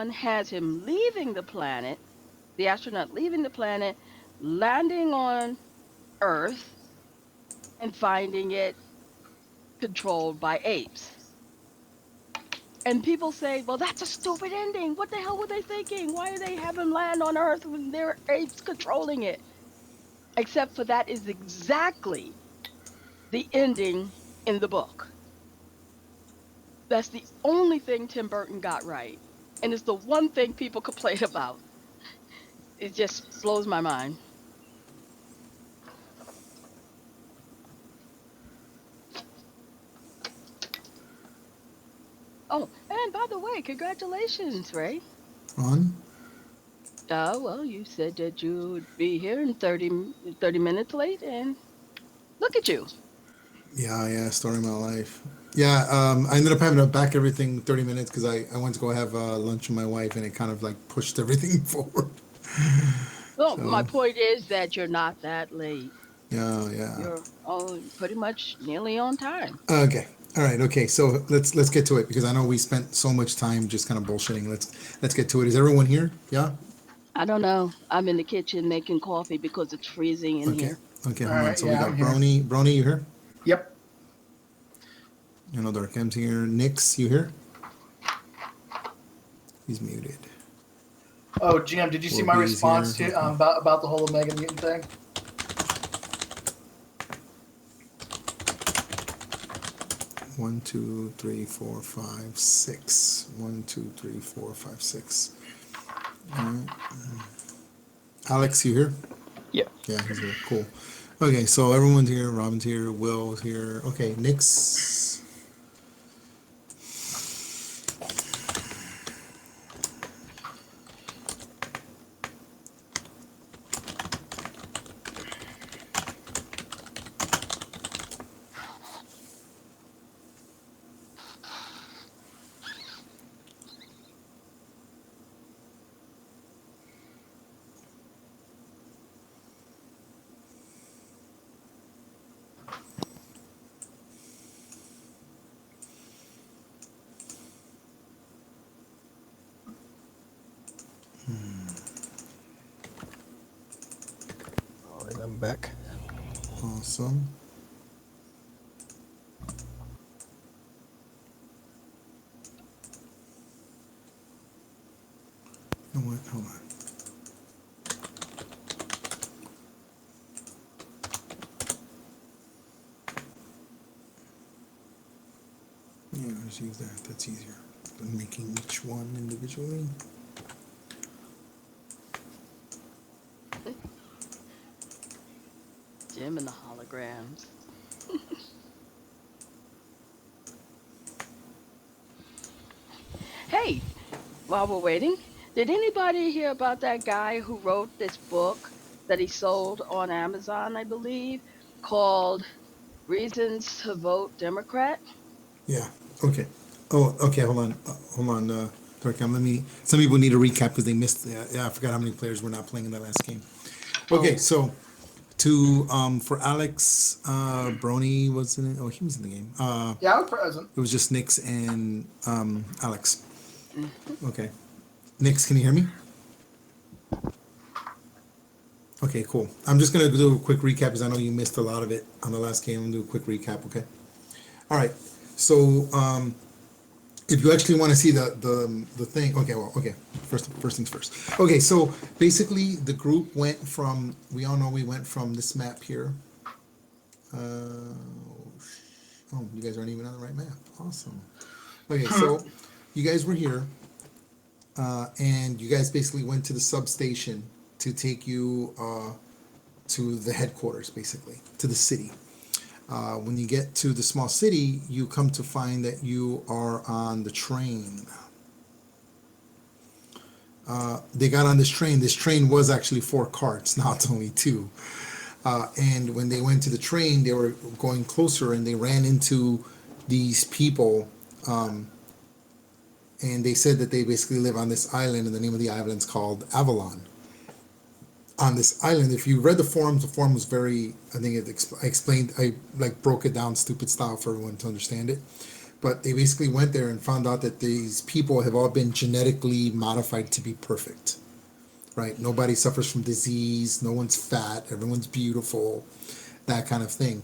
one has him leaving the planet, the astronaut leaving the planet, landing on Earth, and finding it controlled by apes. And people say, well, that's a stupid ending. What the hell were they thinking? Why did they have him land on Earth when there are apes controlling it? Except for that is exactly the ending in the book. That's the only thing Tim Burton got right. And it's the one thing people complain about. It just blows my mind. Oh, and by the way, congratulations, Ray. On? Well, you said that you would be here in 30 minutes late, and look at you. Yeah, yeah, story of my life. Yeah, I ended up having to back everything 30 minutes because I went to go have lunch with my wife and it kind of like pushed everything forward. Well, my So, point is that you're not that late. yeah, yeah. You're pretty much nearly on time. Okay. All right. Okay. So let's get to it because I know we spent so much time just kind of bullshitting. Let's get to it. Is everyone here? Yeah. I don't know. I'm in the kitchen making coffee because it's freezing in Okay. here. Okay. All Hold on. right, So we yeah, I'm got here. Brony. Brony, you here? Yep. You know, Dark M's here. Nix, you here? He's muted. Oh, GM, did you see Will my B's here. response to Okay. about the whole Omega Mutant thing? One, two, three, four, five, six. One, two, three, four, five, six. All right. Alex, you here? Yeah. Yeah, he's here. Cool. Okay, so everyone's here. Robin's here. Will's here. Okay, Nick's. All right, I'm back. Awesome. You know what? Hold on. Yeah, let's use that. That's easier than making each one individually. Jim and the holograms. Hey, while we're waiting, did anybody hear about that guy who wrote this book that he sold on Amazon, I believe, called Reasons to Vote Democrat? Yeah. Okay. Oh, okay. Hold on. Hold on. Darkham. Let me. Some people need a recap because they missed. Yeah, I forgot how many players were not playing in that last game. Okay, Oh, so to for Alex, Brony was in it. Oh, he was in the game. Yeah, I was present. It was just Nix and Alex. mhm. Okay. Nix, can you hear me? Okay, cool. I'm just gonna do a quick recap because I know you missed a lot of it on the last game. I'm gonna do a quick recap. Okay. All right. So if you actually want to see the thing, okay, well, okay, first things first. Okay, so basically the group went from, we all know we went from this map here. Oh, you guys aren't even on the right map. Awesome. Okay, so you guys were here, and you guys basically went to the substation to take you to the headquarters, basically to the city. When you get to the small city, you come to find that you are on the train. They got on this train. This train was actually 4 carts, not only 2. And when they went to the train, they were going closer and they ran into these people. And they said that they basically live on this island, and the name of the island is called Avalon. On this island, if you read the forum was very, I think I explained, I like broke it down stupid style for everyone to understand it. But they basically went there and found out that these people have all been genetically modified to be perfect, right? Nobody suffers from disease, no one's fat, everyone's beautiful, that kind of thing.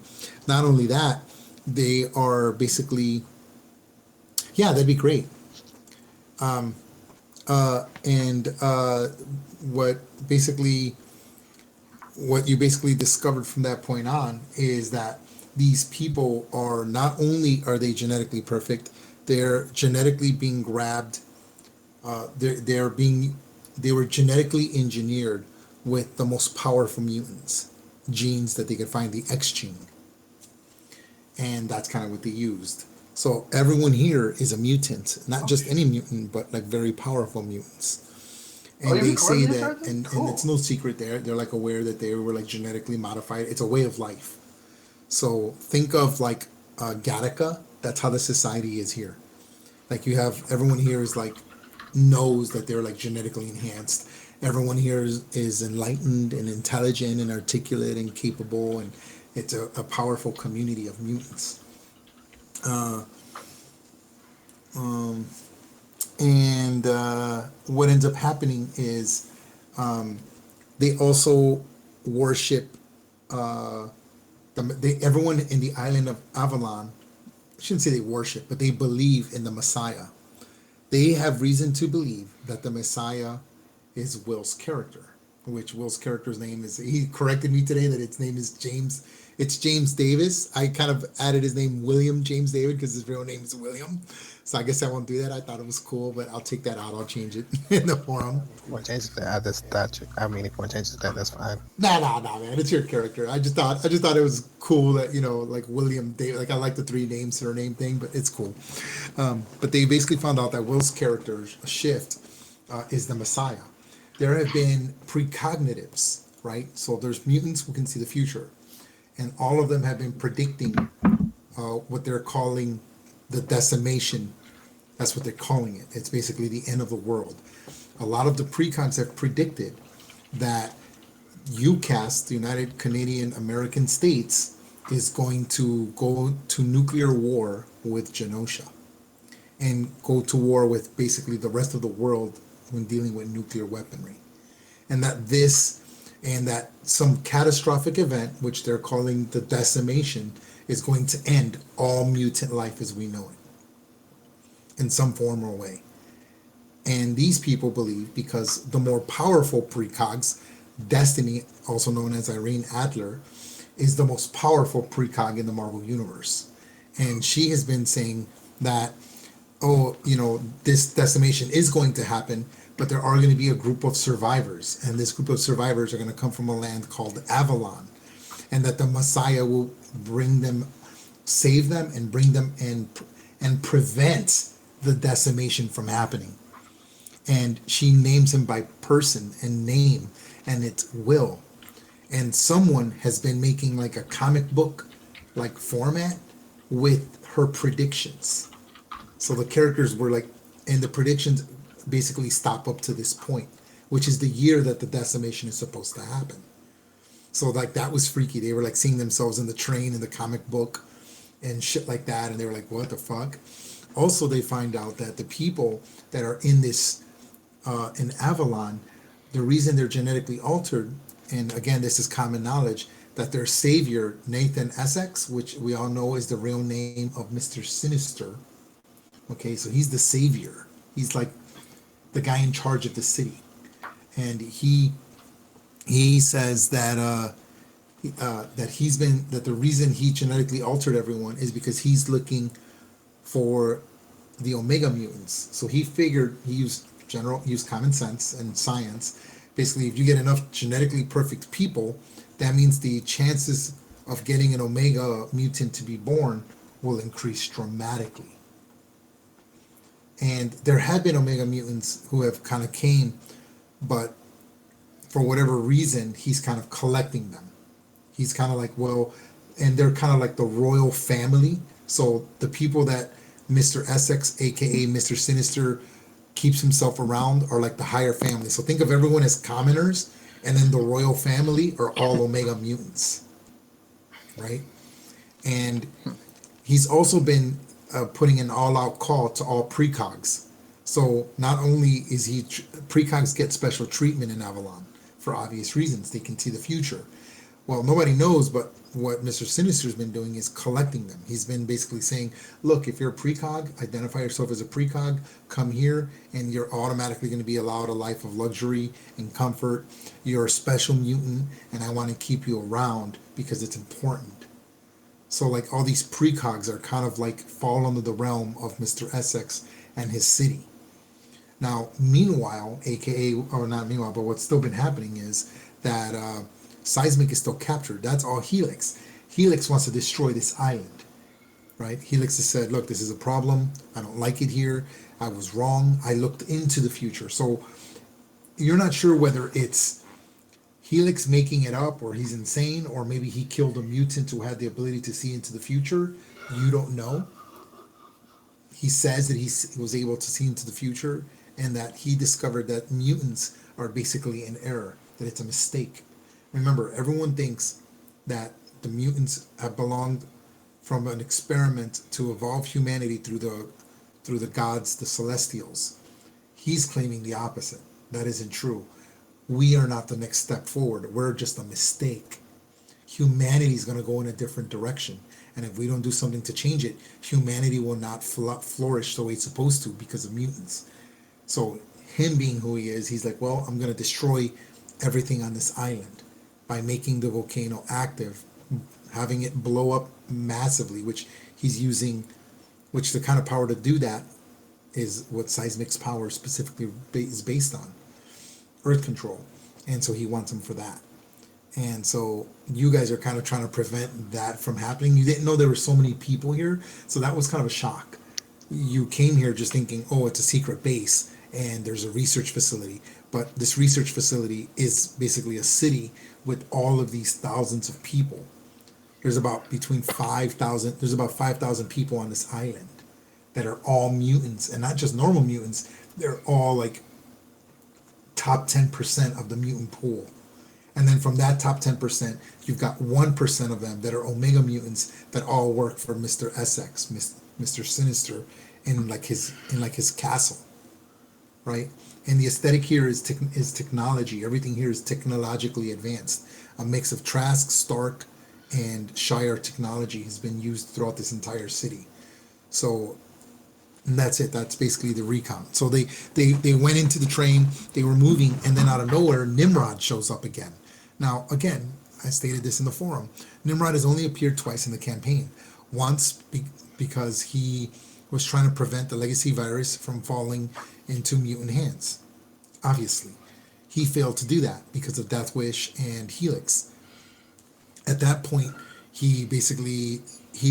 Not only that, they are basically, yeah, that'd be great. And what basically, what you basically discovered from that point on is that these people are not only are they genetically perfect, they're genetically being grabbed. They're being they were genetically engineered with the most powerful mutants genes that they could find, the X gene, and that's kind of what they used. So everyone here is a mutant, not just any mutant, but like very powerful mutants. Oh, And you they recorded say this that, already? and Cool. it's no secret they're like aware that they were like genetically modified. It's a way of life. So think of like Gattaca. That's how the society is here. Like you have everyone here is like knows that they're like genetically enhanced. Everyone here is enlightened and intelligent and articulate and capable, and it's a powerful community of mutants. And what ends up happening is they also worship everyone in the island of Avalon. I shouldn't say they worship, but they believe in the Messiah. They have reason to believe that the Messiah is Will's character, which Will's character's name is, he corrected me today that its name is James. It's James Davis. I kind of added his name William James David because his real name is William. So I guess I won't do that. I thought it was cool, but I'll take that out. I'll change it in the forum. If you want to change that, I just thought you, I mean, if you want to change that, that's fine. Nah, man. It's your character. I just thought it was cool that like William David. Like I like the three name surname thing, but it's cool. But they basically found out that Will's character shift is the Messiah. There have been precognitives, right? So there's mutants who can see the future, and all of them have been predicting what they're calling the decimation. That's what they're calling it. It's basically the end of the world. A lot of the precons have predicted that UCAS, the United Canadian American States, is going to go to nuclear war with Genosha and go to war with basically the rest of the world when dealing with nuclear weaponry. And that some catastrophic event, which they're calling the decimation, is going to end all mutant life as we know it in some form or way. And these people believe because the more powerful precogs, Destiny, also known as Irene Adler, is the most powerful precog in the Marvel Universe. And she has been saying that, this decimation is going to happen, but there are going to be a group of survivors. And this group of survivors are going to come from a land called Avalon. And that the Messiah will bring them, save them, and bring them and prevent the decimation from happening. And she names him by person and name, and it's Will. And someone has been making like a comic book like format with her predictions. So the characters were like, and the predictions basically stop up to this point, which is the year that the decimation is supposed to happen. So like that was freaky. They were like seeing themselves in the train in the comic book and shit like that, and they were like, what the fuck? Also, they find out that the people that are in this in Avalon, the reason they're genetically altered, and again, this is common knowledge, that their savior, Nathan Essex, which we all know is the real name of Mr. Sinister. Okay, so he's the savior. He's like the guy in charge of the city. And he says that that the reason he genetically altered everyone is because he's looking for the Omega mutants. So he figured, he used common sense and science. Basically, if you get enough genetically perfect people, that means the chances of getting an Omega mutant to be born will increase dramatically. And there have been Omega mutants who have kind of came, but for whatever reason, he's kind of collecting them. He's kind of like, well, and they're kind of like the royal family. So the people that Mr. Essex, aka Mr. Sinister, keeps himself around are like the higher family. So think of everyone as commoners, and then the royal family are all Omega mutants, right? And he's also been putting an all-out call to all precogs. So not only is precogs get special treatment in Avalon for obvious reasons. They can see the future. Well, nobody knows, but what Mr. Sinister's been doing is collecting them. He's been basically saying, look, if you're a precog, identify yourself as a precog, come here, and you're automatically going to be allowed a life of luxury and comfort. You're a special mutant, and I want to keep you around because it's important. So, like, all these precogs are kind of like fall under the realm of Mr. Essex and his city. Now, meanwhile, aka, or not meanwhile, but what's still been happening is that Seismic is still captured. That's all Helix. Helix wants to destroy this island, right? Helix has said, look, this is a problem. I don't like it here. I was wrong. I looked into the future. So you're not sure whether it's Helix making it up or he's insane or maybe he killed a mutant who had the ability to see into the future. You don't know. He says that he was able to see into the future and that he discovered that mutants are basically in error, that it's a mistake. Remember, everyone thinks that the mutants have belonged from an experiment to evolve humanity through the gods, the celestials. He's claiming the opposite. That isn't true. We are not the next step forward. We're just a mistake. Humanity is going to go in a different direction. And if we don't do something to change it, humanity will not flourish the way it's supposed to because of mutants. So him being who he is, he's like, well, I'm going to destroy everything on this island by making the volcano active, having it blow up massively, which he's using, which the kind of power to do that is what Seismic's power specifically is based on, Earth control. And so he wants him for that. And so you guys are kind of trying to prevent that from happening. You didn't know there were so many people here, so that was kind of a shock. You came here just thinking, oh, it's a secret base and there's a research facility. But this research facility is basically a city with all of these thousands of people. There's about 5,000 people on this island that are all mutants, and not just normal mutants. They're all like top 10% of the mutant pool. And then from that top 10%, you've got 1% of them that are Omega mutants that all work for Mr. Essex, Mr. Sinister, in his castle, right? And the aesthetic here is technology. Everything here is technologically advanced. A mix of Trask, Stark, and Shire technology has been used throughout this entire city. So and that's it. That's basically the recon. So they went into the train, they were moving, and then out of nowhere, Nimrod shows up again. Now, again, I stated this in the forum. Nimrod has only appeared twice in the campaign. Once because he was trying to prevent the legacy virus from falling into mutant hands. Obviously, he failed to do that because of Death Wish and Helix. At that point, he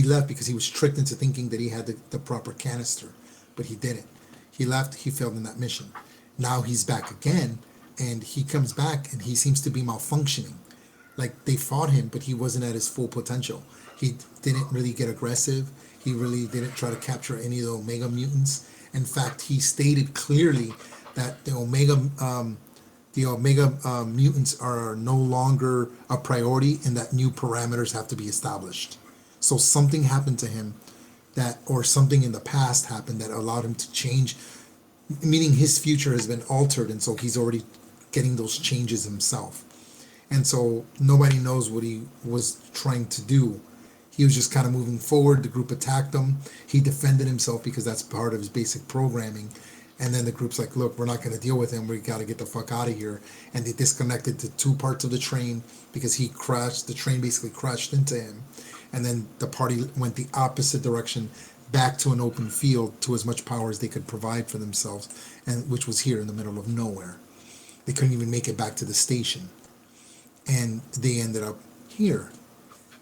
left because he was tricked into thinking that he had the proper canister, but he didn't. He left, he failed in that mission. Now he's back again, and he comes back and he seems to be malfunctioning. Like, they fought him, but he wasn't at his full potential. He didn't really get aggressive. He really didn't try to capture any of the Omega mutants. In fact, he stated clearly that the Omega mutants are no longer a priority and that new parameters have to be established. So something happened to him or something in the past happened that allowed him to change, meaning his future has been altered, and so he's already getting those changes himself. And so nobody knows what he was trying to do. He was just kind of moving forward. The group attacked him. He defended himself because that's part of his basic programming. And then the group's like, look, we're not going to deal with him. We got to get the fuck out of here. And they disconnected the two parts of the train because he crashed. The train basically crashed into him. And then the party went the opposite direction, back to an open field, to as much power as they could provide for themselves, and which was here in the middle of nowhere. They couldn't even make it back to the station. And they ended up here.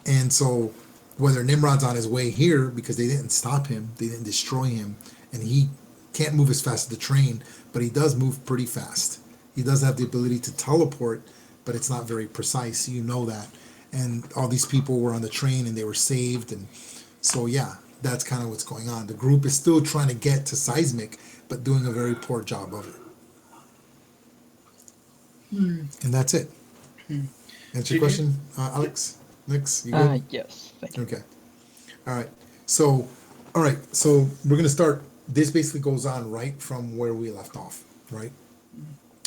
And so whether Nimrod's on his way here because they didn't stop him, they didn't destroy him, and he can't move as fast as the train, but he does move pretty fast. He does have the ability to teleport, but it's not very precise. You know that. And all these people were on the train and they were saved. And so, yeah, that's kind of what's going on. The group is still trying to get to Seismic, but doing a very poor job of it. And that's it. Answer your question, Alex? Nix, you good? Yes. Thank you. Okay. All right. So All right, so we're gonna start. This basically goes on right from where we left off, right?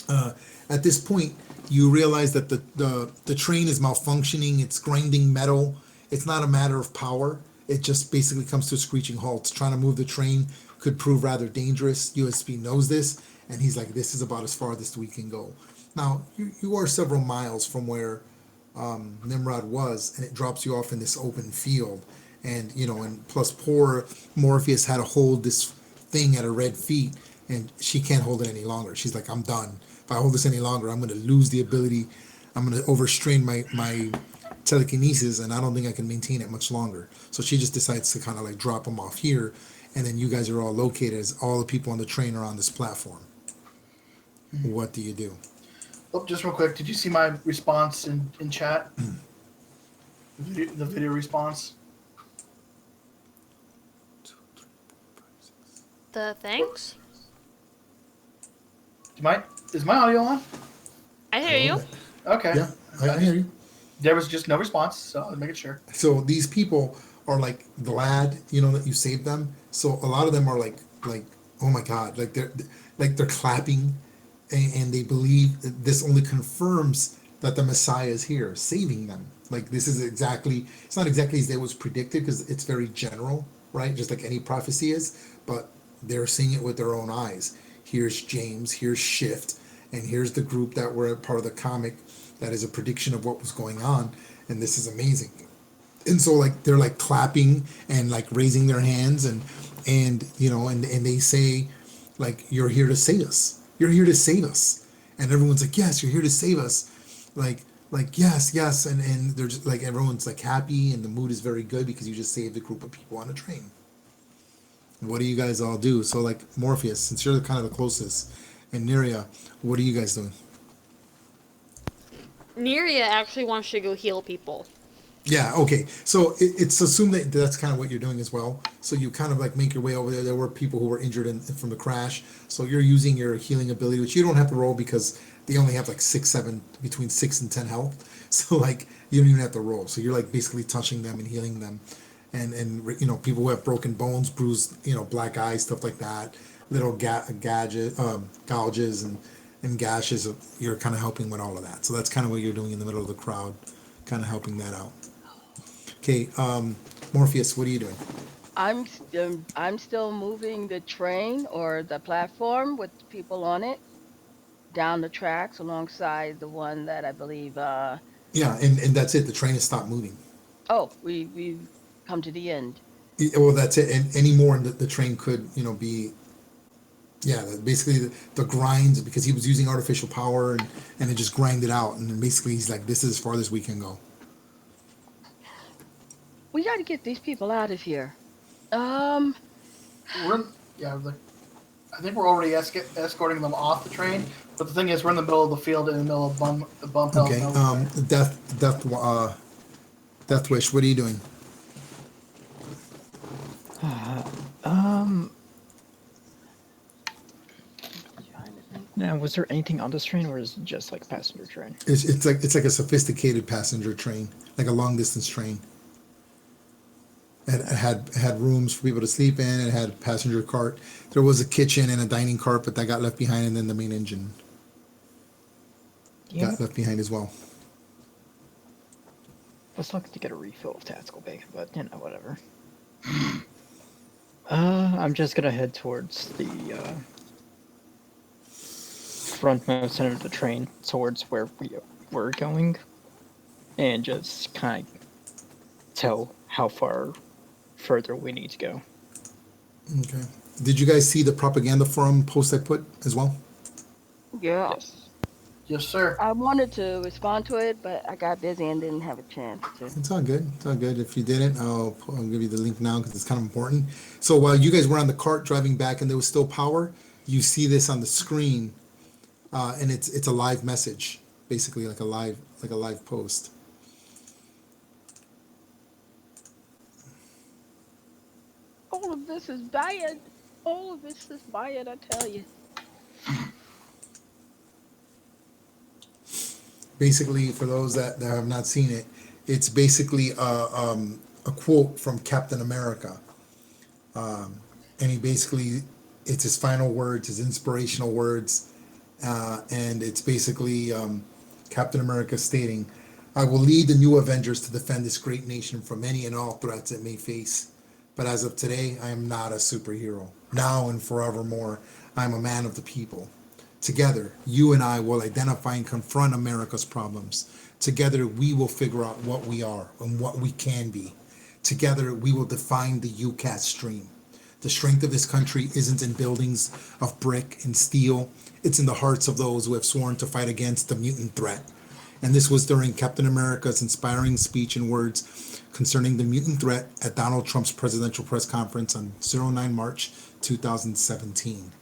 Uh, at this point, you realize that the train is malfunctioning. It's grinding metal. It's not a matter of power. It just basically comes to a screeching halt. Trying to move the train could prove rather dangerous. USP knows this, and he's like, "This is about as farthest we can go." Now, you are several miles from where Nimrod was, and it drops you off in this open field. And and plus poor Morpheus had to hold this thing at her red feet, and she can't hold it any longer. She's like, I'm done. If I hold this any longer, I'm going to lose the ability. I'm going to overstrain my telekinesis, and I don't think I can maintain it much longer. So she just decides to kind of like drop him off here, and then you guys are all located as all the people on the train are on this platform. What do you do? Oh, just real quick, did you see my response in chat? The video response? The thanks? Is my audio on? I hear you. Okay. Yeah, I hear you. There was just no response, so I was making sure. So these people are like glad, that you saved them. So a lot of them are like, oh my God, they're clapping, and they believe that this only confirms that the Messiah is here, saving them. Like this is exactly, it's not exactly as it was predicted because it's very general, right? Just like any prophecy is, but they're seeing it with their own eyes. Here's James, here's Shift, and here's the group that were a part of the comic that is a prediction of what was going on, and this is amazing. And so like they're like clapping and like raising their hands and they say like, you're here to save us. You're here to save us. And everyone's like, yes, you're here to save us. Like yes, and they're just like, everyone's like happy, and the mood is very good because you just saved a group of people on a train. What do you guys all do? So like Morpheus, since you're kind of the closest, and Neria, what are you guys doing? Neria actually wants to go heal people. Yeah, okay. So it's assumed that that's kind of what you're doing as well. So you kind of like make your way over there. There were people who were injured from the crash. So you're using your healing ability, which you don't have to roll because they only have like between 6 and 10 health. So like you don't even have to roll. So you're like basically touching them and healing them. And people who have broken bones, bruised, black eyes, stuff like that, little gouges and gashes. You're kind of helping with all of that. So that's kind of what you're doing in the middle of the crowd, kind of helping that out. Okay, Morpheus, what are you doing? I'm still moving the train or the platform with people on it down the tracks alongside the one that I believe. Yeah, and that's it. The train has stopped moving. Oh, we've come to the end. Well, that's it. And any more, the train could, be. Yeah, basically the grinds, because he was using artificial power and it just grinded out. And then basically he's like, this is as far as we can go. We got to get these people out of here. I think we're already escorting them off the train. But the thing is, we're in the middle of the field, in the middle of bum hill. Okay. Death Wish, what are you doing? Now, was there anything on this train, or is it just like a passenger train? It's like a sophisticated passenger train, like a long distance train. It had rooms for people to sleep in. It had a passenger cart. There was a kitchen and a dining cart, but that got left behind, and then the main engine got left behind as well. I was looking to get a refill of tactical bacon, but whatever. I'm just gonna head towards the frontmost center of the train, towards where we were going, and just kind of tell how far further we need to go. Okay. Did you guys see the propaganda forum post I put as well? Yeah. Yes, sir. I wanted to respond to it, but I got busy and didn't have a chance to. It's all good. It's all good. If you didn't, I'll give you the link now because it's kind of important. So while you guys were on the cart driving back and there was still power, you see this on the screen, and it's a live message, basically like a live post. All of this is bad. All of this is bad, I tell you. Basically, for those that have not seen it, it's basically a quote from Captain America. And he basically, it's his final words, his inspirational words, and it's basically Captain America stating, "I will lead the new Avengers to defend this great nation from any and all threats it may face. But as of today, I am not a superhero. Now and forevermore, I am a man of the people. Together, you and I will identify and confront America's problems. Together, we will figure out what we are and what we can be. Together, we will define the UCAT stream. The strength of this country isn't in buildings of brick and steel. It's in the hearts of those who have sworn to fight against the mutant threat." And this was during Captain America's inspiring speech and words concerning the mutant threat at Donald Trump's presidential press conference on 09 March 2017.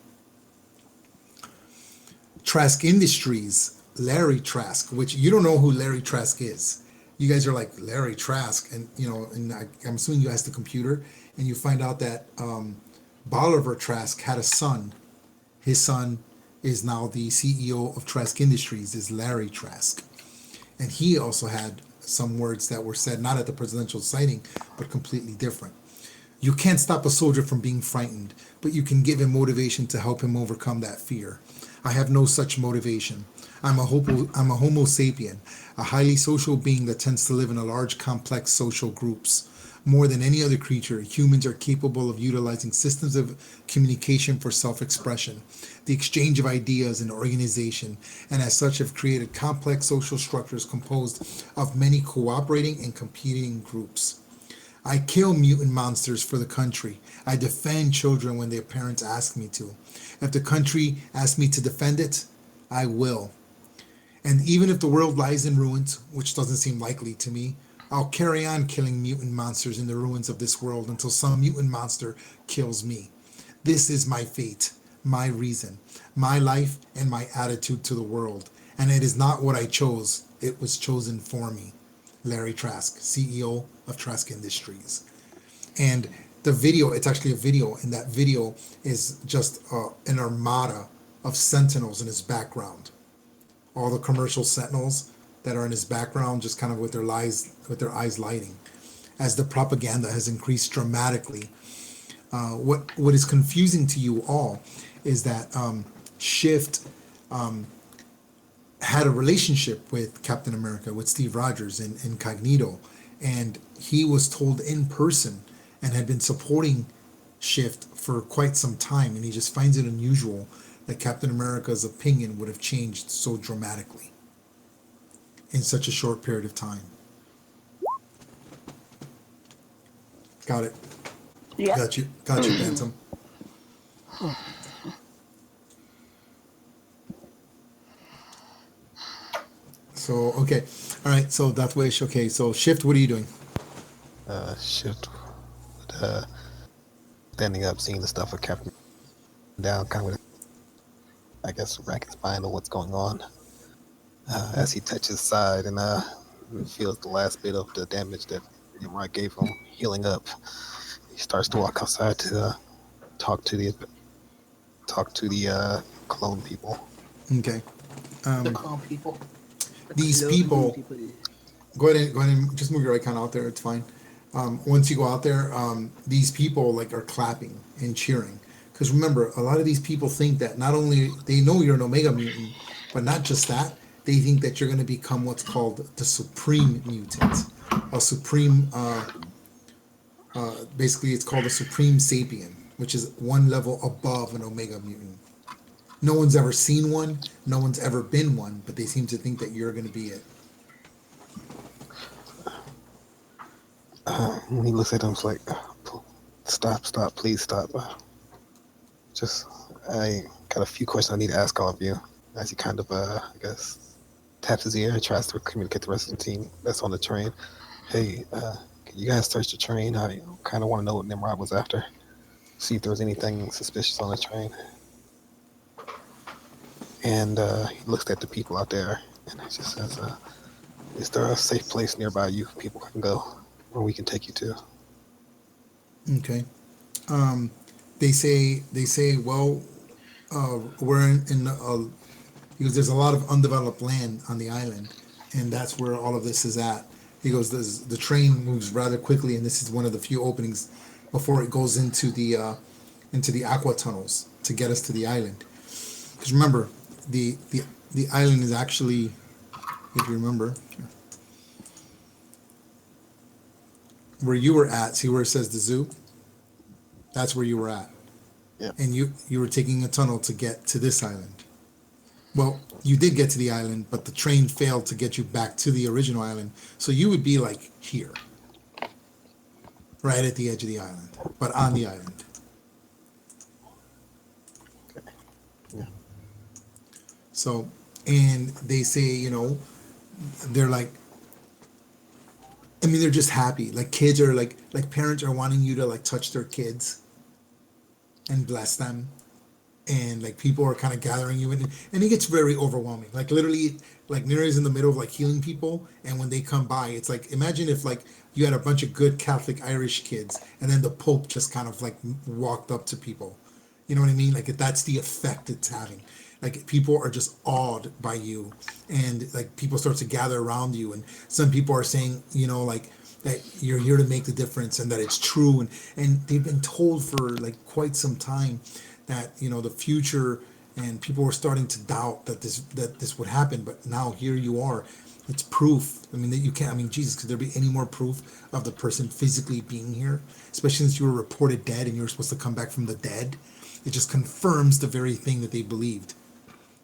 Trask Industries, Larry Trask, which you don't know who Larry Trask is. You guys are like, Larry Trask, and I'm assuming you asked the computer, and you find out that Bolivar Trask had a son. His son is now the CEO of Trask Industries, is Larry Trask. And he also had some words that were said, not at the presidential sighting, but completely different. "You can't stop a soldier from being frightened, but you can give him motivation to help him overcome that fear. I have no such motivation. I'm a homo sapien, a highly social being that tends to live in a large, complex social groups. More than any other creature, humans are capable of utilizing systems of communication for self-expression, the exchange of ideas and organization, and as such have created complex social structures composed of many cooperating and competing groups. I kill mutant monsters for the country. I defend children when their parents ask me to. If the country asks me to defend it, I will. And even if the world lies in ruins, which doesn't seem likely to me, I'll carry on killing mutant monsters in the ruins of this world until some mutant monster kills me. This is my fate, my reason, my life, and my attitude to the world. And it is not what I chose, it was chosen for me." Larry Trask, CEO of Trask Industries. And the video, it's actually a video, and that video is just an armada of sentinels in his background. All the commercial sentinels that are in his background, just kind of with their eyes lighting, as the propaganda has increased dramatically. What is confusing to you all is that Shift had a relationship with Captain America, with Steve Rogers in Incognito, and he was told in person and had been supporting Shift for quite some time, and he just finds it unusual that Captain America's opinion would have changed so dramatically in such a short period of time. Got it. Yeah. Got you, Phantom. So, okay. All right, so Death Wish. Okay, so Shift, what are you doing? Shift. Standing up, seeing the stuff with Captain down, kind of, I guess, rack his mind on what's going on. As he touches his side and feels the last bit of the damage that Nimrod gave him healing up, he starts to walk outside to talk to the clone people. Okay. The clone people. These people, go ahead and just move your icon out there. It's fine. Once you go out there, these people like are clapping and cheering. Because remember, a lot of these people think that not only they know you're an Omega mutant, but not just that, they think that you're going to become what's called the Supreme Mutant. A Supreme, basically it's called a Supreme Sapien, which is one level above an Omega mutant. No one's ever seen one, no one's ever been one, but they seem to think that you're going to be it. When he looks at him, it's like, stop, please stop. I got a few questions I need to ask all of you. As he kind of, I guess, taps his ear and tries to communicate to the rest of the team that's on the train. Hey, can you guys search the train? I kind of want to know what Nimrod was after. See if there was anything suspicious on the train. And he looks at the people out there and he just says, is there a safe place nearby you people can go where we can take you to? Okay. They say, well, we're in because there's a lot of undeveloped land on the island, and that's where all of this is at. He goes, the train moves rather quickly, and this is one of the few openings before it goes into the aqua tunnels to get us to the island. Because remember, the island is actually, if you remember, where you were at. See where it says the zoo? That's where you were at. Yeah. And you were taking a tunnel to get to this island. Well, you did get to the island, but the train failed to get you back to the original island. So you would be like here, right at the edge of the island, but on the island. Okay. Yeah. So, and they say, they're like, I mean, they're just happy. Like kids are like parents are wanting you to like touch their kids and bless them. And like people are kind of gathering you in, and it gets very overwhelming. Like literally, like Miri's in the middle of like healing people, and when they come by, it's like imagine if like you had a bunch of good Catholic Irish kids, and then the Pope just kind of like walked up to people. You know what I mean? Like that's the effect it's having. Like people are just awed by you, and like people start to gather around you, and some people are saying, like that you're here to make the difference, and that it's true, and they've been told for like quite some time that the future, and people were starting to doubt that this would happen, but now here you are. It's proof. I mean that you can't. I mean, Jesus, could there be any more proof of the person physically being here, especially since you were reported dead and you were supposed to come back from the dead? It just confirms the very thing that they believed.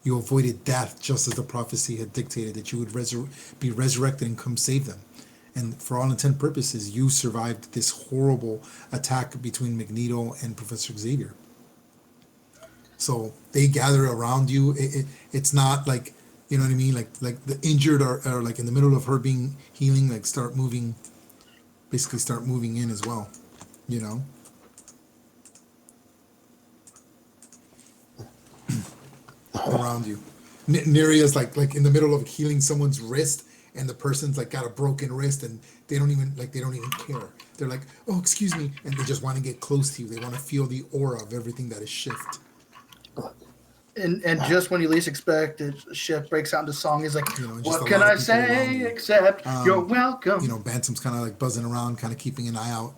You avoided death just as the prophecy had dictated, that you would be resurrected and come save them. And for all intent purposes, you survived this horrible attack between Magneto and Professor Xavier. So they gather around you. It's not like, you know what I mean? Like the injured are like in the middle of her being healing, like start moving in as well, around you. Neria's like in the middle of healing someone's wrist, and the person's like got a broken wrist, and they don't even care. They're like, oh, excuse me, and they just want to get close to you. They want to feel the aura of everything that is shift. And just when you least expect it, Chef breaks out into song. He's like, just what a can lot I of people around say you. except you're welcome? Bantam's kind of like buzzing around, kind of keeping an eye out.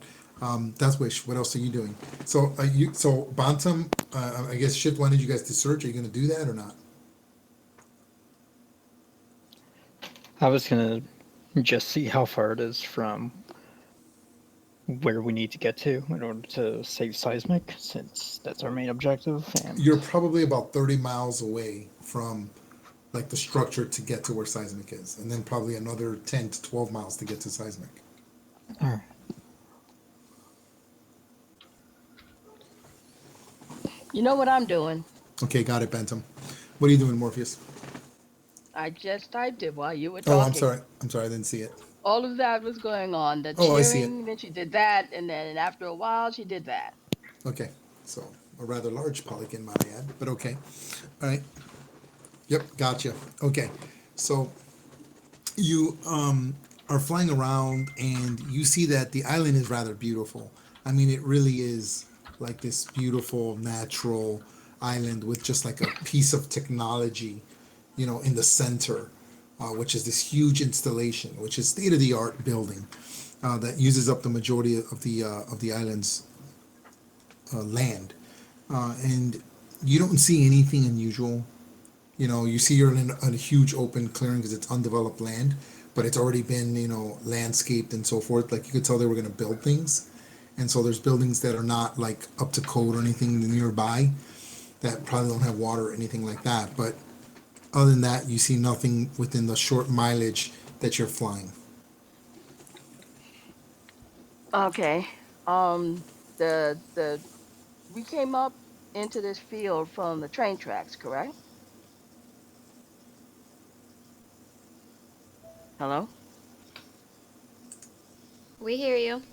That's Wish. What else are you doing? So Bantam, I guess Shift wanted you guys to search. Are you going to do that or not? I was gonna just see how far it is from where we need to get to in order to save Seismic, since that's our main objective. And You're probably about 30 miles away from like the structure to get to where Seismic is, and then probably another 10 to 12 miles to get to Seismic. all right. You know what I'm doing? Okay, got it, Bantam. What are you doing, Morpheus? I just typed it while you were Oh, talking. I'm sorry, I didn't see it. All of that was going on. The Oh, I see it. cheering, then she did that, and then after a while, she did that. Okay, so a rather large polygon, might I add, but okay. All right. Yep, gotcha. Okay, so you are flying around, and you see that the island is rather beautiful. I mean, it really is like this beautiful natural island with just like a piece of technology, in the center, which is this huge installation, which is state-of-the-art building that uses up the majority of the island's land, and you don't see anything unusual. You see you're in a huge open clearing because it's undeveloped land, but it's already been landscaped and so forth. Like you could tell they were going to build things, and so there's buildings that are not like up to code or anything nearby that probably don't have water or anything like that. But other than that, you see nothing within the short mileage that you're flying. Okay. The we came up into this field from the train tracks, correct? Hello? We hear you.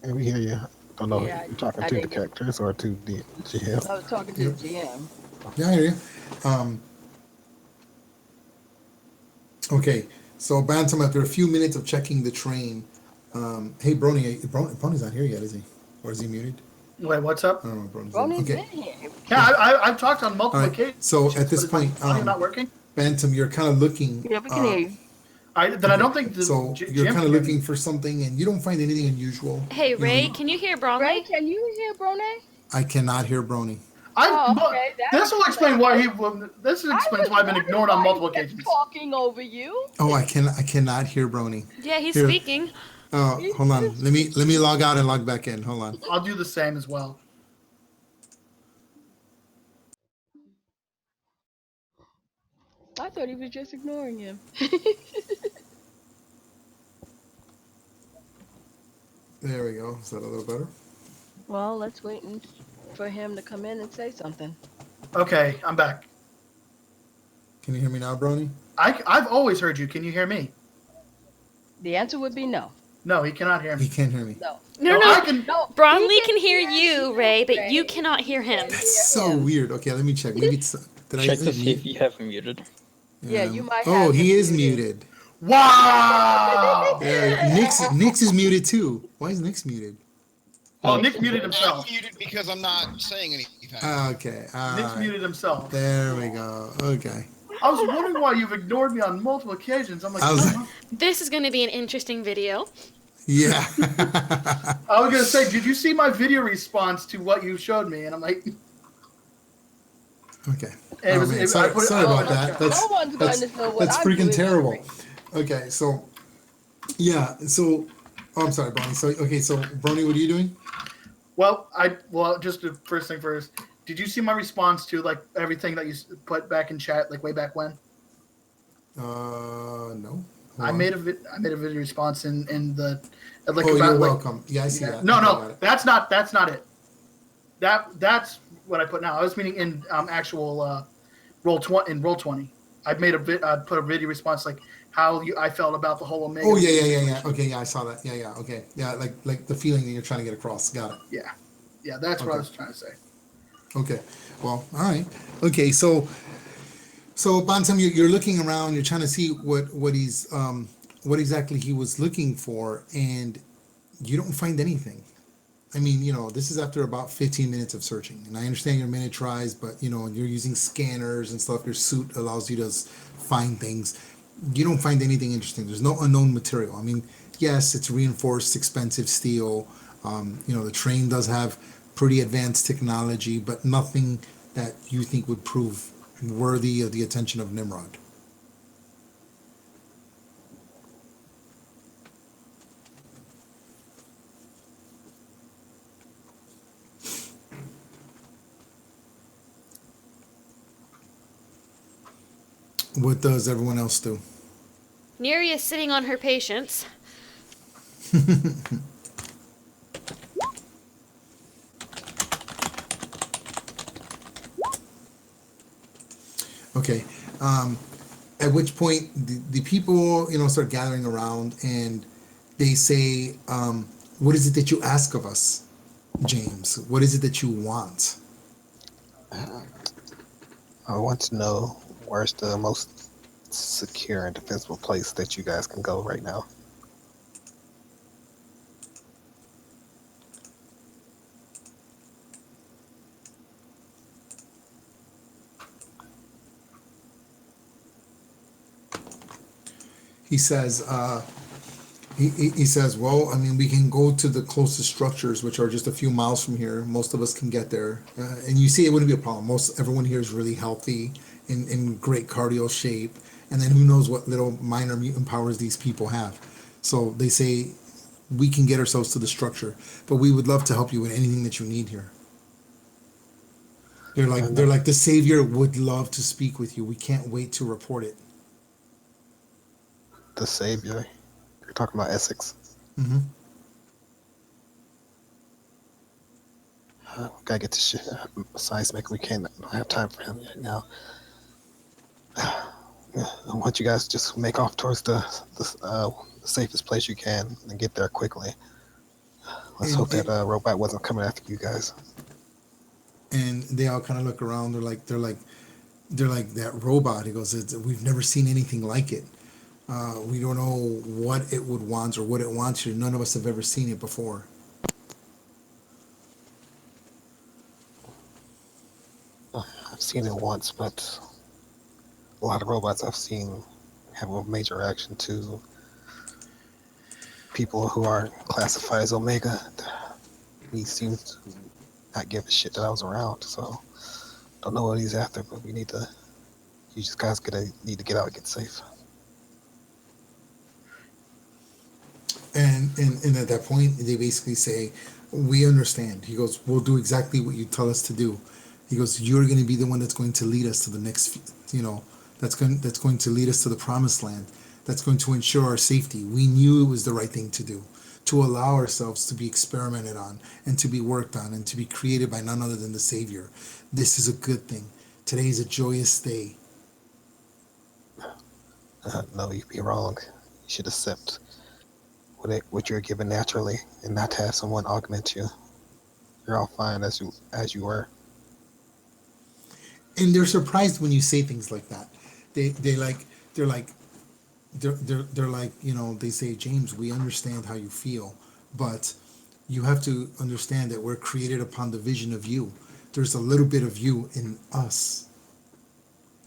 And we hear you. Don't know Yeah, if you're talking I to the didn't get- characters or to the GM. I was talking to the GM. Yeah, I hear you. Okay, so Bantam, after a few minutes of checking the train, hey, Brony's not here yet, is he? Or is he muted? Wait, what's up? I don't know if Brony's Ronnie's okay. in here. Yeah, I've talked on multiple All right, occasions. so at this but is my point, audio not working? Bantam, you're kind of looking. Yeah, we can hear you. I don't think the So you're Jim kind can of hear me. looking for something, and you don't find anything unusual. Hey, You know, Ray, can you hear Bromley? Ray, can you hear Brone? I cannot hear Brony. I Oh, but okay. That this will explain why he. This I explains was why I've been wondering ignored on why multiple he kept occasions. talking over you. Oh, I cannot hear Brony. Yeah, he's Here. speaking. Hold on. Let me log out and log back in. Hold on. I'll do the same as well. I thought he was just ignoring him. There we go. Is that a little better? Well, let's wait for him to come in and say something. Okay, I'm back. Can you hear me now, Brony? I've always heard you. Can you hear me? The answer would be no. No, he cannot hear He me. can't hear me. No. No, I no. can. No. Bromley he can hear you, Ray, but you Ray. cannot hear him. That's so weird. Okay, let me check. Maybe it's did Check I to see if you have him muted. Yeah, you might Oh, have he him is muted. muted. Wow. There we go. Nix is muted too. Why is Nix muted? Well, Oh, Nick muted I'm himself. muted because I'm not saying anything. Okay. Nick's muted himself. There we go. Okay. I was wondering why you've ignored me on multiple occasions. I'm like, I was uh-huh. This is going to be an interesting video. Yeah. I was gonna say, did you see my video response to what you showed me? And I'm like, Okay. It Oh, was- man. it- I Sorry, put it- sorry I about put it- that. That's No one's that's, going to know what that's I'm freaking doing. terrible. Okay, so yeah, so oh, I'm sorry, Brony. So okay, so Brony, what are you doing? well, just the first thing first. Did you see my response to like everything that you put back in chat, like way back when? No. Hold I on. made a video response in the like Oh, about you're like welcome. Yeah, I see yeah. that. No, Okay, got no, it. that's not it. That's what I put now. I was meaning in actual roll 20. I made I put a video response like how I felt about the whole Omega. Oh yeah. situation. Okay, yeah, I saw that. Yeah. Okay. Yeah, like the feeling that you're trying to get across. Got it. Yeah, that's what I Okay. was trying to say. Okay. Well, all right. Okay, so Bantam, you're looking around. You're trying to see what exactly he was looking for, and you don't find anything. I mean, this is after about 15 minutes of searching, and I understand you're miniaturized, but you're using scanners and stuff. Your suit allows you to find things. You don't find anything interesting. There's no unknown material. I mean, yes, it's reinforced, expensive steel. The train does have pretty advanced technology, but nothing that you think would prove worthy of the attention of Nimrod. What does everyone else do? Neri is sitting on her patience. Okay. At which point the people, start gathering around and they say, what is it that you ask of us, James? What is it that you want? I want to know where's the most secure and defensible place that you guys can go right now. He says, he says, well, I mean, we can go to the closest structures, which are just a few miles from here. Most of us can get there. And you see, it wouldn't be a problem. Everyone here is really healthy, in great cardio shape. And then who knows what little minor mutant powers these people have. So they say, we can get ourselves to the structure, but we would love to help you with anything that you need here. They're like, the Savior would love to speak with you. We can't wait to report it. The Savior? You're talking about Essex? Mm-hmm. Gotta get this shit. Science maker, we don't have time for him right now. I want you guys to just make off towards the safest place you can and get there quickly. Let's hope that robot wasn't coming after you guys. And they all kind of look around. They're like that robot. He goes, we've never seen anything like it. We don't know what it would want or what it wants here. None of us have ever seen it before. I've seen it once, but a lot of robots I've seen have a major reaction to people who aren't classified as Omega. He seems to not give a shit that I was around, so don't know what he's after, but we need to. You just guys need to get out and get safe. And at that point, they basically say, "We understand." He goes, "We'll do exactly what you tell us to do." He goes, "You're going to be the one that's going to lead us to the next, that's going to lead us to the promised land. That's going to ensure our safety. We knew it was the right thing to do, to allow ourselves to be experimented on and to be worked on and to be created by none other than the Savior. This is a good thing. Today is a joyous day." No, you'd be wrong. You should accept what you're given naturally, and not have someone augment you. You're all fine as you were. And they're surprised when you say things like that. They like they're like they're like, they say, "James, we understand how you feel, but you have to understand that we're created upon the vision of you. There's a little bit of you in us,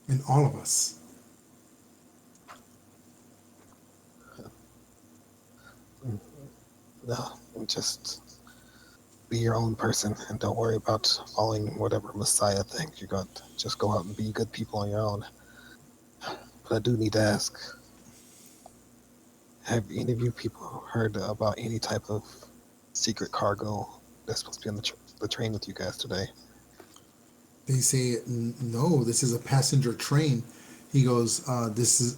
in all of us." No, just be your own person and don't worry about following whatever Messiah thinks. You're going to just go out and be good people on your own. But I do need to ask, have any of you people heard about any type of secret cargo that's supposed to be on the train with you guys today? They say, "No, this is a passenger train." He goes, "This is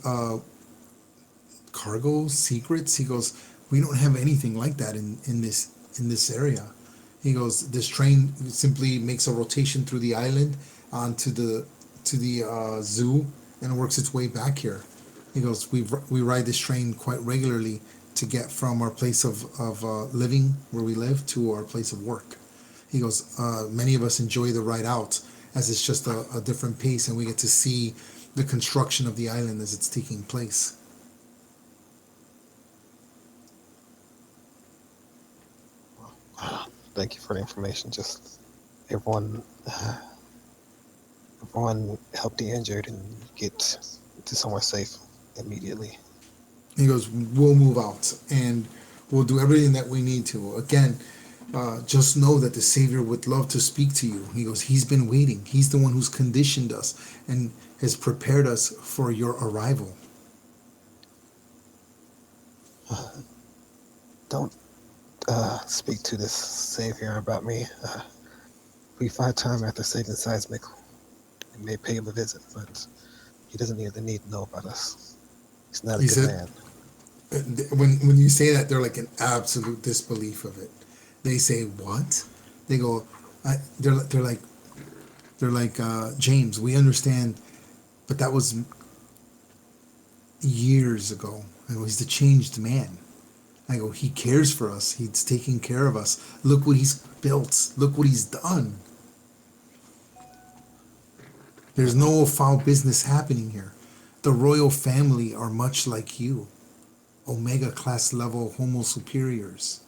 cargo secrets." He goes, "We don't have anything like that in this area." He goes, "This train simply makes a rotation through the island onto the zoo and works its way back here." He goes, "We ride this train quite regularly to get from our place of living, where we live, to our place of work." He goes, "Many of us enjoy the ride out, as it's just a different pace, and we get to see the construction of the island as it's taking place." Thank you for the information. Just everyone, everyone help the injured and get to somewhere safe immediately. He goes, "We'll move out and we'll do everything that we need to. Again, just know that the Savior would love to speak to you." He goes, "He's been waiting. He's the one who's conditioned us and has prepared us for your arrival." Don't speak to this Savior about me. We find time after saving Seismic. We may pay him a visit, but he doesn't even need to know about us. He's not a He good said, man. when you say that, they're like in absolute disbelief of it. They say, "What?" They go, they're like, "James, we understand, but that was years ago." I go, "He's a changed man." I go, "He cares for us. He's taking care of us. Look what he's built. Look what he's done. There's no foul business happening here. The royal family are much like you, Omega class level Homo superiors."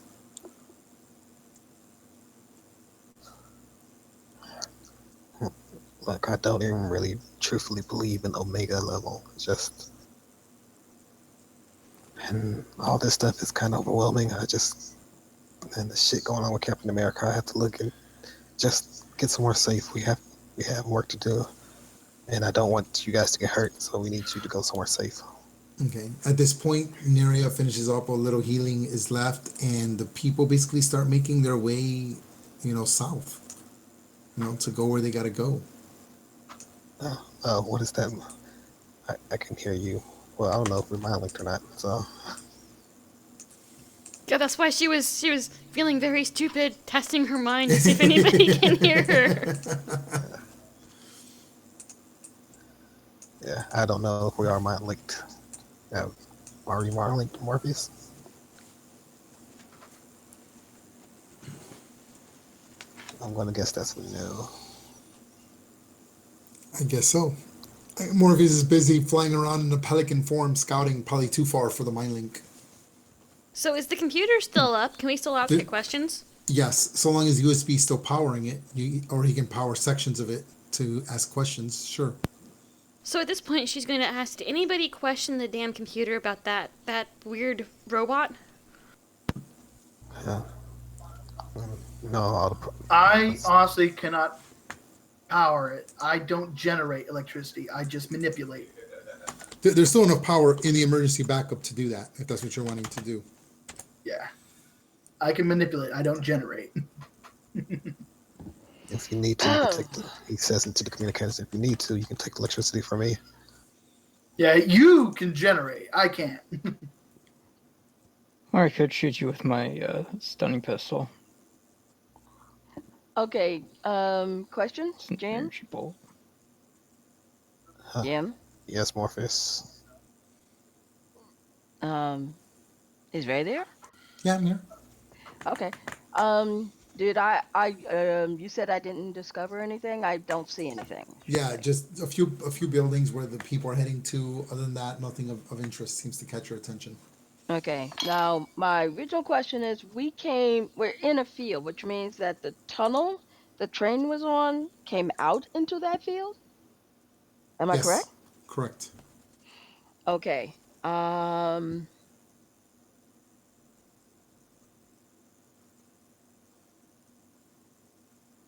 Look, I don't even really truthfully believe in Omega level. Just, and all this stuff is kind of overwhelming. And the shit going on with Captain America, I have to look and just get somewhere safe. We have work to do, and I don't want you guys to get hurt, so we need you to go somewhere safe. Okay. At this point, Neria finishes up. A little healing is left, and the people basically start making their way, south, to go where they gotta go. What is that? I can hear you. Well, I don't know if we're mind linked or not. So Yeah, that's why she was feeling very stupid, testing her mind to see if anybody can hear her. yeah, I don't know if we are mind linked. Are we mind linked, Morpheus? I'm gonna guess that's a no. I guess so. Morpheus is busy flying around in a pelican form, scouting, probably too far for the mind link. So is the computer still up? Can we still ask The- it questions? Yes, so long as USB is still powering it, or he can power sections of it to ask questions. Sure. So at this point, she's going to ask, did anybody question the damn computer about that weird robot? Yeah. No, all the I honestly cannot power it. I don't generate electricity. I just manipulate. There's still enough power in the emergency backup to do that, if that's what you're wanting to do. Yeah. I can manipulate. I don't generate. if you need to, you can take the. He says into the communicators, if you need to, you can take the electricity from me. Yeah, you can generate. I can't. Or I could shoot you with my stunning pistol. Okay. Question, It's an Jan? energy bolt. Jan? Yes, Morpheus. Is Ray there? Yeah, I'm here. Okay. Did you said I didn't discover anything? I don't see anything. Yeah, just a few buildings where the people are heading to. Other than that, nothing of interest seems to catch your attention. Okay. Now, my original question is, we're in a field, which means that the tunnel the train was on came out into that field? Am I correct? Yes, correct. Okay.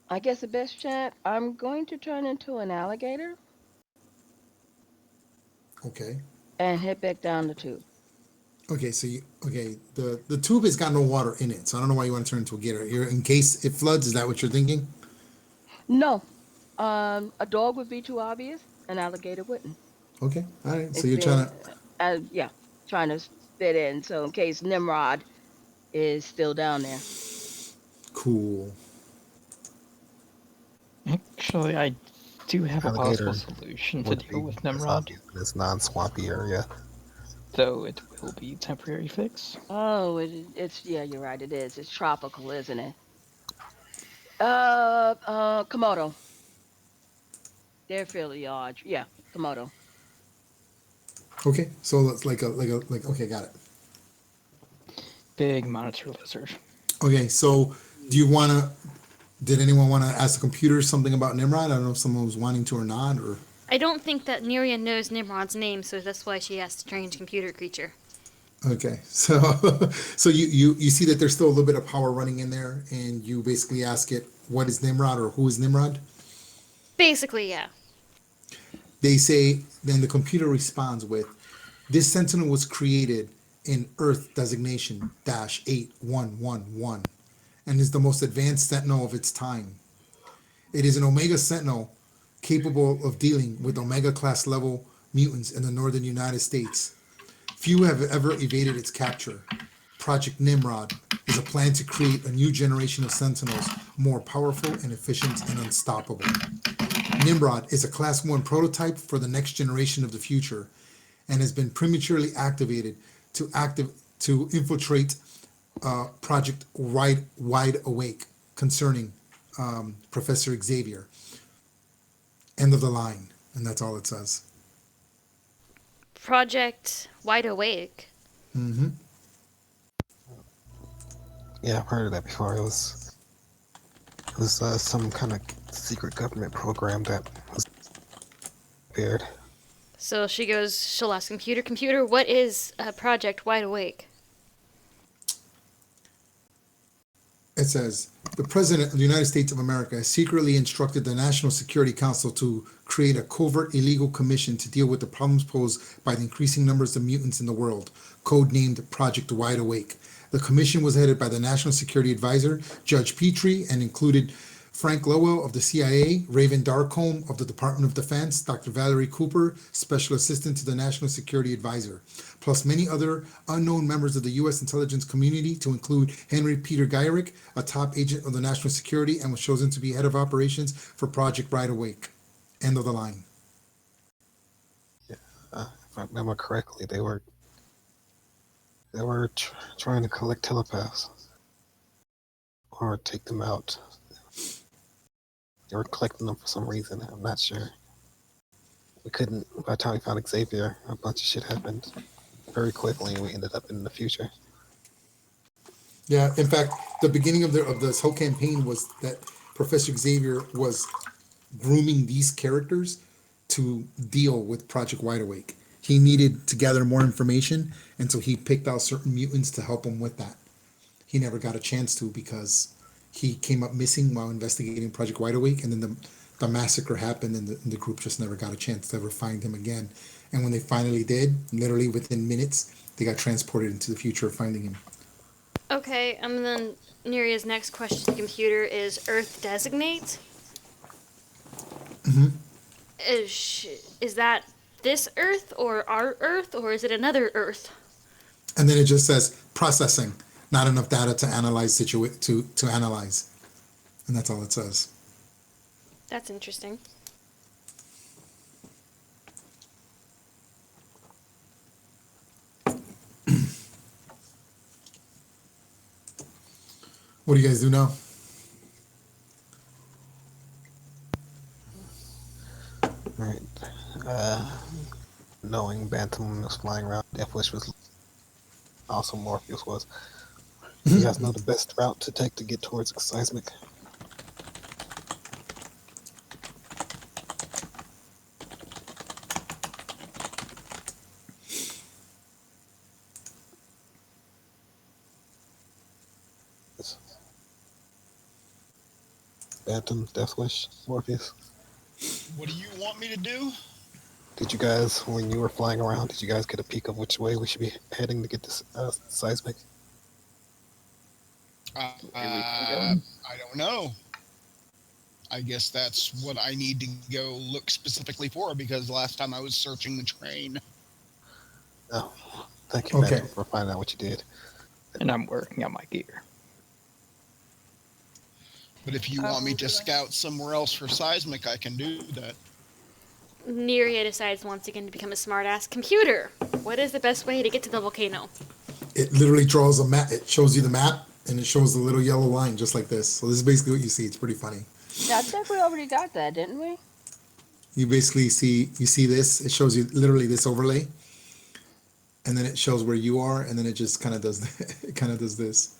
I guess the best chat, I'm going to turn into an alligator Okay. and head back down the tube. Okay, the tube has got no water in it, so I don't know why you want to turn into a gator. You're in case it floods. Is that what you're thinking? No. A dog would be too obvious. An alligator wouldn't. Okay, all right. So It's you're trying being, to. yeah, trying to fit in. So in case Nimrod is still down there. Cool. Actually, I do have a Alligator possible solution to would deal be with less Nimrod, obvious in this non-swampy area. though it will be temporary fix. Oh, it's yeah, you're right. It is. It's tropical, isn't it? Komodo. They're fairly large. Yeah, Komodo. Okay, so it's like okay, got it. Big monitor lizard. Okay, so do you want to? Did anyone want to ask the computer something about Nimrod? I don't know if someone was wanting to or not, or. I don't think that Neria knows Nimrod's name, so that's why she asked strange computer creature. Okay, so so you see that there's still a little bit of power running in there, and you basically ask it, what is Nimrod or who is Nimrod? Basically, yeah. They say, then the computer responds with, this sentinel was created in Earth designation -8111 and is the most advanced sentinel of its time. It is an Omega Sentinel capable of dealing with Omega class level mutants in the northern United States. Few have ever evaded its capture. Project Nimrod is a plan to create a new generation of Sentinels more powerful and efficient and unstoppable. Nimrod is a Class 1 prototype for the next generation of the future and has been prematurely activated to infiltrate Project Wide Awake concerning Professor Xavier. End of the line, and that's all it says. Project Wide Awake. Mm-hmm. Yeah, I've heard of that before. It was some kind of secret government program that was prepared. So she'll ask computer, what is Project Wide Awake? It says, the President of the United States of America has secretly instructed the National Security Council to create a covert illegal commission to deal with the problems posed by the increasing numbers of mutants in the world, codenamed Project Wide Awake. The commission was headed by the National Security Advisor, Judge Petrie, and included Frank Lowell of the CIA, Raven Darkholme of the Department of Defense, Dr. Valerie Cooper, Special Assistant to the National Security Advisor, plus many other unknown members of the U.S. intelligence community, to include Henry Peter Gyrick, a top agent of the National Security, and was chosen to be head of operations for Project Wide Awake. End of the line. If I remember correctly, they were trying to collect telepaths or take them out. They were collecting them for some reason. I'm not sure. We couldn't. By the time we found Xavier, a bunch of shit happened very quickly, and we ended up in the future. Yeah, in fact, the beginning of this whole campaign was that Professor Xavier was grooming these characters to deal with Project Wide Awake. He needed to gather more information, and so he picked out certain mutants to help him with that. He never got a chance to because he came up missing while investigating Project Wide Awake, and then the massacre happened, and the group just never got a chance to ever find him again. And when they finally did, literally within minutes, they got transported into the future of finding him. Okay, and then Neria's next question to the computer is Earth designate? Mm-hmm. Is that this Earth or our Earth or is it another Earth? And then it just says processing, not enough data to analyze to analyze, and that's all it says. That's interesting. What do you guys do now? Right. Knowing Bantam was flying around, Deathwish was also Morpheus was. You guys know the best route to take to get towards seismic? Yes. Bantam, Deathwish, Morpheus. What do you want me to do? Did you guys, when you were flying around, did you guys get a peek of which way we should be heading to get this seismic? I don't know. I guess that's what I need to go look specifically for because last time I was searching the train. Oh, thank you, Okay. Bantam, for finding out what you did. And I'm working on my gear. But if you want me to scout somewhere else for seismic, I can do that. Neria decides once again to become a smartass. Computer, what is the best way to get to the volcano? It literally draws a map. It shows you the map, and it shows the little yellow line just like this. So this is basically what you see. It's pretty funny. Yeah, I think we already got that, didn't we? You basically see this. It shows you literally this overlay, and then it shows where you are, and then it just kind of does it kind of does this.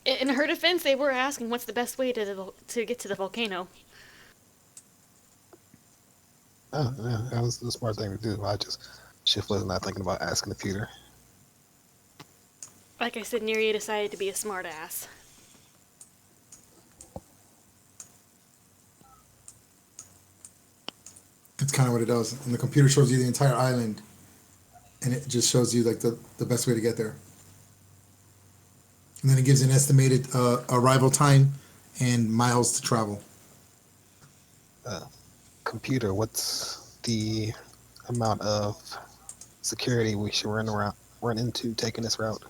In her defense, they were asking what's the best way to get to the volcano. Oh, yeah, that was the smart thing to do. Shift was not thinking about asking the computer. Like I said, Neria decided to be a smartass. It's kind of what it does, and the computer shows you the entire island, and it just shows you like the best way to get there. And then it gives an estimated arrival time and miles to travel. Computer, what's the amount of security we should run into taking this route?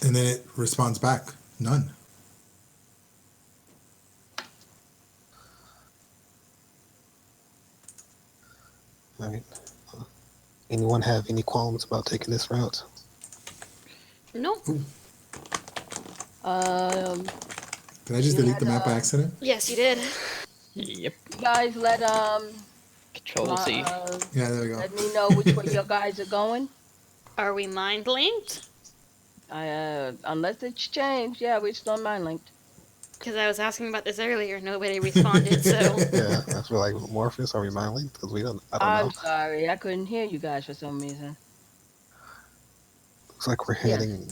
And then it responds back, none. All right. Anyone have any qualms about taking this route? Nope. Did I just You delete the had, map by accident? Yes, you did. Yep. You guys let Control Z. Yeah, there we go. let me know which way your guys are going. Are we mind linked? Unless it's changed, yeah, we're still mind linked. Because I was asking about this earlier, nobody responded. So Yeah, I feel like Morpheus, are we mind linked? Because I don't I'm know. sorry, I couldn't hear you guys for some reason. Looks like we're Yeah. heading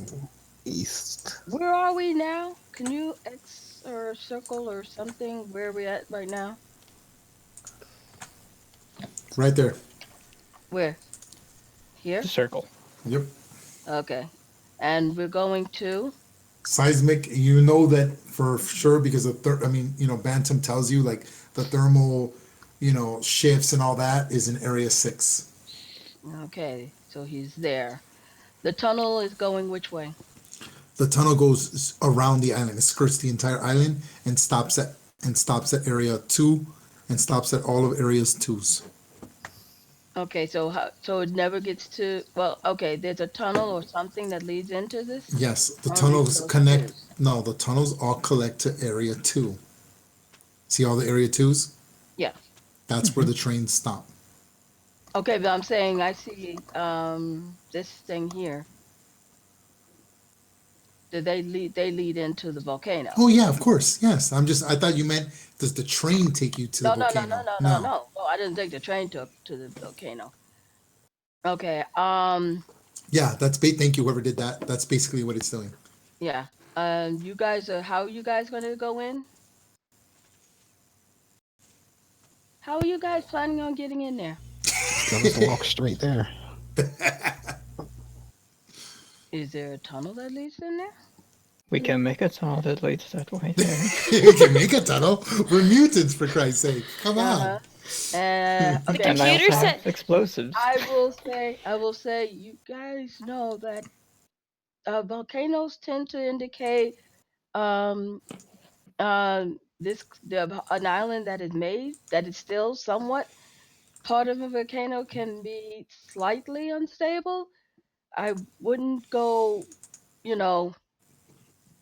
east. Where are we now? Can you X or circle or something where we at right now? Right there. Where? Here? Circle. Yep. Okay. And we're going to? Seismic, you know that for sure because Bantam tells you like the thermal, shifts and all that is in area 6. Okay, so he's there. The tunnel is going which way? The tunnel goes around the island. It skirts the entire island and stops at area 2 and stops at all of areas 2s. Okay, so it never gets to, well, okay, there's a tunnel or something that leads into this? Yes, the Or tunnels those connect. twos? No, the tunnels all collect to area 2. See all the area 2s? Yeah. That's where the trains stop. Okay, but I'm saying I see this thing here. they lead into the volcano. Oh yeah, of course. Yes. I thought you meant, does the train take you to the No, no, no, no, volcano? no, no, No. no. Oh, I didn't take the train to the volcano. Okay. Yeah, thank you, whoever did that. That's basically what it's doing. Yeah. You guys are how are you guys going to go in? How are you guys planning on getting in there? Just tell us to walk straight there. Is there a tunnel that leads in there? We can make a tunnel that leads that way there. We can make a tunnel. We're mutants, for Christ's sake. Come on. Uh-huh. The Okay. And I computer also said have explosives. I will say, you guys know that volcanoes tend to indicate um, an island that is made that is still somewhat part of a volcano can be slightly unstable. I wouldn't go, you know,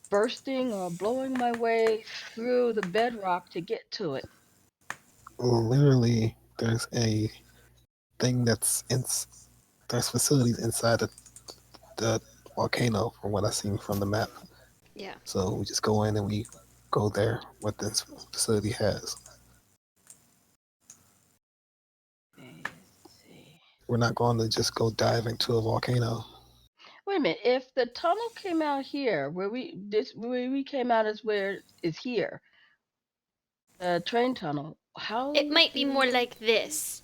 bursting or blowing my way through the bedrock to get to it. Literally, there's a thing there's facilities inside the volcano from what I've seen from the map. yeah. So we just go in and we go there what this facility has. Let's see. We're not going to just go dive into a volcano. Wait a minute. If the tunnel came out here, where we came out is where is here, the train tunnel. It How might be more do like this.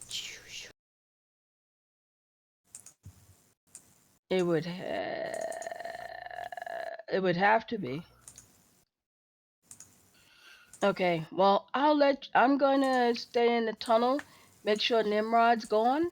it would it would have to be. Okay. Well, I'm going to stay in the tunnel, make sure Nimrod's gone.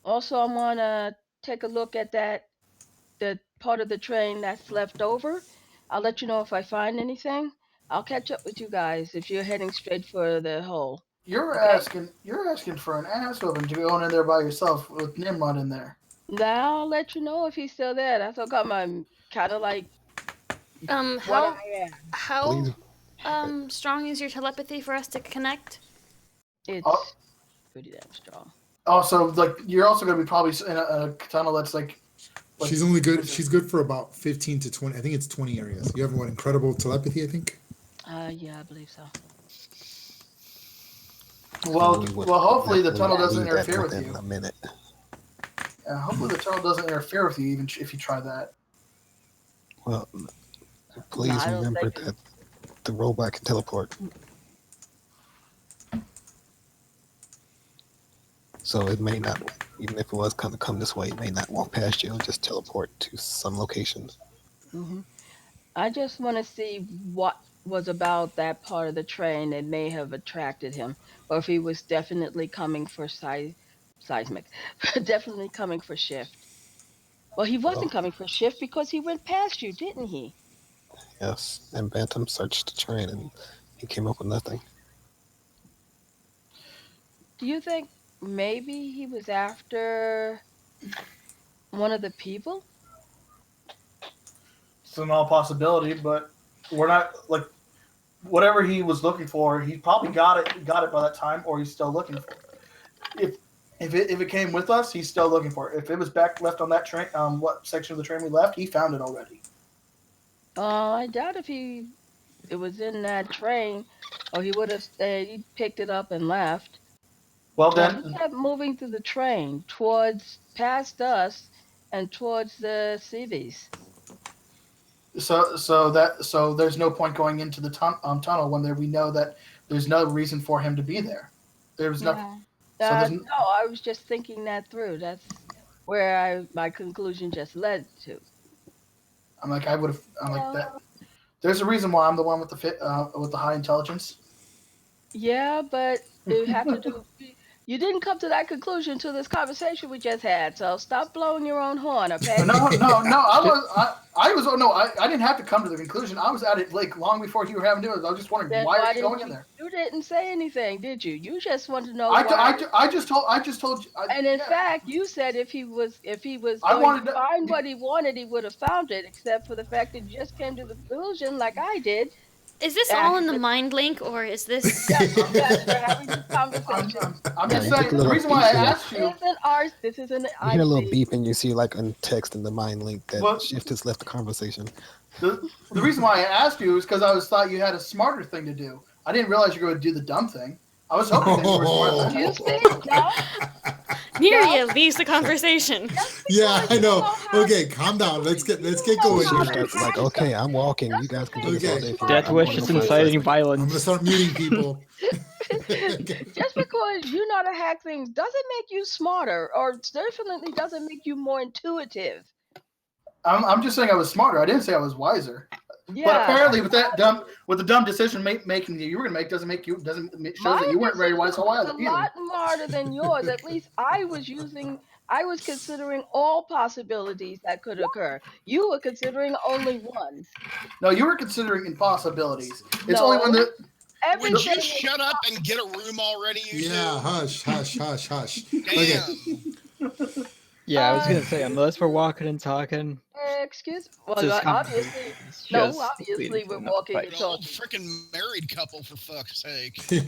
Also, I want to take a look at the part of the train that's left over. I'll let you know if I find anything. I'll catch up with you guys if you're heading straight for the hole. Okay? You're asking for an ass whooping to go in there by yourself with Nimrod in there. Now I'll let you know if he's still there. That's what got my kind of like what How I am. how Please, strong is your telepathy for us to connect? Oh, It's pretty damn strong. also, like you're also going to be probably in a tunnel that's like She's only good. She's good for about 15 to 20. I think it's 20 areas. You have what, incredible telepathy, I think? Yeah, I believe so. well, we would well. Hopefully the definitely tunnel doesn't need that interfere with within you. a minute. Hopefully the tunnel doesn't interfere with you, even if you try that. Well, No, please I don't remember think. that the robot can teleport. So it may not, even if it was going to come this way, it may not walk past you. It'll just teleport to some locations. Hmm. I just want to see what was about that part of the train that may have attracted him, or if he was definitely coming for seismic, definitely coming for shift. Well, he wasn't Well, coming for shift because he went past you, didn't he? yes. And Bantam searched the train and he came up with nothing. Do you think maybe he was after one of the people? It's an all possibility, but we're not like whatever he was looking for. He probably got it by that time, or he's still looking for it. If it came with us, he's still looking for it. If it was back left on that train, what section of the train we left, he found it already. I doubt if it was in that train, or he would have stayed. He picked it up and left. Well Now he then, kept moving through the train towards past us and towards the cities. so there's no point going into the tunnel when we know that there's no reason for him to be there. There's no Yeah. so there's No, I was just thinking that through. That's where my conclusion just led to. I'm like I would have I'm like Yeah. that. There's a reason why I'm the one with the high intelligence. Yeah, but it have to do. You didn't come to that conclusion to this conversation we just had. So stop blowing your own horn, okay? No. I was. Oh no, I didn't have to come to the conclusion. I was at it like long before you were having to do it. I was just wondering Then why are why you didn't going in you? there? You didn't say anything, did you? You just want to know why. I just told you. And in Yeah, fact, you said if he was I going to wanted to. find what he wanted, he would have found it. Except for the fact that you just came to the conclusion, like I did, Is this all in the mind link, or is this? Yes, we're having this conversation. I'm Yeah, just you get saying. the The little reason why I beep in it. asked you, This is an You hear a little IC. beep and you see like a text in the mind link that What? Shift has left the conversation. the reason why I asked you is because I thought you had a smarter thing to do. I didn't realize you were going to do the dumb thing. I was hoping that you were smarter than that. Excuse me? No. Miria leaves the conversation. Yeah, I know. how- Okay, calm down. Let's get know going how here. Shift starts like, okay, I'm walking. You guys can do this all day. For me. Death I'm wish going is to go inciting first. I'm violence. gonna start muting people. Just because you know how to hack things doesn't make you smarter, or definitely doesn't make you more intuitive. I'm just saying I was smarter. I didn't say I was wiser. Yeah. But apparently, with the dumb decision making that you were going to make doesn't shows that you weren't very wise or was wise a either. lot smarter than yours. At least I was considering all possibilities that could occur. You were considering only one. No, you were considering impossibilities. It's No. only when the Everything Would you is shut up and get a room already, you Yeah, two? hush, hush, hush, hush. Damn. Okay. Yeah, I was gonna say, unless we're walking and talking, excuse. Well, this obviously, conversation is no. just Obviously, leading to we're another walking fight. and An old talking. freaking married couple, for fuck's sake. You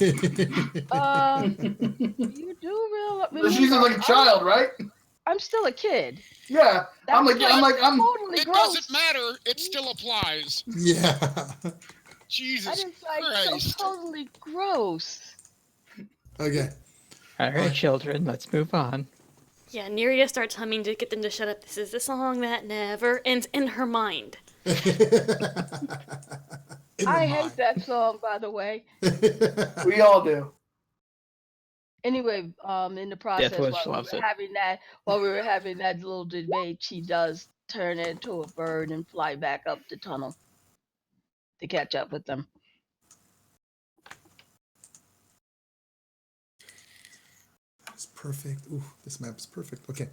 do realize she's like a child, right? I'm still a kid. Yeah, I'm That's totally It gross. doesn't matter. It still applies. Yeah. Jesus That is like Christ. so totally gross. Okay. All right, children, let's move on. Yeah, Neria starts humming to get them to shut up. This is the song that never ends in her mind. In I my hate that song, by the way. mind. We all do. Anyway, in the process Deathwish while loves it. while we were having that little debate, she does turn into a bird and fly back up the tunnel to catch up with them. That's perfect. Ooh, this map is perfect. Okay.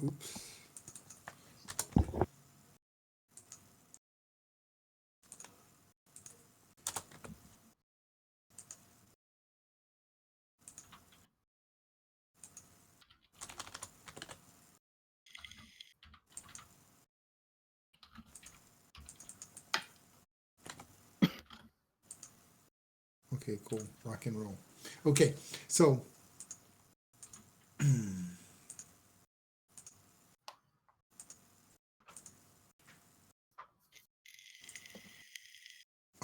Oops. Okay, cool. Rock and roll. Okay, so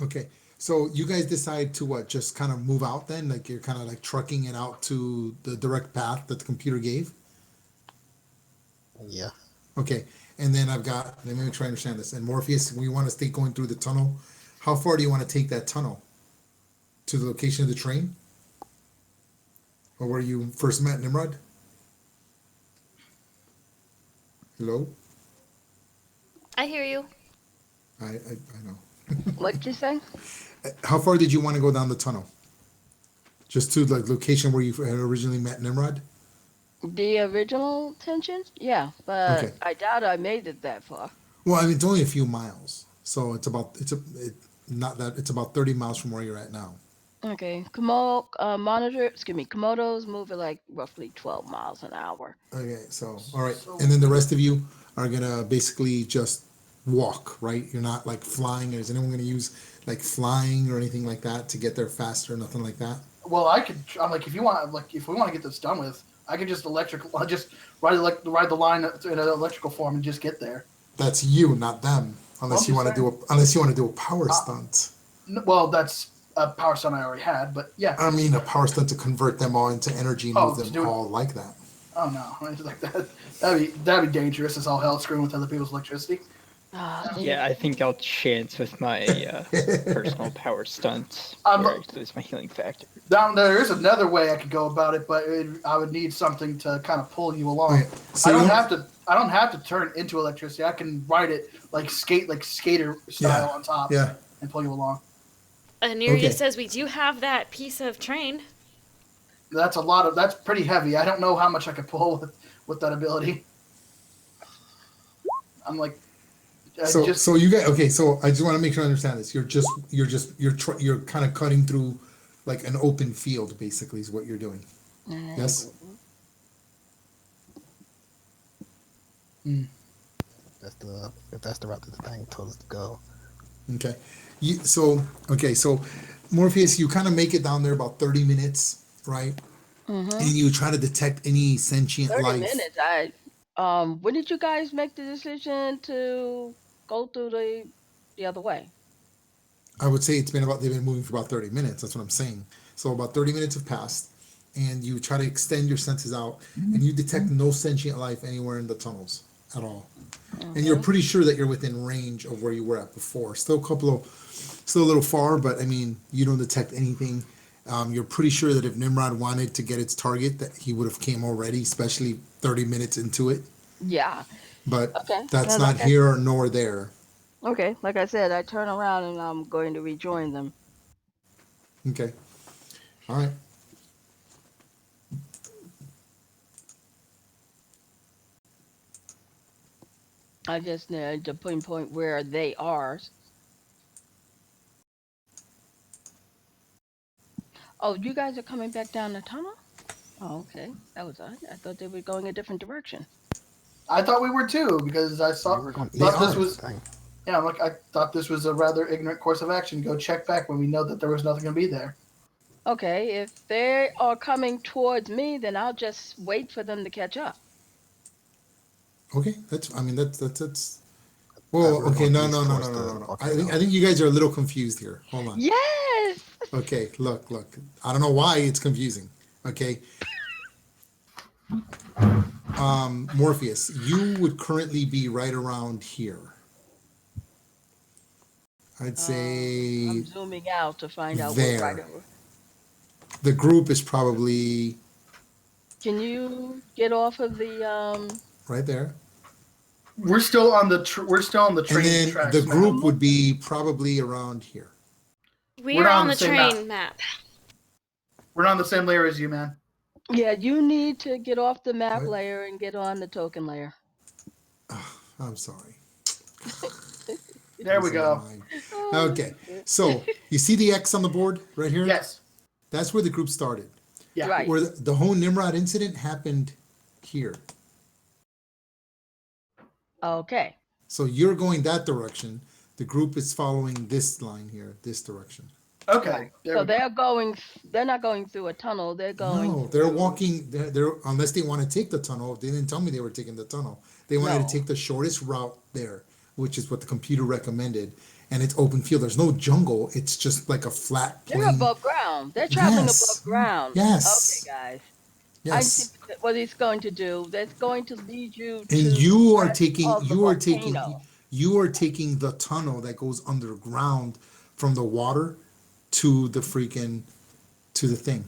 okay, so you guys decide to what? Just kind of move out then? Like you're kind of like trucking it out to the direct path that the computer gave? Yeah. Okay, and then let me make sure I understand this. And Morpheus, we want to stay going through the tunnel. How far do you want to take that tunnel? To the location of the train? Or where you first met Nimrod? Hello? I hear you. I know. What'd you say? How far did you want to go down the tunnel? Just to the location where you had originally met Nimrod? The original tension? Yeah, but Okay. I doubt I made it that far. Well, I mean, it's only a few miles, so it's about 30 miles from where you're at now. Okay, Komodo's moving like roughly 12 miles an hour. Okay, so all right, and then the rest of you are gonna basically just walk, right? You're not like flying. Is anyone gonna use like flying or anything like that to get there faster? Nothing like that. Well, I'm like, if we want to get this done with, I could just ride the line in an electrical form and just get there. That's you, not them. Unless you want to do a power stunt. Well, that's a power stunt I already had, but yeah. I mean, a power stunt to convert them all into energy and move them all like that. Oh no, it's like that. That'd be dangerous. It's all hell screwing with other people's electricity. Yeah, I think I'll chance with my personal power stunt where I lose my healing factor. There is another way I could go about it, but I would need something to kind of pull you along. Okay, so I don't have to turn into electricity. I can ride it like skater style on top and pull you along. Neria says we do have that piece of train. That's pretty heavy. I don't know how much I could pull with that ability. I'm like, So you guys, okay, so I just want to make sure I understand this. You're kind of cutting through like an open field, basically, is what you're doing. And Yes? If that's the route that the thing told us to go. Okay. So Morpheus, you kind of make it down there about 30 minutes, right? And you try to detect any sentient 30 life. minutes. When did you guys make the decision to go through the other way? I would say they've been moving for about 30 minutes. That's what I'm saying. So about 30 minutes have passed, and you try to extend your senses out, and you detect no sentient life anywhere in the tunnels at all. And you're Okay. pretty sure that you're within range of where you were at before. Still a little far, but I mean, you don't detect anything. You're pretty sure that if Nimrod wanted to get its target, that he would have came already, especially 30 minutes into it. Yeah. But Okay. that's Well, not here nor there. like I said, I turn around and I'm going to rejoin them. Okay. All right. I just need to pinpoint where they are. Oh, you guys are coming back down the tunnel? Oh, okay. That was odd. I thought they were going a different direction. I thought we were too because I We were going. They thought this are. was Thing. yeah. Like I thought this was a rather ignorant course of action. Go check back when we know that there was nothing going to be there. Okay, if they are coming towards me, then I'll just wait for them to catch up. Okay. That's. We Well, were okay. going No, east no, no, towards no, no, the no, no. volcano. I think you guys are a little confused here. Hold on. Yes! Okay. Look. I don't know why it's confusing. Okay. Morpheus, you would currently be right around here. I'd say I'm zooming out to find out what right there. over. The group is probably Can you get off of the right there. We're still on the And train then the tracks map. group would be probably around here. We We're are not on on the the same map. train map. We're not on the same layer as you, man. Yeah, you need to get off the map What? layer and get on the token layer. I'm sorry. There we Losing my go. mind. Oh, Okay. So you see the X on the board right here? Yes. That's where the group started. Yeah. right. Where the whole Nimrod incident happened here. Okay. So you're going that direction. The group is following this line here, this direction. Okay. Right. There So we go. they're not going through a tunnel, they're going No, they're through walking. They're unless they want to take the tunnel. They didn't tell me they were taking the tunnel. They wanted to no. take the shortest route there, which is what the computer recommended. And it's open field. There's no jungle. It's just like a flat They're plain. above ground. They're traveling above Yes, ground. Okay, yes, guys. I see yes. what it's going to do. That's going to lead you And to the you are rest taking. of the volcano. You are taking the tunnel that goes underground from the water to the freaking to the thing.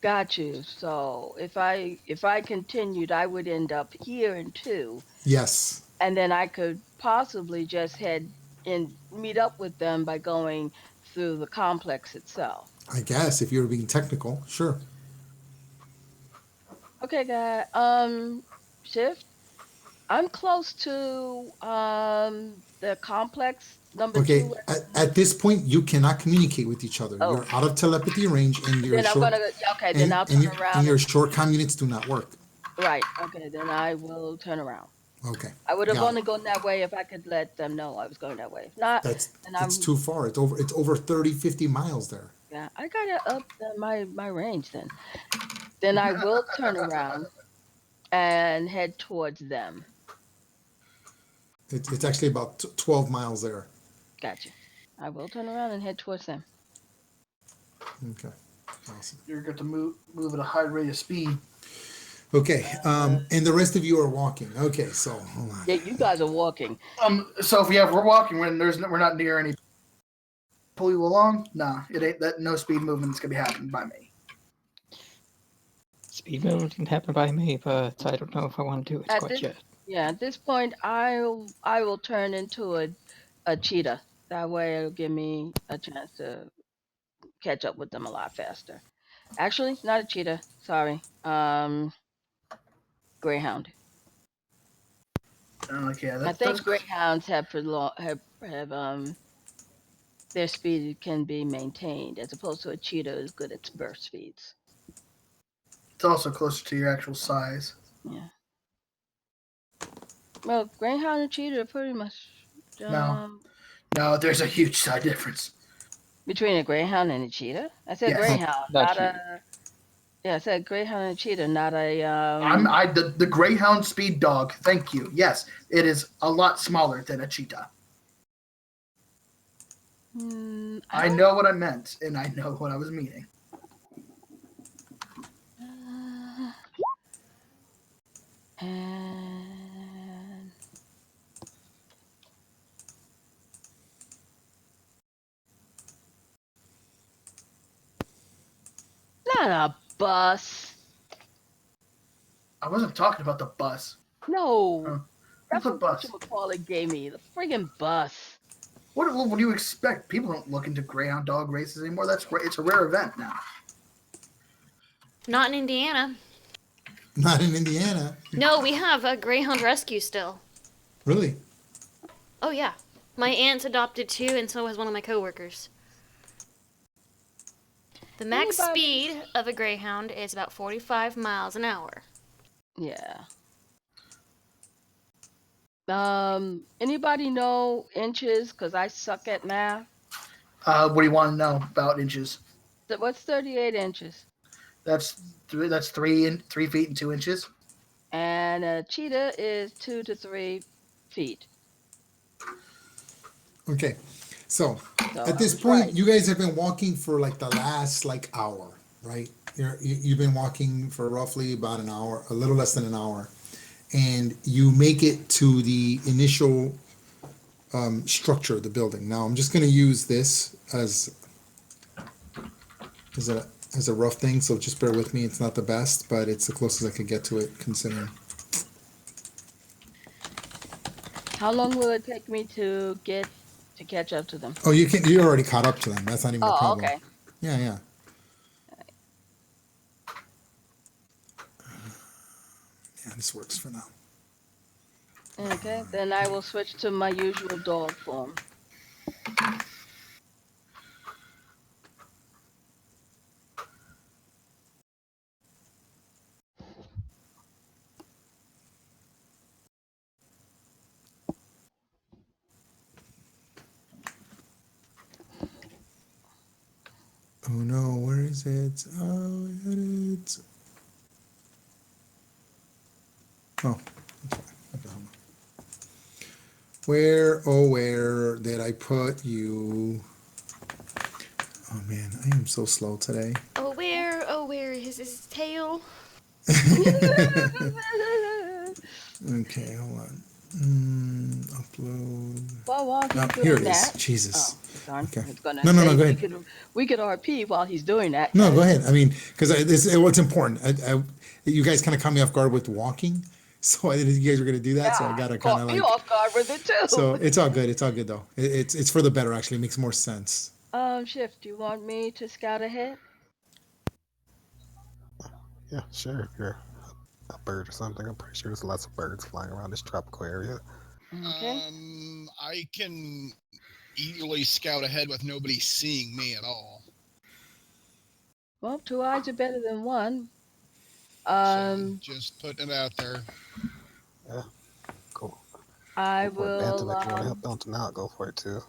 Got you. So if I continued, I would end up here in two, Yes, and then I could possibly just head and meet up with them by going through the complex itself. I guess if you were being technical, sure. Okay, guy. Shift. I'm close to the complex number Okay, two. at this point, you cannot communicate with each other. Oh, You're out of telepathy range, and your then I'm short gonna. Yeah, okay, then I'll turn and around your and short communities do not work. right. Okay, then I will turn around. Okay, I would have got it. only gone that way if I could let them know I was going that way. If not, That's then it's I'm too far. It's over 30, 50 miles there. yeah. I gotta up my range then. Then I will turn around and head towards them. It's actually about 12 miles there. Gotcha. I will turn around and head towards them. Okay, awesome. You're going to move at a high rate of speed. Okay, and the rest of you are walking. Okay, so hold on. Yeah, you guys are walking. So if we're walking when we're not near any pull you along. Nah, it ain't that. No speed movement's gonna be happening by me. Speed movement can happen by me, but I don't know if I want to do it At quite this yet. yeah, at this point I will turn into a cheetah. That way it'll give me a chance to catch up with them a lot faster. Actually, not a cheetah. Sorry. Greyhound. Yeah, I that's think greyhounds have their speed can be maintained as opposed to a cheetah is good at burst speeds. it's also closer to your actual size. Yeah. Well, greyhound and cheetah are pretty much No, um no, there's a huge size difference. between a greyhound and a cheetah. I said Yes, greyhound, Not not you. a yeah. I said greyhound and cheetah, not a the Greyhound Speed Dog. Thank you. Yes, it is a lot smaller than a cheetah. I I don't. know what I meant, and I know what I was meaning. Uh, and not a bus. I wasn't talking about the bus. No, Huh. that's What what bus? whatchamacallit gave me. The friggin' bus. What do you expect? People don't look into Greyhound dog races anymore. It's a rare event now. Not in Indiana. Not in Indiana. No, we have a greyhound rescue still. Really? Oh yeah, my aunt's adopted two, and so has one of my coworkers. The max Anybody? speed of a greyhound is about 45 miles an hour. Yeah. Anybody know inches? Cause I suck at math. What do you want to know about inches? So what's 38 inches? That's 3 feet and 2 inches. And a cheetah is 2 to 3 feet. Okay. So So at I this was point, right. you guys have been walking for like the last like hour, right? You've been walking for roughly about an hour, a little less than an hour, and you make it to the initial structure of the building. Now I'm just going to use this as a as a rough thing, so just bear with me. It's not the best, but it's the closest I could get to it considering. How long will it take me to catch up to them? Oh, you're already caught up to them. That's not even a Oh, problem. okay. Yeah, yeah. Yeah, this works for now. Okay, then I will switch to my usual dog form. Oh no, where is it? Oh, I had it. Oh, okay. Okay, hold on. Where did I put you? Oh man, I am so slow today. Oh, where is his tail? Okay, hold on. Upload. Well, while Oh, he's here doing it is. that, Jesus. oh darn, Okay. I was gonna No, no, no. say Go we ahead. could RP while he's doing that. No, go ahead. I mean, because it's important. You guys kind of caught me off guard with walking, so I didn't think you guys were gonna do that. So I Yeah, gotta you kind caught of me like. off guard with it too. So it's all good. It's all good though. It's for the better. Actually, it makes more sense. Shift. Do you want me to scout ahead? Yeah, sure. If you're a bird or something, I'm pretty sure there's lots of birds flying around this tropical area. Okay. I can easily scout ahead with nobody seeing me at all. Well, two eyes are better than one. So Um, just putting it out there. Yeah, cool. I Go for it, Bantam. will. If you want to help Bantam out, go for it too.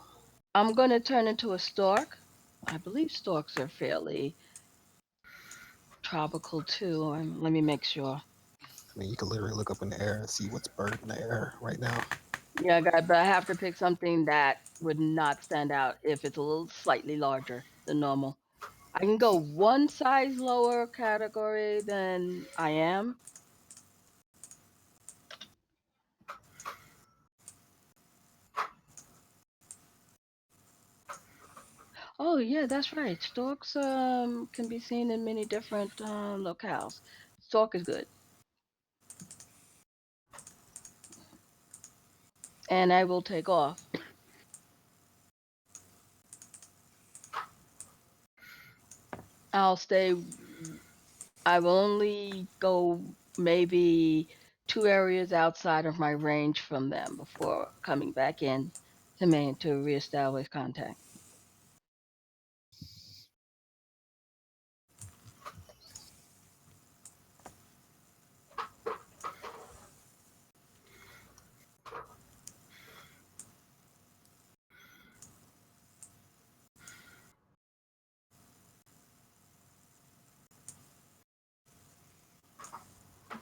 I'm gonna turn into a stork. I believe storks are fairly tropical too. Let me make sure. I mean, you can literally look up in the air and see what's bird in the air right now. Yeah, but I have to pick something that would not stand out if it's a little slightly larger than normal. I can go one size lower category than I am. Oh yeah, that's right. Storks can be seen in many different locales. Stork is good. And I will take off. I'll stay. I will only go maybe 2 areas outside of my range from them before coming back in to Maine to reestablish contact.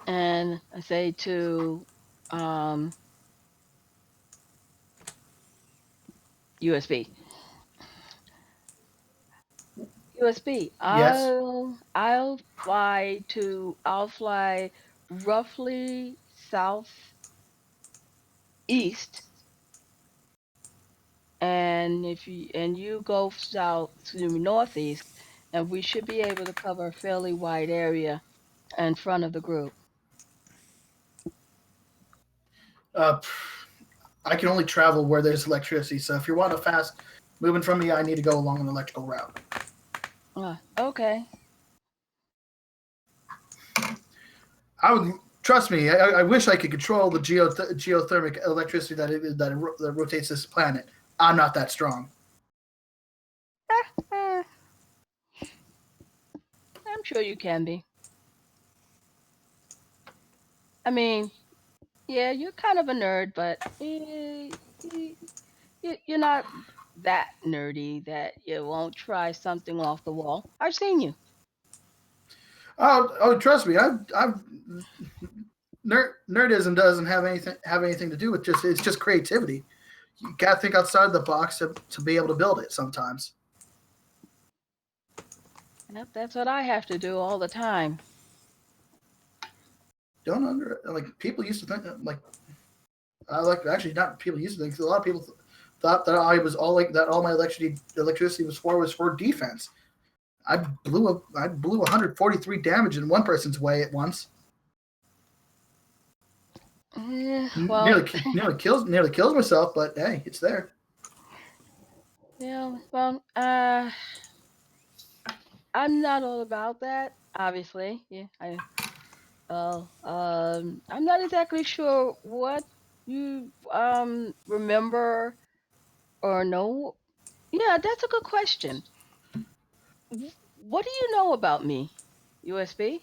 And I say to USB, USB, Yes. I'll fly roughly southeast, and you go south to northeast, and we should be able to cover a fairly wide area in front of the group. Uh, I can only travel where there's electricity. So if you want a fast moving from me, I need to go along an electrical route. Okay. I would trust me. I wish I could control the geothermic electricity that rotates this planet. I'm not that strong. Eh, I'm sure you can be. I mean, yeah, you're kind of a nerd, but you're not that nerdy that you won't try something off the wall. I've seen you. Oh, trust me. I've nerdism doesn't have anything to do with it's just creativity. You gotta think outside the box to be able to build it sometimes. Yep, that's what I have to do all the time. Don't people used to think actually not people used to think, 'cause a lot of people thought that I was all like that. All my electricity was for defense. I blew 143 damage in one person's way at once. Well, nearly kills myself, but hey, it's there. yeah, well, I'm not all about that, obviously. Yeah, I'm not exactly sure what you remember or know. Yeah, that's a good question. What do you know about me, USB?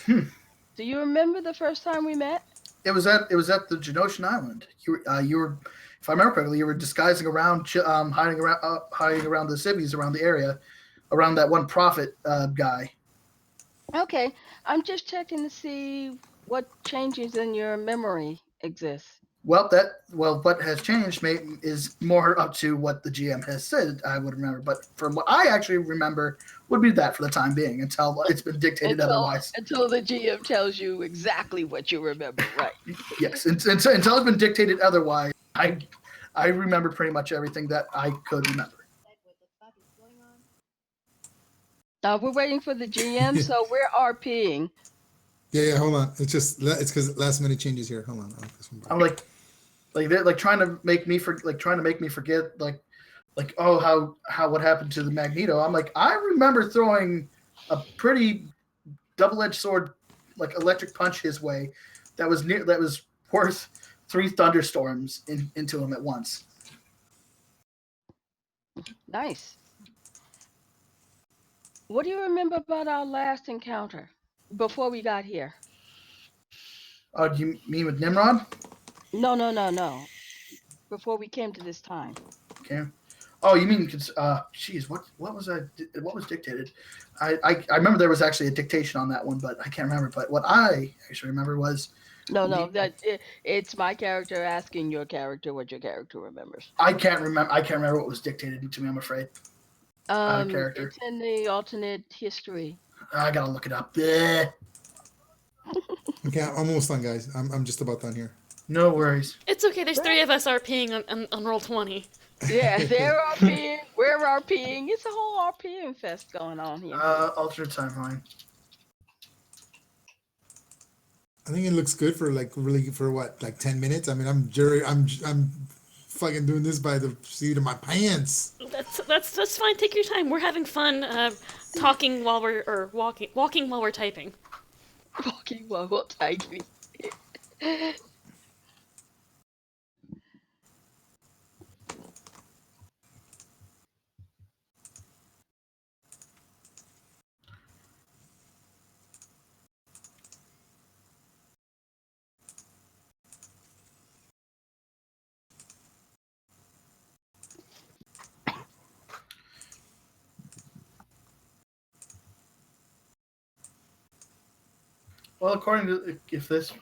Do you remember the first time we met? It was at the Genosian Island. You were, if I remember correctly, you were disguising around, hiding around the civvies around the area, around that one prophet guy. Okay, I'm just checking to see what changes in your memory exist. Well, what has changed is more up to what the GM has said. I would remember, but from what I actually remember, would be that for the time being until it's been dictated otherwise. Until the GM tells you exactly what you remember, right? Yes, until it's been dictated otherwise, I remember pretty much everything that I could remember. We're waiting for the GM, so we're RPing. Yeah, hold on. It's because last minute changes here. Hold on. I'm they're trying to make me forget how what happened to the Magneto. I'm like, I remember throwing a pretty double-edged sword electric punch his way that was worth 3 thunderstorms into him at once. Nice. What do you remember about our last encounter before we got here? Do you mean with Nimrod? No. Before we came to this time. Okay. Oh, you mean geez, what was what was dictated? I remember there was actually a dictation on that one, but I can't remember. But what I actually remember was it's my character asking your character what your character remembers. I can't remember what was dictated to me, I'm afraid. Character. It's in the alternate history. I gotta look it up. Bleh. Okay, I'm almost done, guys. I'm just about done here. No worries. It's okay. There's 3 of us RPing on roll 20. Yeah, they're RPing. We're RPing. It's a whole RPing fest going on here. Alternate timeline. I think it looks good for what 10 minutes. I mean, I'm fucking doing this by the seat of my pants. That's fine. Take your time. We're having fun talking while walking while we're typing. Pokémon Tiggy. Well, according to if this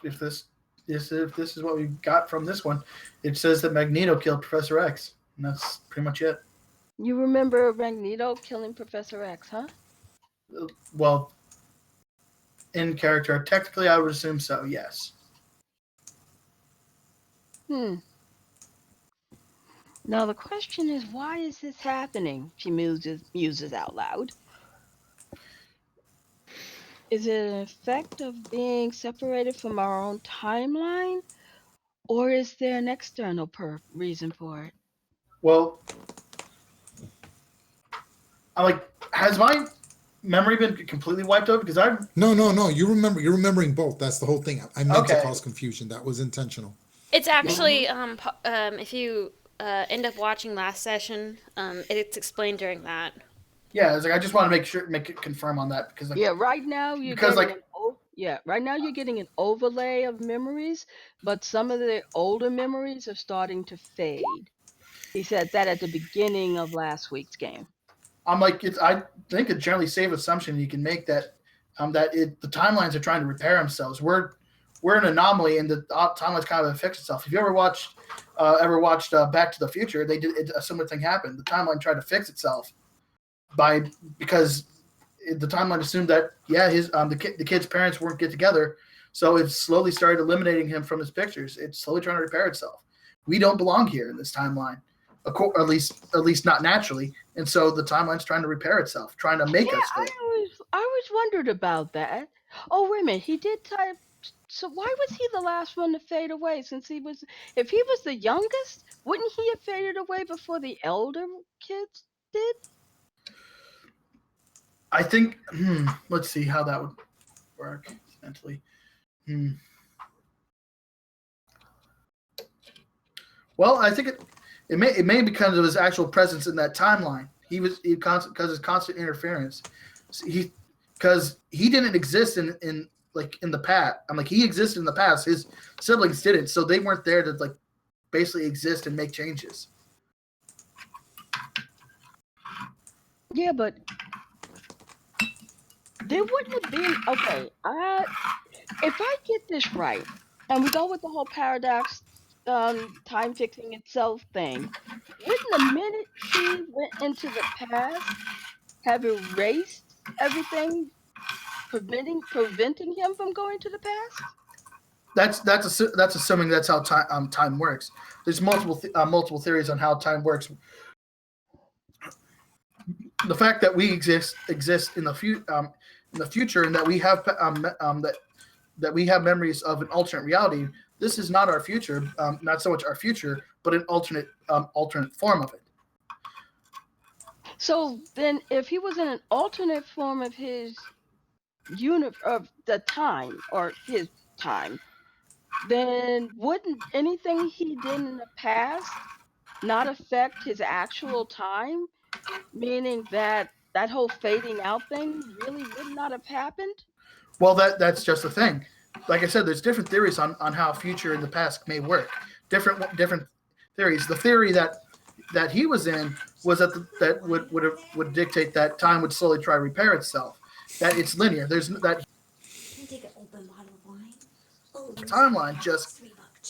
is what we got from this one, it says that Magneto killed Professor X, and that's pretty much it. You remember Magneto killing Professor X, huh? Well, in character, technically, I would assume so. Yes. Hmm. Now the question is, why is this happening? She muses out loud. Is it an effect of being separated from our own timeline, or is there an external reason for it? Well, I'm like, has my memory been completely wiped out? Because I No. You're remembering both. That's the whole thing. I meant to Okay. cause confusion. That was intentional. It's actually if you end up watching last session, it's explained during that. yeah, it's like I just want to make it confirm on that because like, Yeah, right now you're Because, getting like- right now you're getting an overlay of memories, but some of the older memories are starting to fade. He said that at the beginning of last week's game. I'm like I think a generally safe assumption you can make that the timelines are trying to repair themselves. We're an anomaly, and the timeline's kind of fix itself. If you ever watched Back to the Future, they did a similar thing happened. The timeline tried to fix itself because the timeline assumed that his the kid's parents weren't get together, so it slowly started eliminating him from his pictures. It's slowly trying to repair itself. We don't belong here in this timeline, at least not naturally, and so the timeline's trying to repair itself, trying to make Yeah, us fit. I always wondered about that. Oh, wait a minute, he did type. So why was he the last one to fade away? If he was the youngest, wouldn't he have faded away before the elder kids did? I think. Let's see how that would work mentally. Well, I think it may be because of his actual presence in that timeline. Because his constant interference. Because he didn't exist in the past. I'm like he existed in the past. His siblings didn't, so they weren't there to like basically exist and make changes. Yeah, but there wouldn't have been. Okay, if I get this right, and we go with the whole paradox, time fixing itself thing, wouldn't the minute he went into the past have erased everything, preventing him from going to the past? That's assuming that's how time works. There's multiple theories on how time works. The fact that we exist in the future, and that we have that we have memories of an alternate reality. This is not our future, not so much our future, but an alternate form of it. So then, if he was in an alternate form of his of the time or his time, then wouldn't anything he did in the past not affect his actual time? Meaning that whole fading out thing really would not have happened? Well, that's just the thing. Like I said, there's different theories on how future and the past may work. Different theories. The theory that he was in was that would dictate that time would slowly try to repair itself. That it's linear. There's that Take an open bottle of wine. Oh, timeline just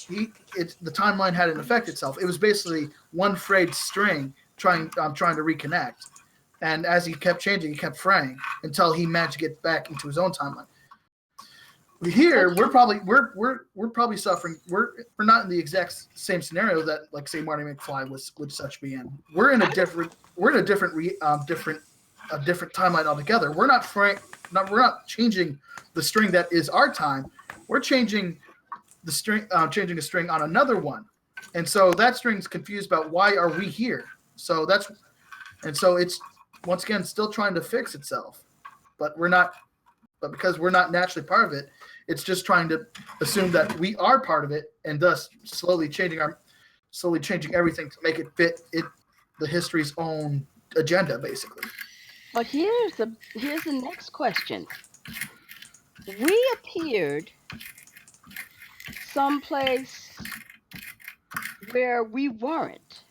the timeline hadn't affected itself. It was basically one frayed string trying to reconnect, and as he kept changing, he kept fraying until he managed to get back into his own timeline. Here, we're probably suffering. We're not in the exact same scenario that, like, say, Marty McFly would such be in. We're in a different timeline altogether. We're not changing the string that is our time. We're changing the string on another one, and so that string's confused about why are we here. So it's once again still trying to fix itself, but we're not But because we're not naturally part of it, it's just trying to assume that we are part of it, and thus slowly changing everything to make it fit the history's own agenda, basically. But here's the next question. We appeared someplace where we weren't.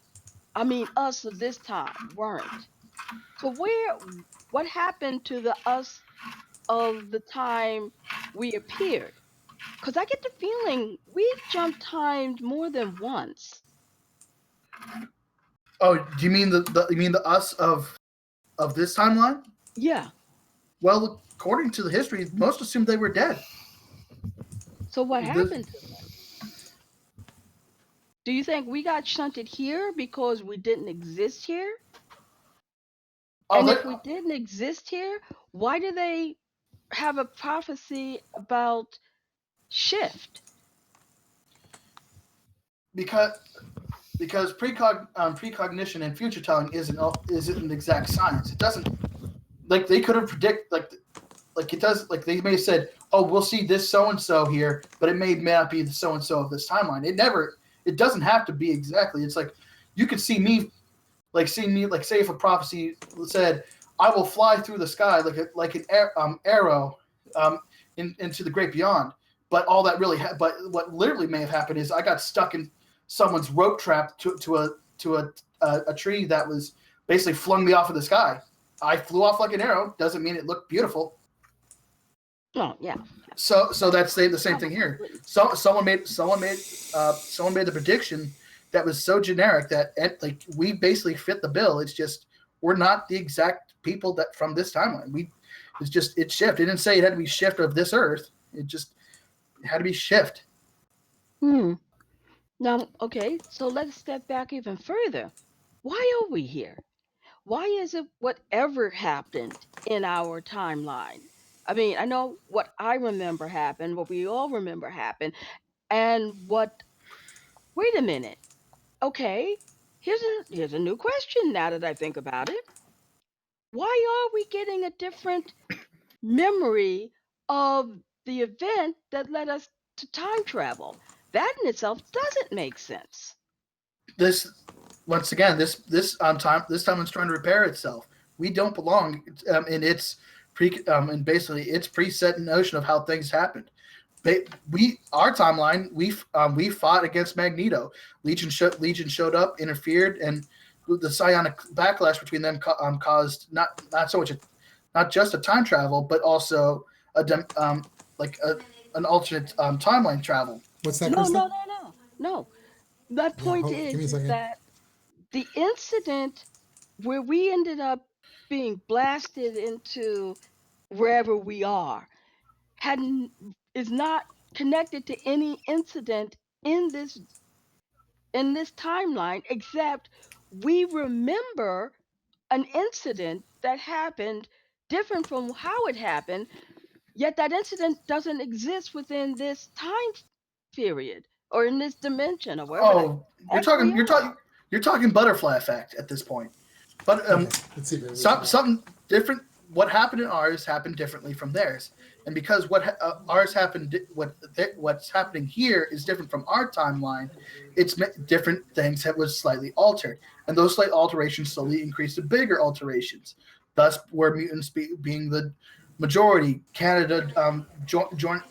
I mean, us of this time weren't. So what happened to the us of the time we appeared? Because I get the feeling we've jumped times more than once. Oh, do you mean the us of this timeline? Yeah. Well, according to the history, most assumed they were dead. So what The- happened to them? Do you think we got shunted here because we didn't exist here? oh, And they if we didn't exist here, why do they have a prophecy about shift? because precognition and future telling isn't an exact science. It doesn't like they could have predict like it does like they may have said, oh, we'll see this so and so here, but it may not be the so and so of this timeline. It doesn't have to be exactly. It's like you could see me like say if a prophecy said, I will fly through the sky like an arrow into the great beyond. But all that really but what literally may have happened is I got stuck in someone's rope trap to a tree that was basically flung me off of the sky. I flew off like an arrow. Doesn't mean it looked beautiful. Oh, yeah. So that's the same thing here. So someone made the prediction that was so generic that like we basically fit the bill. It's just we're not the exact people that from this timeline. It shifted. It didn't say it had to be shift of this earth. It had to be shift. Now, okay, so let's step back even further. Why are we here? Why is it whatever happened in our timeline? I mean, I know what I remember happened, what we all remember happened, and wait a minute. Okay, here's a new question now that I think about it. Why are we getting a different memory of the event that led us to time travel? That in itself doesn't make sense. This once again this time it's trying to repair itself. We don't belong in its and basically its preset notion of how things happened. Our timeline we fought against Magneto. Legion showed up, interfered, and the psionic backlash between them caused not so much not just a time travel, but also an alternate timeline travel. What's that, No, Krista? no, no, no, no. My Yeah, point give me a is second. that the incident where we ended up being blasted into wherever we are hadn't is not connected to any incident in this timeline, except we remember an incident that happened different from how it happened, yet that incident doesn't exist within this time period or in this dimension or wherever the Oh, heck we are. you're talking butterfly effect at this point. But Okay, let's see. something different. What happened in ours happened differently from theirs, and because ours happened, what's happening here is different from our timeline. Different things that was slightly altered, and those slight alterations slowly increased to bigger alterations. Thus, where mutants being the majority, Canada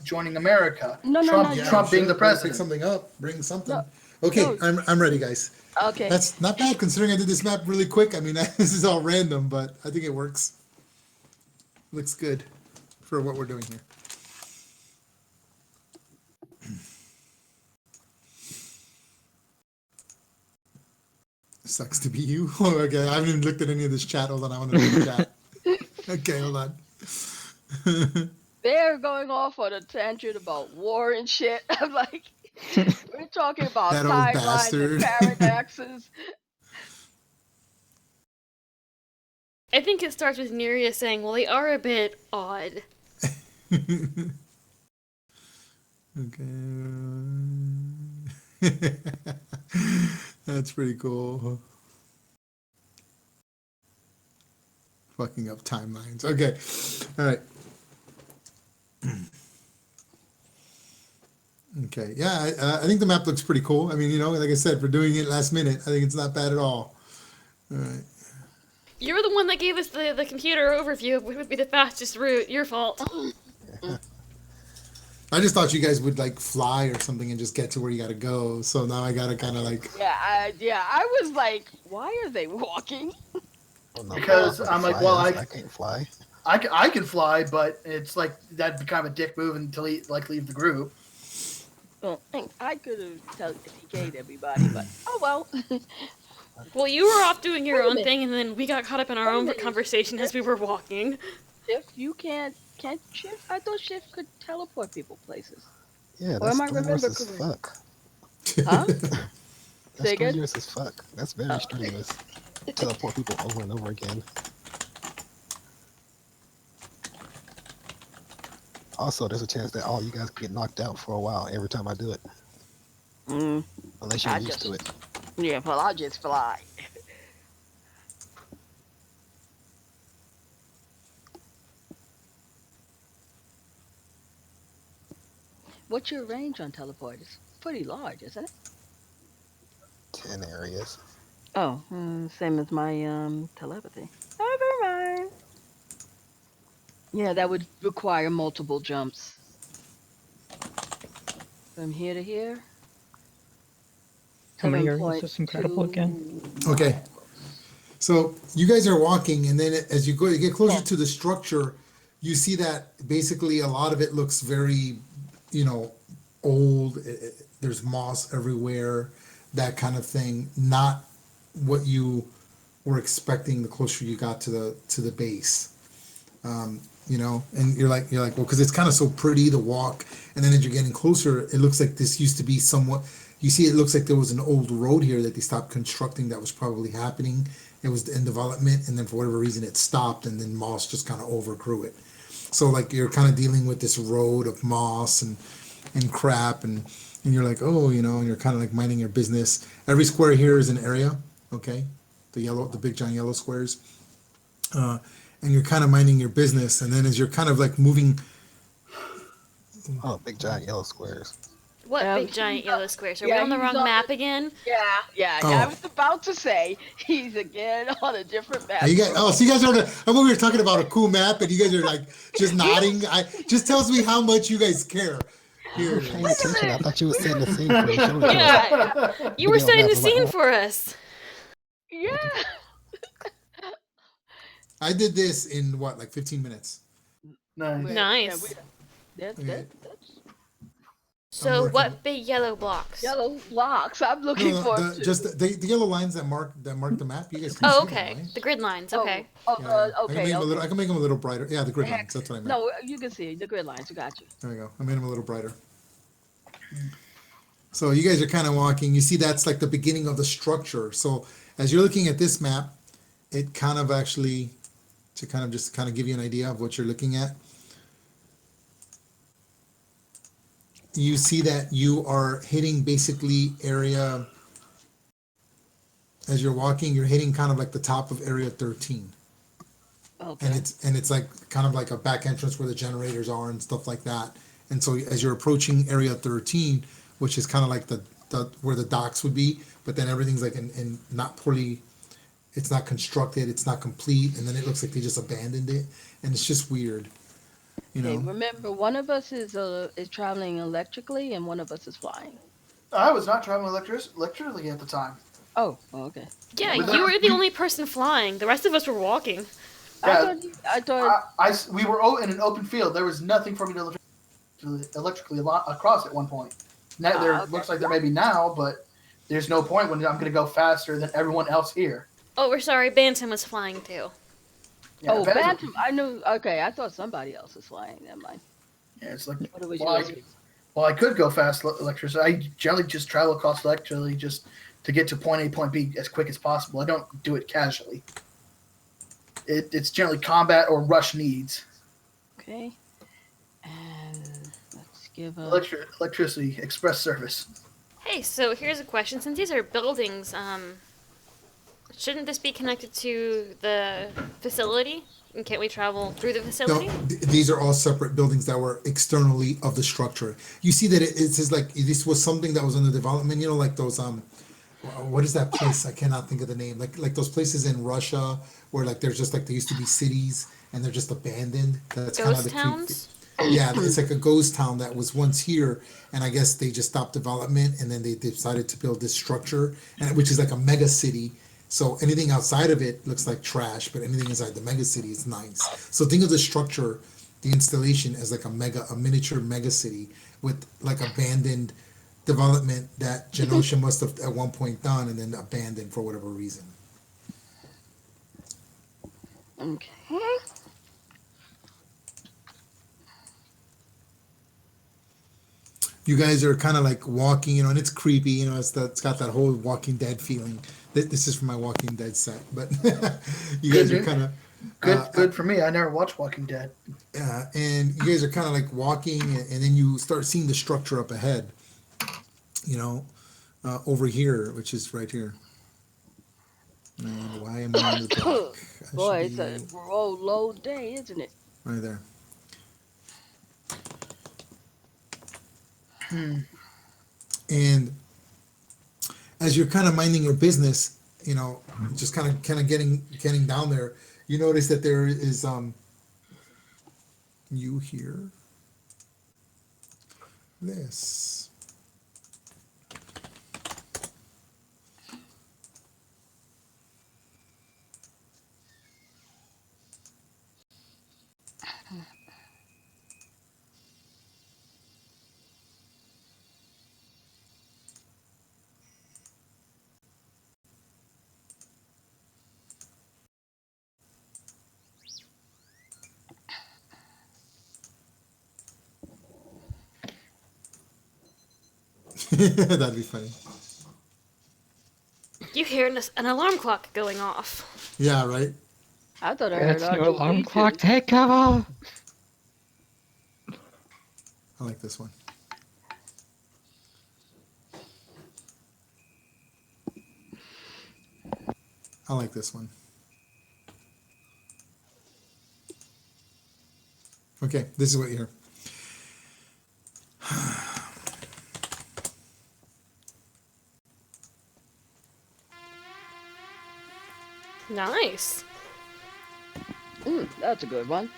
joining America, No, no, no, Trump you Trump being the Pick president. something up. Bring something. no, Okay, no. I'm ready, guys. Okay. That's not bad considering I did this map really quick. I mean, this is all random, but I think it works. Looks good for what we're doing here. Sucks to be you. Oh, okay, I haven't even looked at any of this chat. Hold on, I want to look at the chat. Okay, hold on. They're going off on a tangent about war and shit. I'm like, we're talking about That old timelines and bastard. paradoxes. I think it starts with Neria saying, well, they are a bit odd. Okay. That's pretty cool. Fucking up timelines. Okay. All right. Okay. Yeah, I think the map looks pretty cool. I mean, like I said, for doing it last minute, I think it's not bad at all. All right. You're the one that gave us the computer overview of what would be the fastest route. Your fault. I just thought you guys would like fly or something and just get to where you got to go. So now I got to kind of like. Yeah, I was like, why are they walking? Oh, no, Because I I'm like, fly. well, I can't fly. I can fly, but it's like that'd be kind of a dick move until he like leave the group. Well, I could have TK'd everybody, but oh well. Well, you were off doing your Wait a own minute. thing, and then we got caught up in our Wait a own minute. conversation as we were walking. Shift, you can't Shift? I thought Shift could teleport people places. Yeah, Or that's am I strenuous remember as correct? fuck. Huh? That's Say again? strenuous as fuck. That's very strenuous. Teleport people over and over again. Also, there's a chance that all you guys could get knocked out for a while every time I do it. Mm, Unless you're I used just- to it. yeah, well, I'll just fly. What's your range on teleport? It's pretty large, isn't it? 10 areas. Oh, same as my telepathy. Oh, never mind. Yeah, that would require multiple jumps. From here to here. How many areas is incredible again? Okay. So you guys are walking, and then as you get closer to the structure, you see that basically a lot of it looks very, old. There's moss everywhere, that kind of thing. Not what you were expecting the closer you got to the base. And you're like, well, because it's kind of so pretty to walk, and then as you're getting closer, it looks like this used to be somewhat. You see, it looks like there was an old road here that they stopped constructing that was probably happening. It was in development, and then for whatever reason, it stopped, and then moss just kind of overgrew it. So like you're kind of dealing with this road of moss and crap, and you're like, oh, and you're kind of like minding your business. Every square here is an area, okay? The big giant yellow squares, and you're kind of minding your business, and then as you're kind of like moving. Oh, big giant yellow squares. What big giant yellow squares? Are we on the wrong map again? Yeah. Oh. I was about to say he's again on a different map. So you guys are. I thought we were talking about a cool map, and you guys are like just nodding. Just tells me how much you guys care. Here. Paying attention. I thought you were setting the scene for the show. Yeah, you were Big old setting map the was like, scene oh. for us. Yeah. I did this in what, like 15 minutes. Nice. Nice. That's So, working what it. big yellow blocks? yellow blocks. I'm looking for Just the yellow lines that mark the map. You guys can Oh, see okay. them, right? The grid lines. Okay. Yeah. Okay. I can make them a little brighter. Yeah, the grid Heck, lines. That's what I meant. No, you can see the grid lines. You got you. There we go. I made them a little brighter. So you guys are kind of walking. You see that's like the beginning of the structure. So as you're looking at this map, it kind of actually, to kind of give you an idea of what you're looking at. You see that you are hitting basically area, as you're walking, you're hitting kind of like the top of area 13. Okay. And it's like kind of like a back entrance where the generators are and stuff like that. And so as you're approaching area 13, which is kind of like the where the docks would be, but then everything's like in not poorly, it's not constructed, it's not complete, and then it looks like they just abandoned it, and it's just weird. Okay, remember, one of us is traveling electrically, and one of us is flying. I was not traveling electrically at the time. Oh, okay. Yeah, With you that- were the only person flying. The rest of us were walking. Yeah. I thought. We were in an open field. There was nothing for me to electrically across at one point. Now, okay. Looks like there may be now, but there's no point when I'm going to go faster than everyone else here. Oh, we're sorry. Bantam was flying too. Yeah, Oh, Bantam- Bantam. I knew. Okay, I thought somebody else was flying. Never mind. Yeah, it's like, What was well, yours? I could go fast electricity. I generally just travel across electricity just to get to point A, point B as quick as possible. I don't do it casually. It's generally combat or rush needs. Okay. And let's give a. Electricity express service. Hey, so here's a question. Since these are buildings, shouldn't this be connected to the facility? Can't we travel through the No, facility? these are all separate buildings that were externally of the structure. You see that it says like this was something that was under development. You know, like those what is that place? I cannot think of the name. Like those places in Russia where like there's just like there used to be cities and they're just abandoned. That's kind of Ghost the creep. towns? Yeah, it's like a ghost town that was once here, and I guess they just stopped development, and then they decided to build this structure, and which is like a mega city. So anything outside of it looks like trash, but anything inside the mega city is nice. So think of the structure, the installation as like a miniature mega city with like abandoned development that Genosha must have at one point done and then abandoned for whatever reason. Okay. You guys are kind of like walking, and it's creepy, it's got that whole Walking Dead feeling. This is from my Walking Dead set, but you guys are kind of Good for me. I never watched Walking Dead. and you guys are kind of like walking, and then you start seeing the structure up ahead, over here, which is right here. And why am I in the dark? Boy, it's a low day, isn't it? Right there. And as you're kind of minding your business, just kind of getting down there, you notice that there is you hear this. That'd be funny. You hear an alarm clock going off. Yeah, right. I thought I heard That's no alarm R2D2. clock. Take cover. I like this one. I like this one. Okay, this is what you hear. Nice. That's a good one.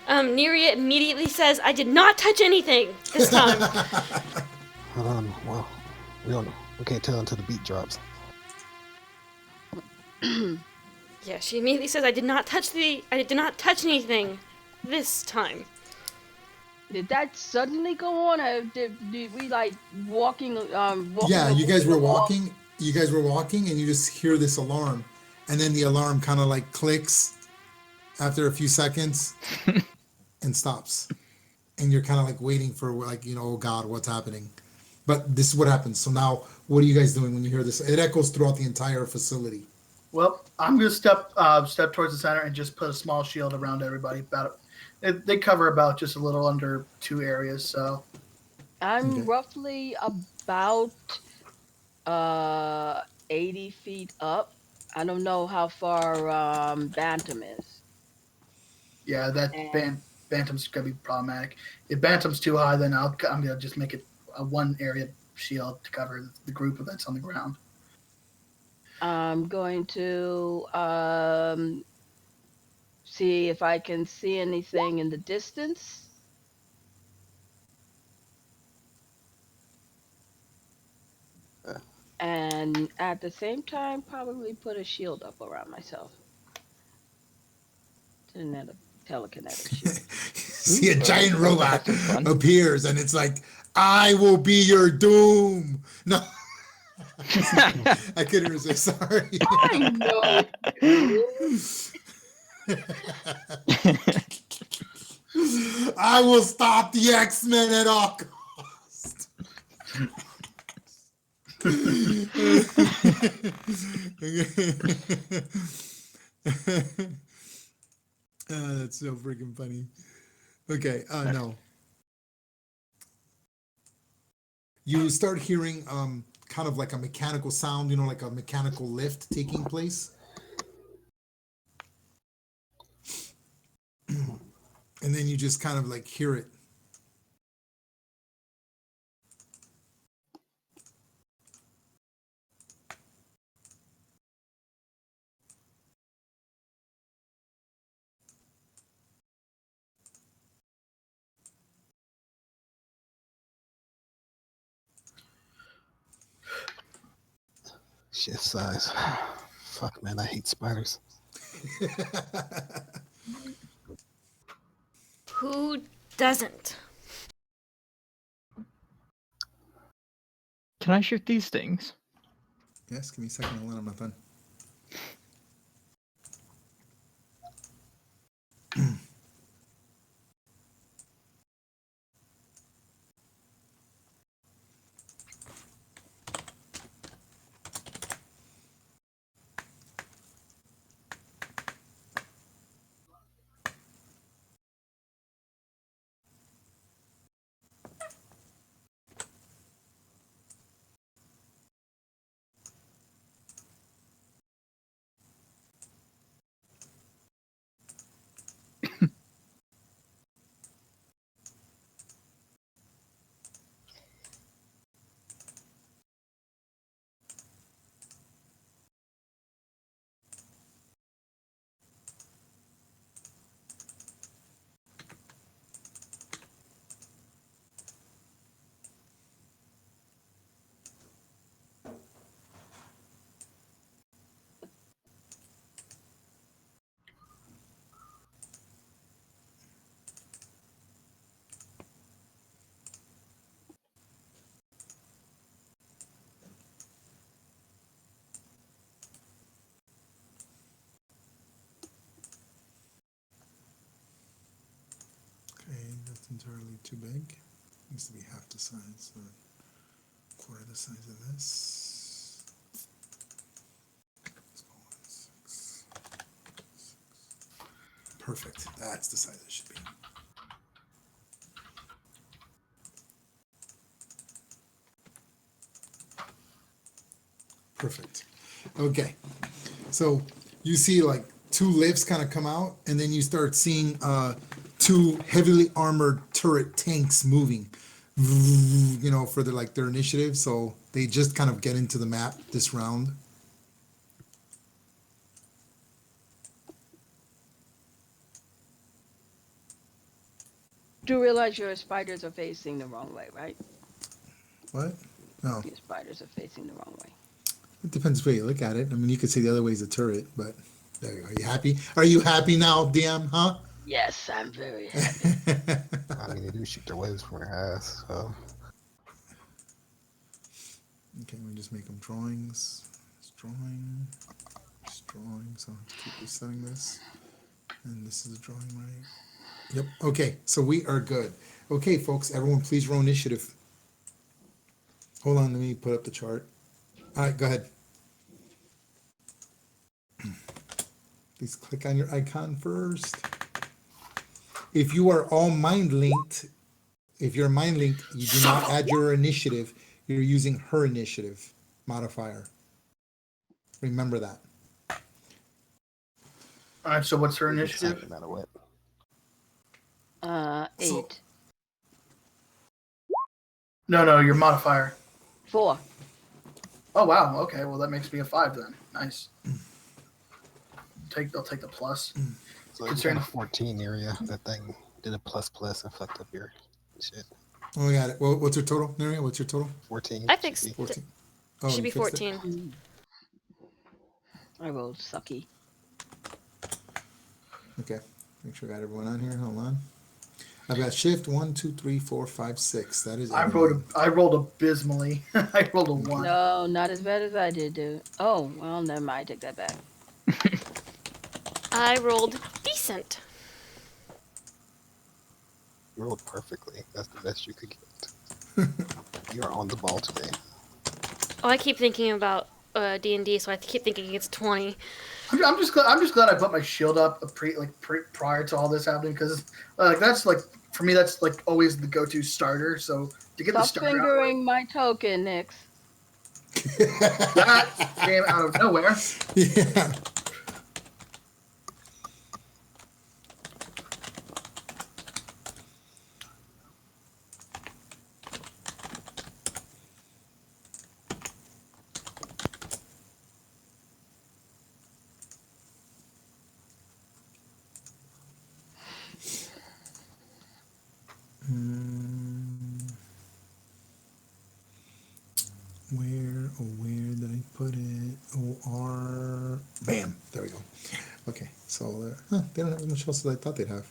Neria immediately says, "I did not touch anything this time." Well, we don't know. We can't tell until the beat drops. Yeah, she immediately says, I did not touch anything this time." Did that suddenly go on, or did we like walking? Yeah, you guys were along? walking. You guys were walking, and you just hear this alarm, and then the alarm kind of like clicks after a few seconds and stops, and you're kind of like waiting for like oh God, what's happening? But this is what happens. So now, what are you guys doing when you hear this? It echoes throughout the entire facility. Well, I'm gonna step towards the center and just put a small shield around everybody. They cover about just a little under 2 areas, so I'm Okay. roughly about 80 feet up. I don't know how far Bantam is. yeah, that And- Bantam's gonna be problematic. If Bantam's too high, then I'm gonna just make it a 1 area shield to cover the group that's on the ground. I'm going to see if I can see anything in the distance. And at the same time, probably put a shield up around myself. Telekinetic shield. See a giant robot That's fun. appears, and it's like, "I will be your doom." No, I couldn't resist. Sorry. I know it. I will stop the X-Men at all costs. That's so freaking funny. Okay, no. You start hearing kind of like a mechanical sound, like a mechanical lift taking place. and then you just kind of like hear it. Shift size. Fuck, man, I hate spiders. Who doesn't? Can I shoot these things? Yes, give me a second. I'll let them done. Okay, that's entirely too big. Needs to be half the size or quarter the size of this. Let's go on 6. Perfect. That's the size it should be. Perfect. Okay. So you see like 2 lifts kind of come out, and then you start seeing 2 heavily armored turret tanks moving, you know, for their initiative. So they just kind of get into the map this round. Do realize your spiders are facing the wrong way, right? What? No, Your spiders are facing the wrong way. it depends where you look at it. I mean, you could say the other way is a turret, but there you go. Are you happy? Are you happy now, DM? Huh? Yes, I'm very happy. I mean, they do shoot their webs from their ass, so. Okay, we just make them drawings. It's drawing. It's drawing. So keep resetting this. And this is a drawing, right? Yep. Okay, so we are good. Okay, folks, everyone please roll initiative. Hold on, let me put up the chart. All right, go ahead. Please click on your icon first. If you are all mind linked, if you're mind linked, you do not add your initiative. You're using her initiative modifier. Remember that. All right. So what's her It's the same initiative? no matter what. 8. No, your modifier. 4. Oh wow. Okay. Well, that makes me a 5 then. Nice. I'll take the plus. So if Concerning- you're in a 14 area, that thing did a plus and fucked up your shit. Oh, we got it. Well, what's your total, Naria? What's your total? 14. I should fixed be. it. 14. Oh, Should you be fixed it? 14. I rolled sucky. Okay. Make sure I got everyone on here. Hold on. I've got shift 1, 2, 3, 4, 5, 6. That is I everyone. rolled abysmally. I rolled a 1. No, not as bad as I did, dude. Oh, well, never mind. Take that back. I rolled decent. You rolled perfectly. That's the best you could get. You are on the ball today. Oh, I keep thinking about D&D, so I keep thinking it's 20. I'm just glad I put my shield up prior to all this happening, because that's like, for me, that's like always the go-to starter. So to get the Stop starter fingering my token, Nix. that came out of nowhere. Yeah. COR. Bam. There we go. Okay, so they don't have as much health as I thought they'd have.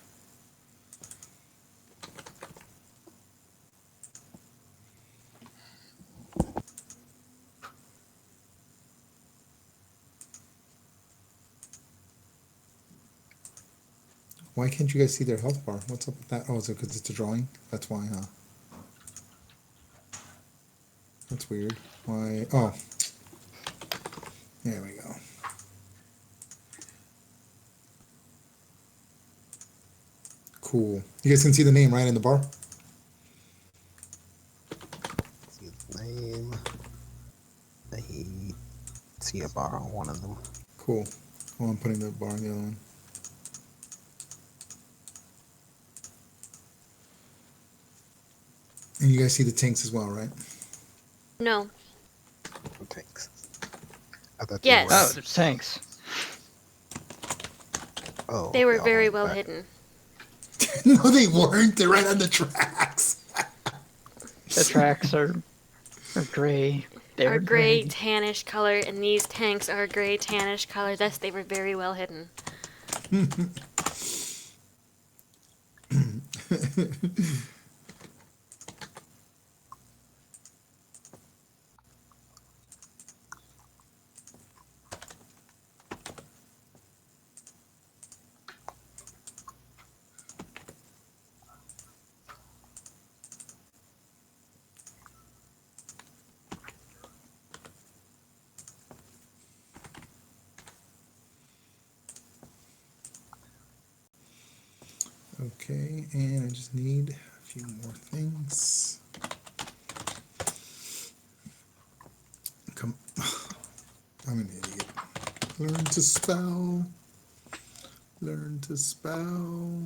Why can't you guys see their health bar? What's up with that? Oh, is it because it's a drawing? That's why, huh? That's weird. Why? Oh. There we go. Cool. You guys can see the name right in the bar? See his name. I see a bar on one of them. Cool. Oh, I'm putting the bar on the other one. And you guys see the tanks as well, right? No. Thanks. I thought Yes. Oh, there's tanks. Oh, They were okay, I'll very hold well back. hidden. No, they weren't. They're right on the tracks. The tracks are gray. They're Are gray tannish color, and these tanks are gray tannish color. Thus, they were very well hidden. Okay, and I just need a few more things. Come, I'm an idiot. Learn to spell. Learn to spell.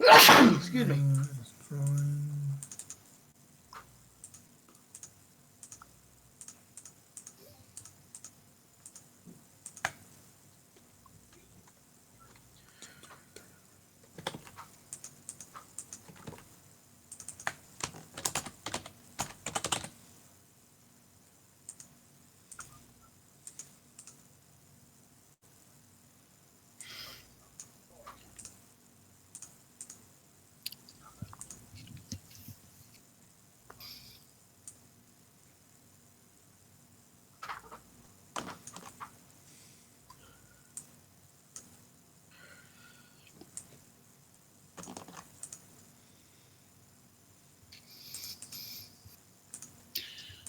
Excuse me. Drawing.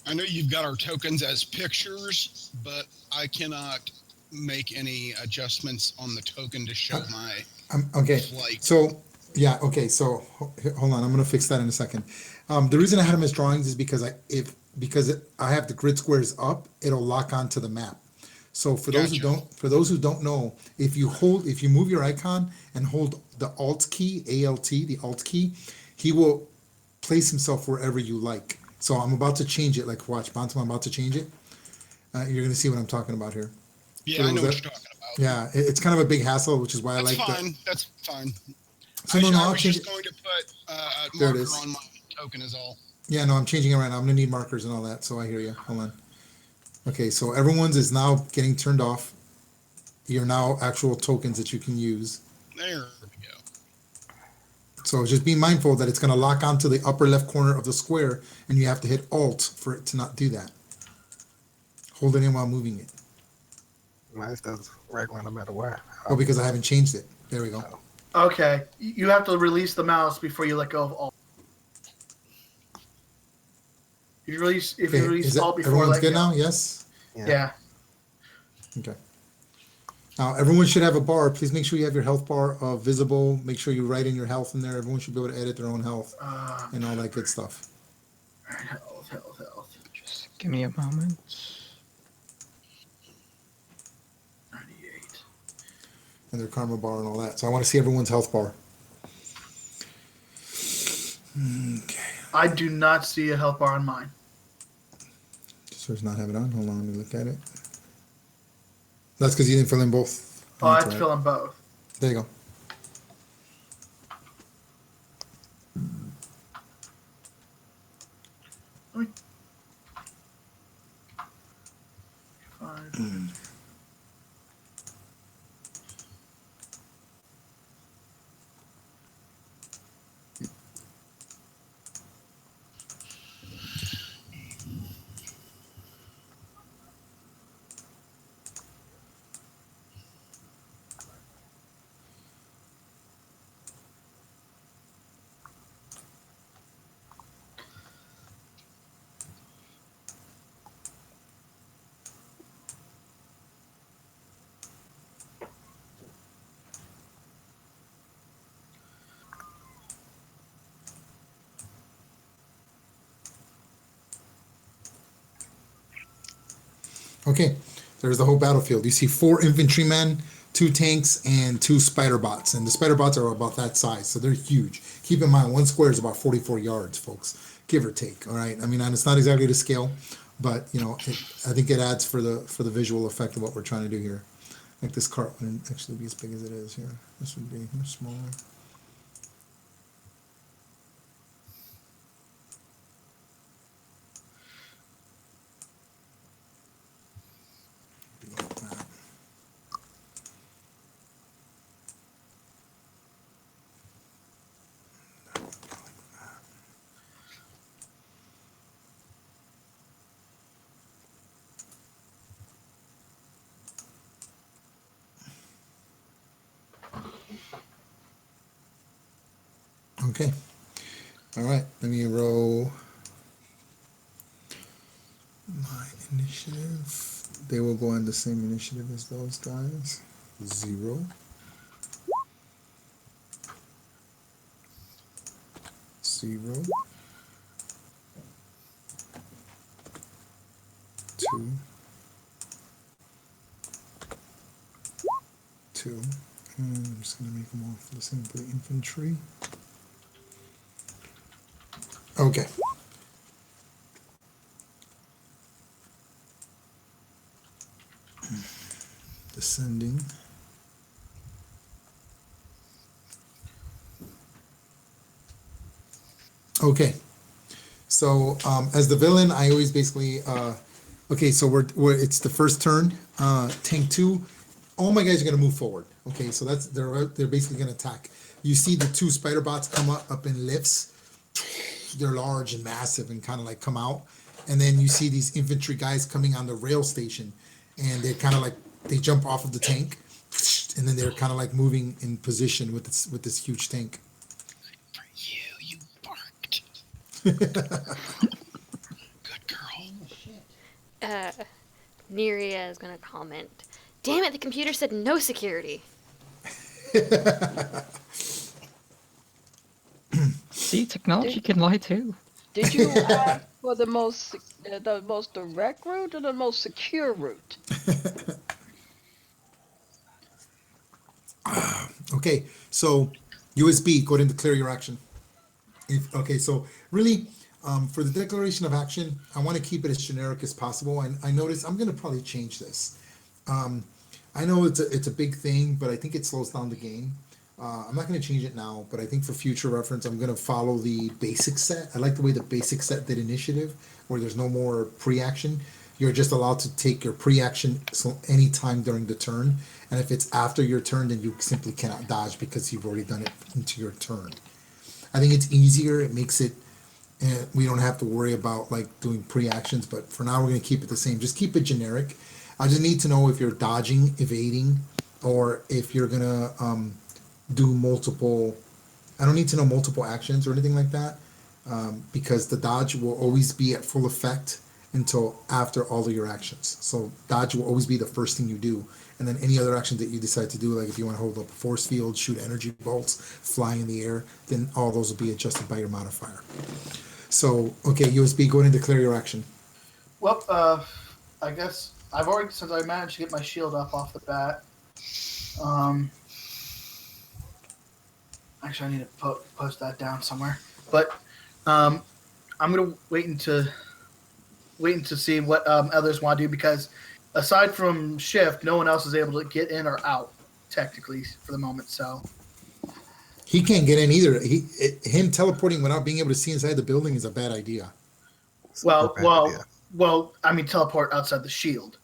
I know you've got our tokens as pictures, but I cannot make any adjustments on the token to show my Okay, flight. so yeah, okay, so hold on, I'm gonna fix that in a second. The reason I had them as drawings is because I have the grid squares up, it'll lock onto the map. So for those Gotcha. who don't know, if you move your icon and hold the Alt key, ALT, the Alt key, he will place himself wherever you like. So I'm about to change it. Like, watch, Bantam, I'm about to change it. You're gonna see what I'm talking about here. Yeah, I know what you're talking about. Yeah, it's kind of a big hassle, which is why That's I like that. fine. That's fine. So no, I I'll was change just it. going to put a There it marker is. on my token is all. Yeah, no, I'm changing it right now. I'm gonna need markers and all that. So I hear you. Hold on. Okay, so everyone's is now getting turned off. You're now actual tokens that you can use. There we go. So just be mindful that it's gonna lock onto the upper left corner of the square, and you have to hit Alt for it to not do that. Hold it in while moving it. Mine does regular no matter where. Oh, because I haven't changed it. There we go. Okay, you have to release the mouse before you let go of Alt. If you release Is it, Alt before everyone's let good go. now? Yes. Yeah. Okay. Now, everyone should have a bar. Please make sure you have your health bar visible. Make sure you write in your health in there. Everyone should be able to edit their own health and all that good stuff. Health. Just give me a moment. 98. And their karma bar and all that. So I want to see everyone's health bar. Okay. I do not see a health bar on mine. Just does not have it on. Hold on, let me look at it. That's because you didn't fill in both. Oh, I That's have to right. fill in both. There you go. Five. Okay, there's the whole battlefield. You see 4 infantrymen, 2 tanks, and 2 spider bots. And the spider bots are about that size, so they're huge. Keep in mind, one square is about 44 yards, folks, give or take. All right. I mean, and it's not exactly to scale, but I think it adds for the visual effect of what we're trying to do here. Like this cart wouldn't actually be as big as it is here. This would be much smaller. Be like that. Okay. All right. Let me roll my initiative. They will go on the same initiative as those guys. 0. 0. 2. 2. And I'm just going to make them all for the same for the infantry. Okay. Descending. Okay. So as the villain, I always basically okay. So we're it's the first turn. Tank 2. All my guys are gonna move forward. Okay. So they're basically gonna attack. You see the 2 spider bots come up in lifts. They're large and massive and kind of like come out, and then you see these infantry guys coming on the rail station, and they're kind of like they jump off of the tank, and then they're kind of like moving in position with this huge tank. For you barked. Good girl. Neria is gonna comment. Damn it! The computer said no security. See, technology can lie too. Did you ask for the most direct route or the most secure route? Okay, so USB, go ahead and declare your action. Okay, so really, for the declaration of action, I want to keep it as generic as possible. And I notice I'm going to probably change this. I know it's a big thing, but I think it slows down the game. I'm not going to change it now, but I think for future reference, I'm going to follow the basic set. I like the way the basic set did initiative, where there's no more pre-action. You're just allowed to take your pre-action any time during the turn, and if it's after your turn, then you simply cannot dodge because you've already done it into your turn. I think it's easier. It makes it, we don't have to worry about like doing pre-actions, but for now we're going to keep it the same. Just keep it generic. I just need to know if you're dodging, evading, or if you're going to do multiple. I don't need to know multiple actions or anything like that, because the dodge will always be at full effect until after all of your actions. So dodge will always be the first thing you do, and then any other action that you decide to do, like if you want to hold up a force field, shoot energy bolts, fly in the air, then all those will be adjusted by your modifier. So okay, USB, go ahead and declare your action. Well, I guess I've already, since I managed to get my shield up off the bat. Um, actually, I need to post that down somewhere. But I'm gonna wait to see what others want to do, because aside from shift, no one else is able to get in or out technically for the moment. So He can't get in either. Him teleporting without being able to see inside the building is a bad idea. well, Super bad well, idea. well. I mean, teleport outside the shield.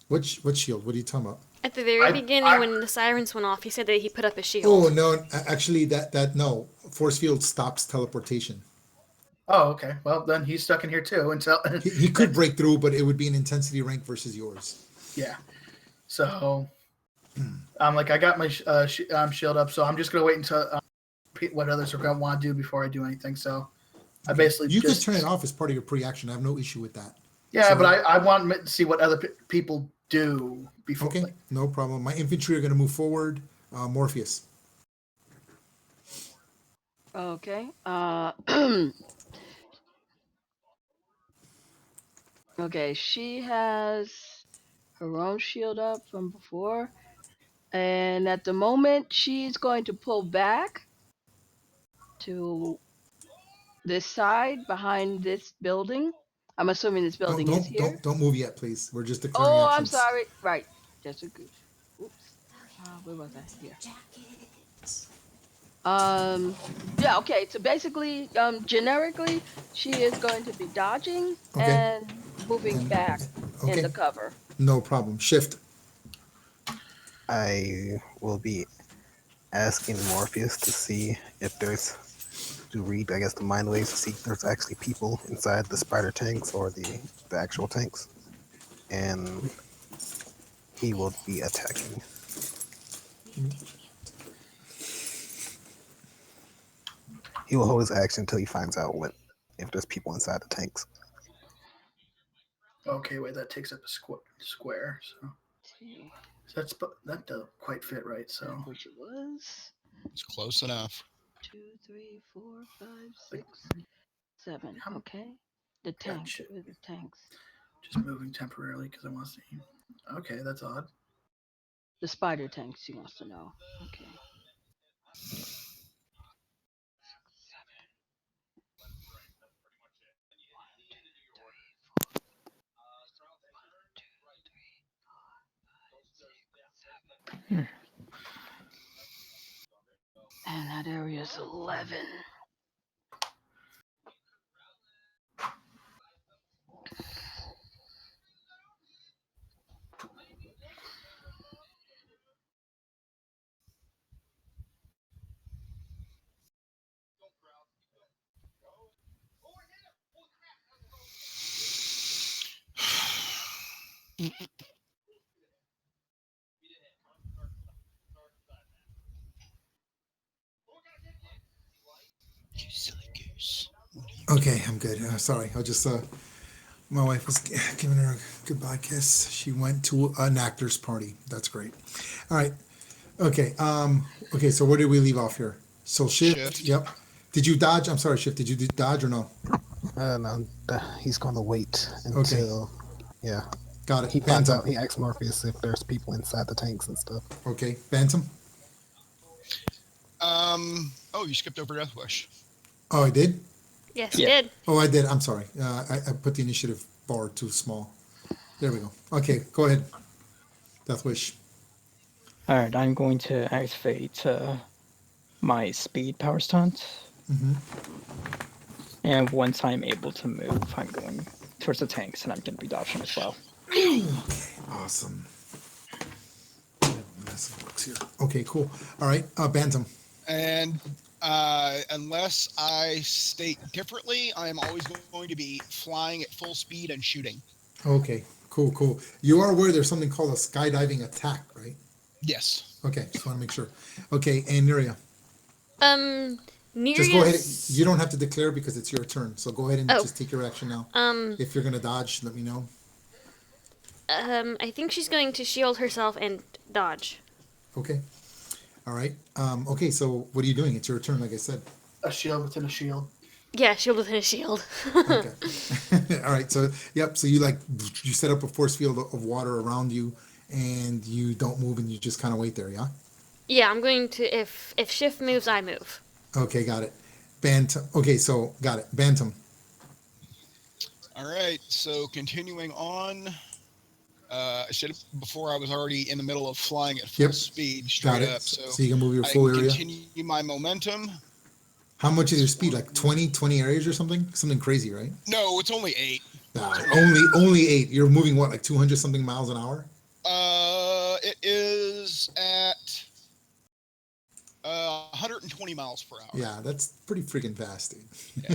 What shield? What are you talking about? At the very I- beginning, I- when the sirens went off, he said that he put up a shield. Oh no, actually that no. Force field stops teleportation. Oh, okay. Well, then he's stuck in here too until He could break through, but it would be an intensity rank versus yours. yeah. So I'm like, I got my shield up, so I'm just gonna wait until what others are gonna want to do before I do anything. So I basically You just could turn it off as part of your pre-action. I have no issue with that. yeah, So- but I want to see what other people do before. Okay, Like, no problem. My infantry are going to move forward. Morpheus. Okay. Okay, she has her own shield up from before. And at the moment, she's going to pull back to this side behind this building. I'm assuming this Don't building is here. don't move yet, please. We're just declaring Oh, I'm actions. sorry. Right. Just a goose. Oops. Okay. Where was I? Here. Jacket. Yeah, okay. So basically, generically, she is going to be dodging Okay. and moving And- back in Okay, the cover. no problem. Shift. I will be asking Morpheus to see if there's to read, I guess, the mind waves to see if there's actually people inside the spider tanks or the actual tanks, and he will be attacking. He will hold his action until he finds out if there's people inside the tanks. okay, wait, that takes up a square. So See that doesn't quite fit right. So which it was. It's close enough. 2, 3, 4, 5, 6, 7. Okay. The tank. Gotcha. Where are the tanks? just moving temporarily because I want to see. Okay, that's odd. The spider tanks, she wants to know. Okay. And that area is 11. You silly goose. Okay, I'm good. Sorry, I just my wife was giving her a goodbye kiss. She went to an actor's party. That's great. All right. Okay. Okay. So where did we leave off here? So shift. Shift. Yep. Did you dodge? I'm sorry, shift. Did you dodge or no? No, he's going to wait until, yeah, Got it. he finds Bantam. out. He asks Morpheus if there's people inside the tanks and stuff. Okay. Bantam. Oh, you skipped over Death Wish. Oh, I did. Yes, Yeah. he did. Oh, I did. I'm sorry. I put the initiative bar too small. There we go. Okay. Go ahead. Death Wish. Alright, I'm going to activate my speed power stunt. Mm-hmm. And once I'm able to move, I'm going towards the tanks and I'm going to be dodging as well. Awesome. Mess of books here. Okay. Cool. All right. Bantam. And unless I state differently, I am always going to be flying at full speed and shooting. Okay. Cool. You are aware there's something called a skydiving attack, right? Yes. Okay. Just want to make sure. Okay. And Nuria. Just go ahead. Nearest. You don't have to declare because it's your turn. So go ahead and Oh. just take your action now. Um. If you're gonna dodge, let me know. I think she's going to shield herself and dodge. Okay. All right. Okay. So what are you doing? It's your turn, like I said. A shield within a shield. Yeah, shield within a shield. Okay. All right. So yep. So you set up a force field of water around you, and you don't move, and you just kind of wait there. Yeah. Yeah, I'm going to. If shift moves, I move. Okay. Got it. Bantam. Okay. So got it. Bantam. All right, so continuing on. I should have, before I was already in the middle of flying at full Yep. speed Got straight it. up. So you can move your I full can area. continue my momentum. How much is your speed? Like 20 areas or something? Something crazy, right? No, it's only 8. Only 8. You're moving what, like 200 something miles an hour? It is at 120 miles per hour. Yeah, that's pretty freaking fast, dude.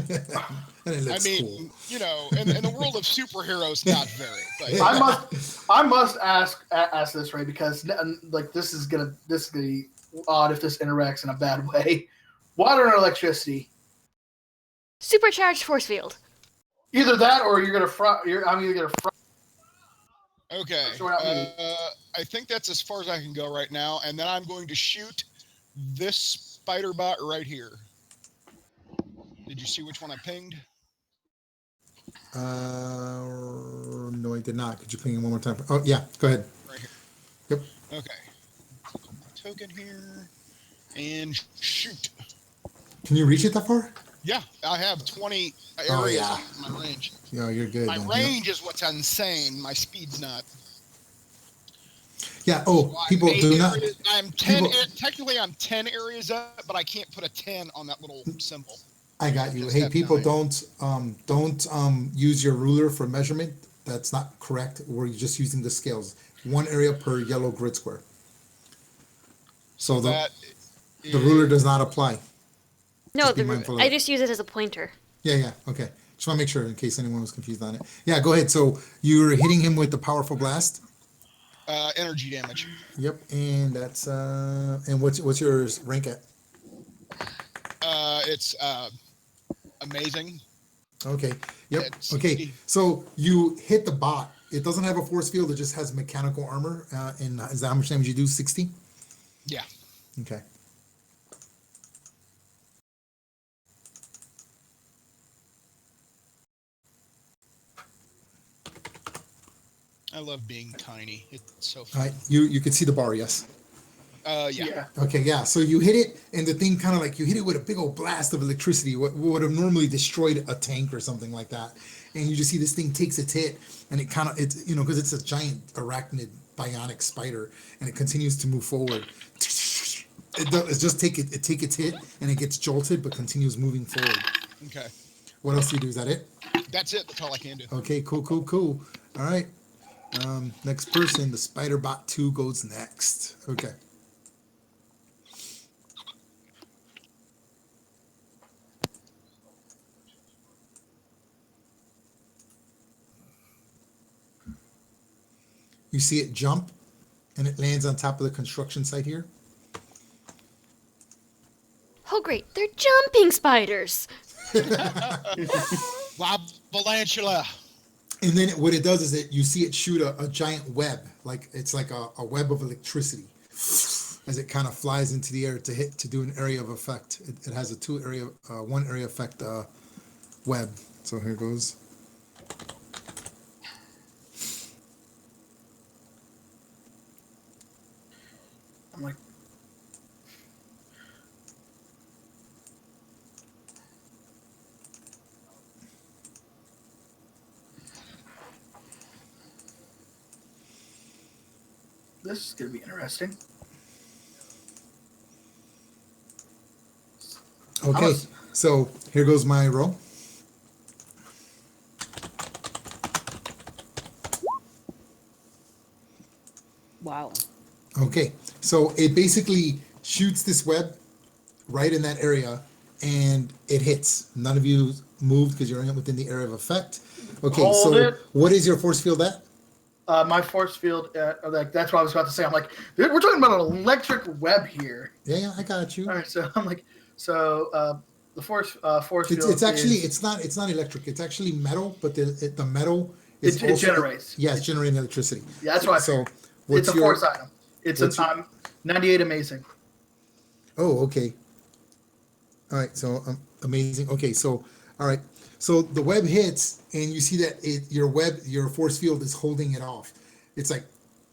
Yeah. And it I looks mean, cool. you know, in the world of superheroes, not very. But I must ask this, Ray, because like this is gonna be odd if this interacts in a bad way. Water and electricity. Supercharged force field. Either that, or you're gonna I'm either gonna fry. okay, Sure, not me. I think that's as far as I can go right now, and then I'm going to shoot this spider bot right here. Did you see which one I pinged? No, I did not. Could you ping him one more time? Oh, yeah. Go ahead. Right here. Yep. Okay. Click on my token here and shoot. Can you reach it that far? Yeah, I have 20 areas Oh, yeah. in my range. Yeah, you're good. My then. range is what's insane. My speed's not. Yeah. Oh, So people I'm do 8 not. areas- I'm 10. people- Technically, I'm 10 areas up, but I can't put a 10 on that little symbol. I got you. Just Hey, have people, 9. don't use your ruler for measurement. That's not correct. We're just using the scales. 1 area per yellow grid square. So That the ruler does not apply. No, Just be mindful of I it. just use it as a pointer. Yeah. Okay. Just want to make sure in case anyone was confused on it. Yeah, go ahead. So you're hitting him with the powerful blast. energy damage. Yep, and that's and what's your rank at? It's amazing. Okay. Yep. At Okay. 60. So you hit the bot. It doesn't have a force field. It just has mechanical armor. And is that how much damage you do? 60. Yeah. Okay. I love being tiny. It's so All fun. right. You can see the bar. Yes. Yeah. Okay, yeah. So you hit it, and the thing kind of like you hit it with a big old blast of electricity. What would have normally destroyed a tank or something like that, and you just see this thing takes its hit, and it kind of it's because it's a giant arachnid bionic spider, and it continues to move forward. It's just take its hit, and it gets jolted, but continues moving forward. Okay. What else do you do? Is that it? That's it. That's all I can do. Okay, cool. All right. Next person, the Spider Bot 2 goes next. Okay. You see it jump, and it lands on top of the construction site here. Oh, great. They're jumping spiders. Valantula. And then what it does is that you see it shoot a giant web, like it's like a web of electricity, as it kind of flies into the air to do an area of effect. It has a one area effect web. So here goes. I'm like, this is gonna be interesting. Okay, so here goes my roll. Wow. Okay, so it basically shoots this web right in that area, and it hits. None of you moved because you're within the area of effect. Okay, Hold so it. what is your force field at? My force field, like that's what I was about to say. I'm like, dude, we're talking about an electric web here. Yeah, I got you. All right, so I'm like, So the force It's field it's actually is, it's not electric. It's actually metal, but the metal is it generates. yeah, it's generating electricity. Yeah, that's what I So figured. It's what's a your force item. It's what's an your 98 amazing. oh okay. All right, so amazing. Okay, so all right, so the web hits, and you see that your force field is holding it off. It's like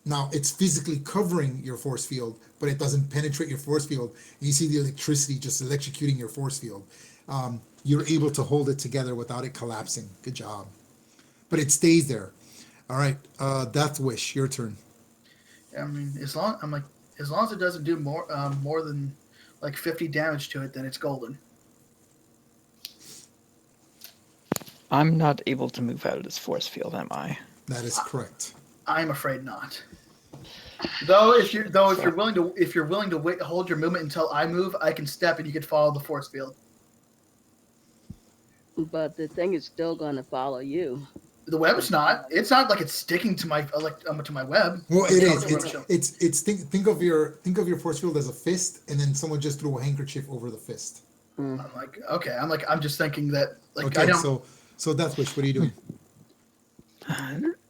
now it's physically covering your force field, but it doesn't penetrate your force field. And you see the electricity just electrocuting your force field. You're able to hold it together without it collapsing. Good job. But it stays there. All right, Death Wish, your turn. I mean, as long as it doesn't do more than like 50 damage to it, then it's golden. I'm not able to move out of this force field, am I? That is correct. I'm afraid not. If you're willing to wait, hold your movement until I move, I can step and you can follow the force field. But the thing is still going to follow you. The web's not. It's not like it's sticking to my to my web. Well, it is. It's Think of your force field as a fist, and then someone just threw a handkerchief over the fist. Mm. I'm like, okay. I'm just thinking that like Okay, I don't. so Death Wish, what are you doing?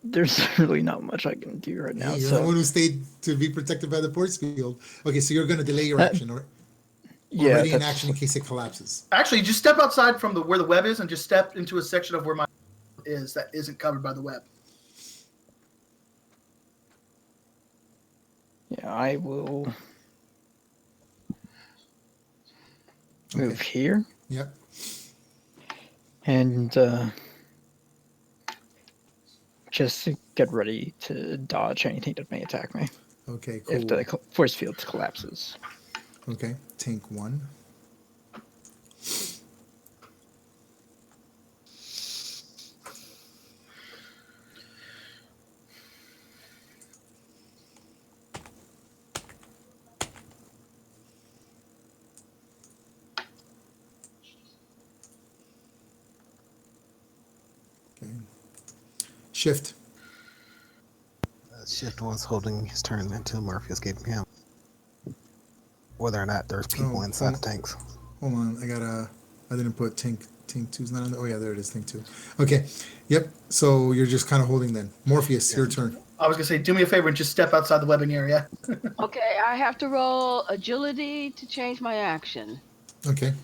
There's really not much I can do right now. Hey, you're So the one who stayed to be protected by the force field. Okay, so you're going to delay your action, or yeah, already in that's action in case it collapses. Actually, just step outside from where the web is and just step into a section of where my is that isn't covered by the web. yeah. I will move Okay. here Yep. and just to get ready to dodge anything that may attack me Okay. Cool. if the force field collapses. Okay. Tank 1. Okay. Shift. Shift was holding his turn until Murphy escaped him. Whether or not there's people inside the tanks. Hold on. I didn't put tank 2's not on there. Oh yeah, there it is, tank 2. Okay. Yep. So you're just kind of holding then. Morpheus, your turn. I was gonna say, do me a favor and just step outside the webbing area. Okay, I have to roll agility to change my action Okay.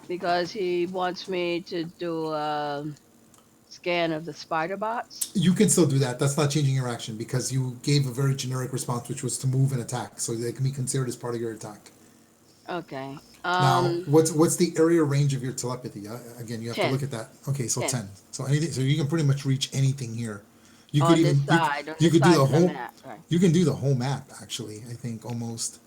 because he wants me to do a scan of the spider bots. You can still do that. That's not changing your action because you gave a very generic response, which was to move and attack. So they can be considered as part of your attack. Okay. Now, what's the area range of your telepathy? Again, you have 10. to look at that. Okay, so 10. 10. So anything. So you can pretty much reach anything here. You On could even this side, on you this could do side the of the whole. map, right. You can do the whole map actually. I think almost.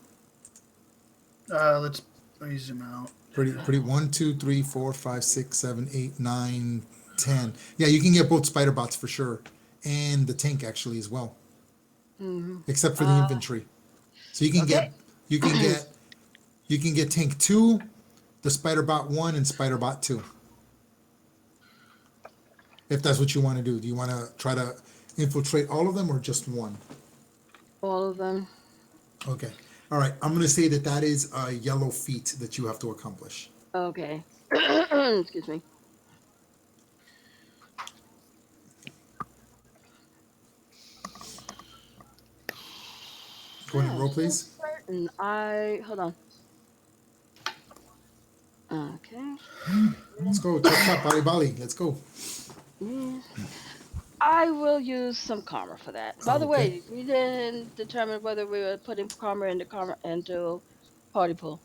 Let me zoom out. Pretty 1, 2, 3, 4, 5, 6, 7, 8, 9, 10. Yeah, you can get both spider bots for sure, and the tank actually as well, except for the infantry. So you can Okay. you can get tank 2, the spider bot 1, and spider bot 2. If that's what you want to do. Do you want to try to infiltrate all of them or just one? All of them. Okay. All right. I'm going to say that is a yellow feat that you have to accomplish. Okay. Excuse me. Go ahead and roll, please. Certain. Hold on. Okay. Let's go. Chop, chop, bali, bali. Let's go. Yeah. I will use some karma for that. By the Okay. way, we didn't determine whether we were putting karma into party pool.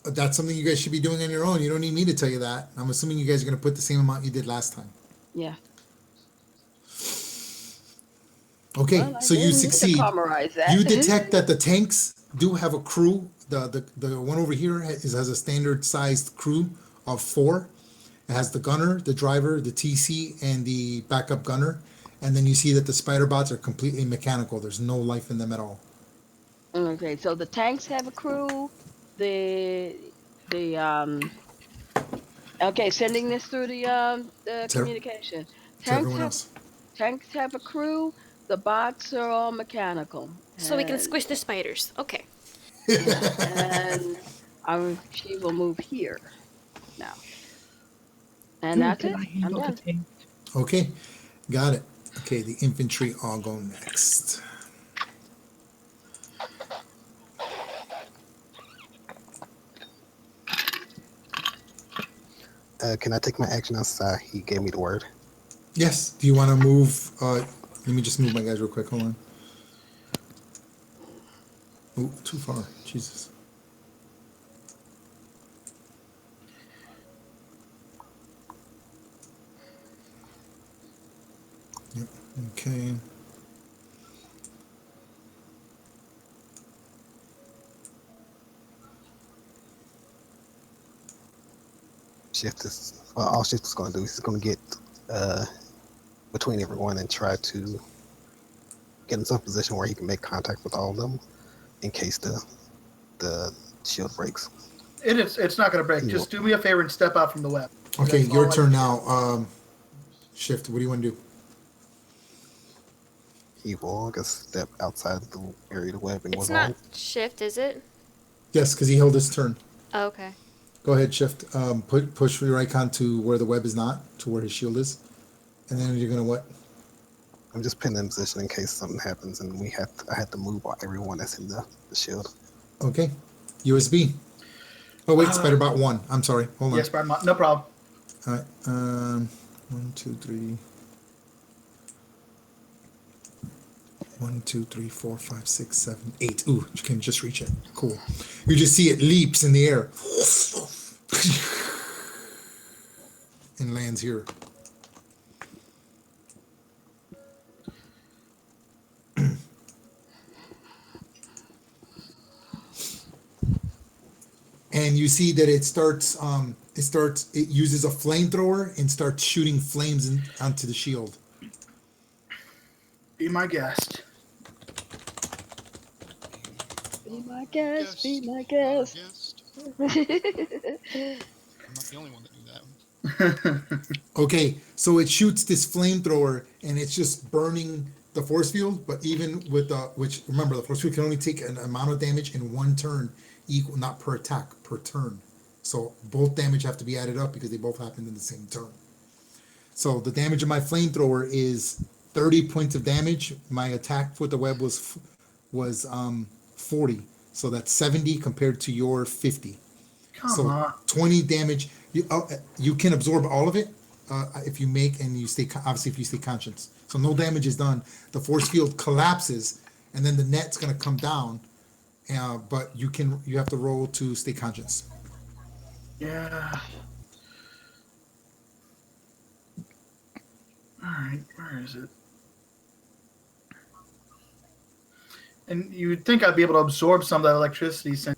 That's something you guys should be doing on your own. You don't need me to tell you that. I'm assuming you guys are going to put the same amount you did last time. Yeah. Okay, Well, I so you didn't need to succeed. karamarize that. You detect that the tanks do have a crew. The one over here has a standard sized crew of 4. It has the gunner, the driver, the TC, and the backup gunner. And then you see that the spider bots are completely mechanical. There's no life in them at all. Okay, so the tanks have a crew. Okay, sending this through the communication. To everyone else. Tanks have a crew. The bots are all mechanical. So we can squish the spiders. Okay. And She will move here now, and Ooh, that's can it. I I'm handle the done. tank? Okay, got it. Okay, the infantry all go next. Can I take my action outside? He gave me the word. Yes. Do you want to move? Let me just move my guys real quick. Hold on. Oh, too far. Jesus. Yep. Okay. Shift is all Shift is going to do. He's going to get uh, between everyone and try to get in some position where he can make contact with all of them in case the shield breaks. It's not going to break. He will. Just do me a favor and step out from the web. Okay, That's your all I turn can now. Shift. What do you want to do? He will, I guess, step outside the area the webbing It's was not on. shift, is it? Yes, because he held his turn. Oh, okay. Go ahead, Shift. Push your icon to where the web is not, to where his shield is, and then you're gonna what? I'm just pinned in position in case something happens and I had to move everyone that's in the shield. Okay. USB. Oh wait, Spiderbot 1. I'm sorry. Hold on. Yes, Brad, no problem. All right. 1, 2, 3. 1, 2, 3, 4, 5, 6, 7, 8. Ooh, you can just reach it. Cool. You just see it leaps in the air and lands here. And you see that it uses a flamethrower and starts shooting flames onto the shield. Be my guest. Be my guest. Be my Our guest. guest. I'm not the only one that knew that. Okay, so it shoots this flamethrower and it's just burning the force field, but even with which remember the force field can only take an amount of damage in one turn, equal not per attack, per turn. So both damage have to be added up because they both happened in the same turn. So the damage of my flamethrower is 30 points of damage. My attack with the web was 40. So that's 70 compared to your 50. Come on. 20 damage. You can absorb all of it if you make and you stay obviously if you stay conscious. So no damage is done. The force field collapses, and then the net's going to come down. But you have to roll to stay conscious. Yeah. All right, where is it? And you'd think I'd be able to absorb some of that electricity since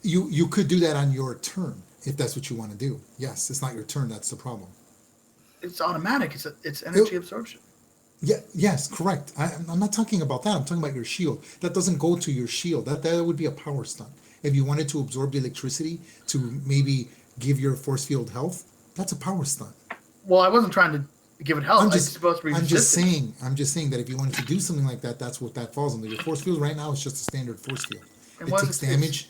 You could do that on your turn if that's what you want to do. Yes, it's not your turn. That's the problem. it's automatic. It's energy absorption. Yeah. Yes. Correct. I'm not talking about that. I'm talking about your shield. That doesn't go to your shield. That would be a power stunt. If you wanted to absorb the electricity to maybe give your force field health, that's a power stunt. Well, I wasn't trying to give it health. It's supposed to be I'm just resistant. saying. I'm just saying that if you wanted to do something like that, that's what that falls under. Your force field right now is just a standard force field. And It what takes if it's- damage.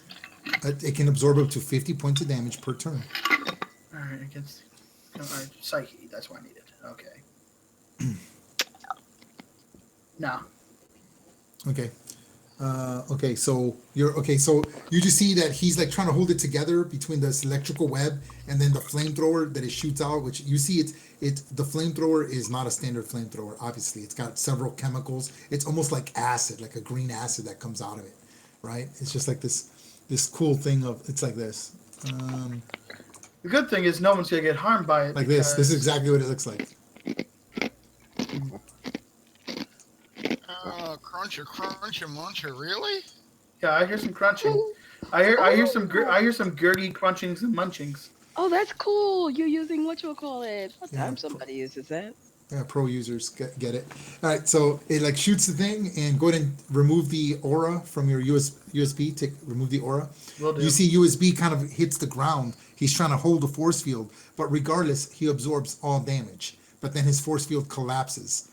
It can absorb up to 50 points of damage per turn. All right, against all right, psyche. That's what I needed. Okay. No. Okay. Okay. So So you just see that he's like trying to hold it together between this electrical web and then the flamethrower that it shoots out. Which you see, the flamethrower is not a standard flamethrower. Obviously, it's got several chemicals. It's almost like acid, like a green acid that comes out of it, right? It's just like this cool thing of it's like this. The good thing is no one's gonna get harmed by it. Like this. This is exactly what it looks like. Cruncher, muncher, really? Yeah, I hear some crunching. I hear some gurgy crunchings and munchings. Oh, that's cool. You're using whatchamacallit. What Yeah, time somebody uses that? Yeah, pro users get it. All right, so it like shoots the thing and go ahead and remove the aura from your USB. Remove the aura. Will do. You see USB kind of hits the ground. He's trying to hold the force field, but regardless, he absorbs all damage. But then his force field collapses,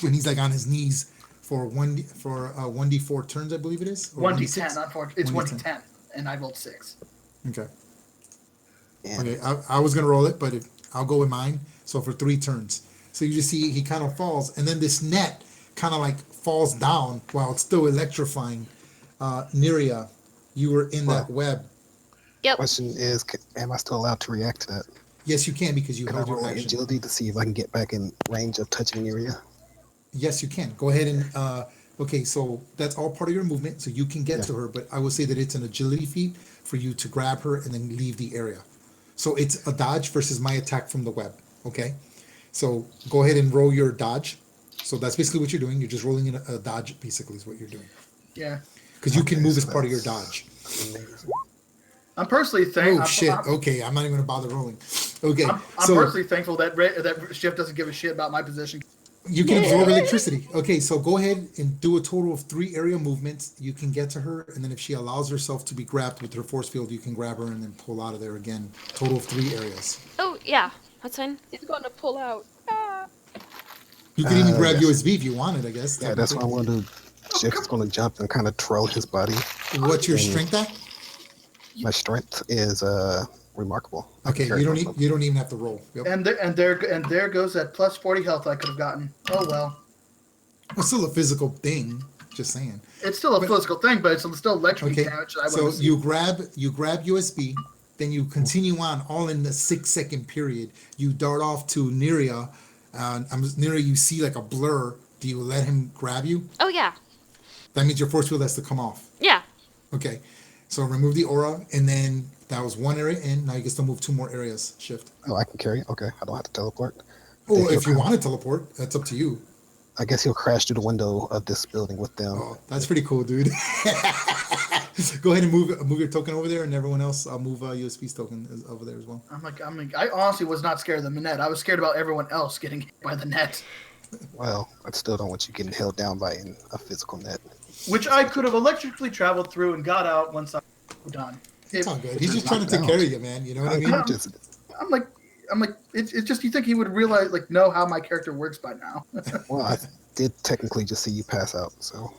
and he's like on his knees for 1d4 turns, I believe it is. Or 1d10, not 4. It's 1d10. and I rolled 6. Okay. And Okay. I was gonna roll it, but I'll go with mine. So for 3 turns. So you just see he kind of falls, and then this net kind of like falls down while it's still electrifying. Neria, you were in that well, web. Yep. question is, am I still allowed to react to that? Yes, you can because you Can I held your roll action. agility to see if I can get back in range of touching Neria? Yes, you can. Go ahead and okay, so that's all part of your movement, so you can get Yeah. to her, but I will say that it's an agility feat for you to grab her and then leave the area. So it's a dodge versus my attack from the web. Okay? So go ahead and roll your dodge. So that's basically what you're doing. You're just rolling in a dodge, basically, is what you're doing. Yeah. Because you can Okay, move so as part of your that's dodge. amazing. I'm personally Oh thankful. shit. Okay, I'm not even gonna bother rolling. Okay, I'm so personally thankful that that Shift doesn't give a shit about my position. you can absorb electricity. Okay, so go ahead and do a total of 3 area movements. You can get to her, and then if she allows herself to be grabbed with her force field, you can grab her and then pull out of there again. Total of 3 areas. Oh yeah, that's fine. He's gonna pull out. Ah. You can even grab Yes. USB if you wanted, I guess. Yeah, that's what I Technically. want to. Shift is going to jump and kind of twirl his body. What's your And strength at? my strength is remarkable. I can Okay, carry myself. you don't even have to roll. Yep. And there goes that plus 40 health I could have gotten. Oh well. It's still a physical thing. Just saying. It's still a But- physical thing, but it's still electric Okay. damage. That I So wouldn't you grab USB, then you continue on all in the 6 second period. You dart off to Neria, and Neria, you see like a blur. Do you let him grab you? Oh yeah, That means your force field has to come off. yeah. Okay. So remove the aura, and then that was 1 area in. Now you can still move 2 more areas. Shift. Oh, I can carry it? Okay, I don't have to teleport. Or Then if you he'll- want to teleport, that's up to you. I guess he'll crash through the window of this building with them. Oh, that's pretty cool, dude. Go ahead and move your token over there, and everyone else, I'll move USB's token over there as well. I honestly was not scared of the net. I was scared about everyone else getting hit by the net, Well, I still don't want you getting held down by a physical net. which I could have electrically traveled through and got out once I was done. It's all good. He's just trying to take care of you, man. You know what I mean? Yeah. Just, I'm like, it's just you think he would realize, know how my character works by now. well, I did technically just see you pass out, so.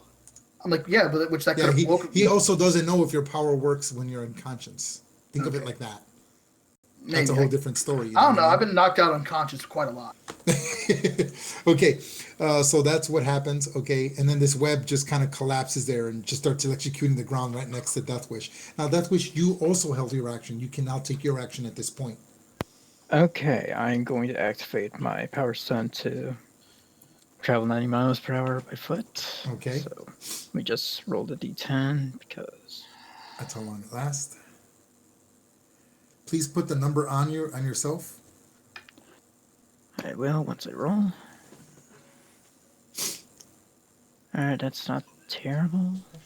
I'm like, yeah, but which that could Yeah, have woken he also doesn't know if your power works when you're unconscious. Think of it like that. That's a whole different story. I don't know. I've been knocked out unconscious quite a lot. Okay, so that's what happens. Okay, and then this web just kind of collapses there and just starts electrocuting the ground right next to Death Wish. Now, Death Wish, you also held your action. You can now take your action at this point. Okay, I'm going to activate my power stone to travel 90 miles per hour by foot. Okay. So let me just roll the d10 because. That's how long it lasts. Please put the number on yourself. I will once I roll. Alright, that's not terrible.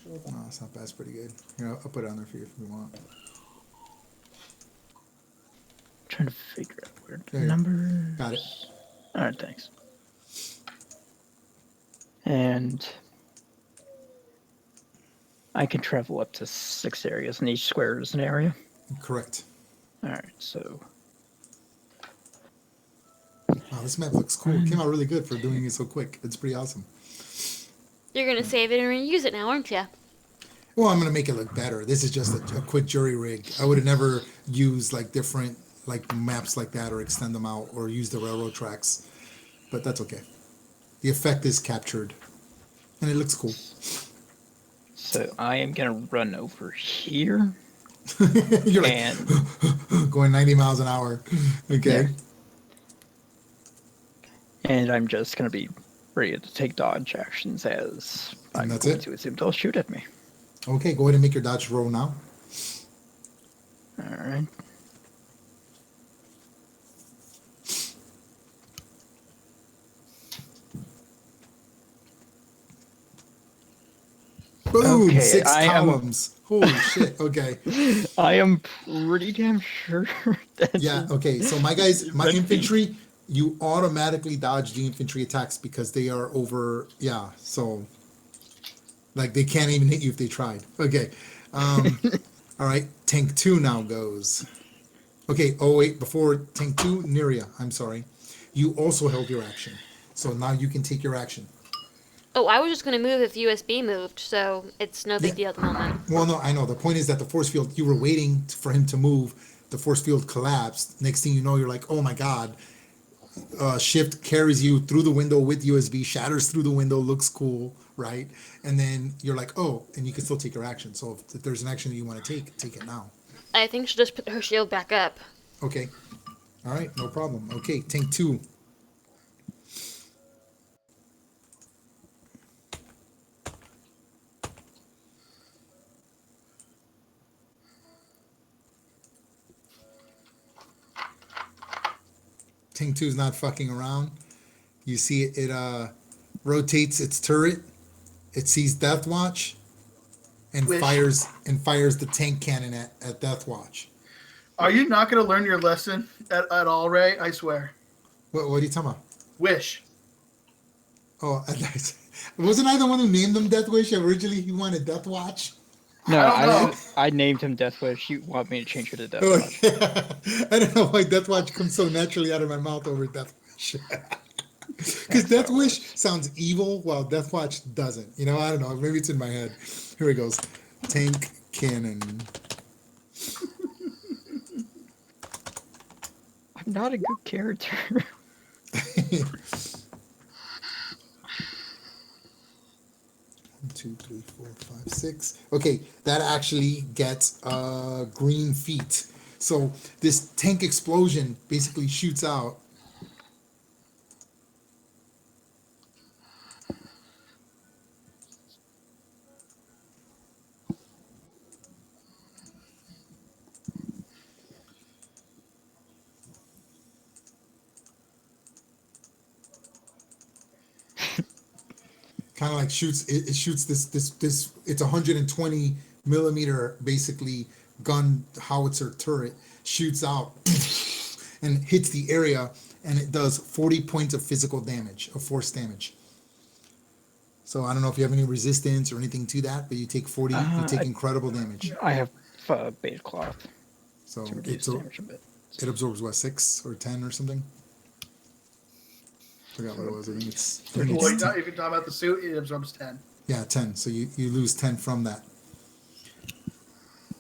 No, it's not bad. It's pretty good. Here, I'll put it on there for you if you want. Trying to figure out where the There you go. number. Got it. Alright, thanks. And I can travel up to 6 areas, and each square is an area. Correct. Alright, so Wow, this map looks cool. It came out really good for doing it so quick. It's pretty awesome. You're gonna save it and reuse it now, aren't you? Well, I'm gonna make it look better. This is just a quick jury rig. I would have never used like different like maps like that or extend them out or use the railroad tracks, but that's okay. The effect is captured, and it looks cool. so I am gonna run over here You're like and going 90 miles an hour. Okay. Yeah. and I'm just gonna be ready to take dodge actions as And I'm that's going it? to assume they'll shoot at me. Okay, go ahead and make your dodge roll now. Alright. Boom! Okay, 6 I am- columns. Holy shit. Okay. I am pretty damn sure that Yeah, okay. So my guys, my Let me- infantry, you automatically dodge the infantry attacks because they are over. Yeah, so like they can't even hit you if they tried. Okay. All right. Tank 2 now goes. Okay. Oh wait, before Tank 2, Neria. I'm sorry. You also held your action, so now you can take your action. Oh, I was just gonna move if USB moved, so it's no big Yeah. deal at the moment. Well, no, I know. The point is that the force field, you were waiting for him to move. The force field collapsed. Next thing you know, you're like, oh my God. Shift carries you through the window with USB, shatters through the window, looks cool, right? And then you're like, oh, and you can still take your action. So if there's an action that you want to take it now. I think she'll just put her shield back up. Okay. All right, no problem. Okay, tank 2. Tank 2 is not fucking around. You see it rotates its turret. It sees Death Watch and Wish. fires the tank cannon at Death Watch. Are you not going to learn your lesson at all, Ray? I swear. What are you talking about? Wish. Oh, wasn't I the one who named him Death Wish? Originally, he wanted Death Watch. No, I don't know. I named him Death Wish. You want me to change her to Death Oh, Watch? I don't know why Death Watch comes so naturally out of my mouth over Death Wish. Because Death Wish sounds evil, while Death Watch doesn't. You know, I don't know. Maybe it's in my head. Here it goes. Tank cannon. I'm not a good character. 2, 3, 4, 5, 6. Okay, that actually gets green feet. So this tank explosion basically shoots out. Kind of like it shoots this it's 120 millimeter basically gun howitzer turret, shoots out and hits the area, and it does 40 points of physical damage, of force damage. So I don't know if you have any resistance or anything to that, but you take 40, you take incredible damage. I have beta cloth So to reduce damage a bit. it absorbs what, 6 or 10 or something? Forgot what it was. I think Well, it's if you're talking about the suit, it absorbs 10. yeah, 10. So you lose 10 from that.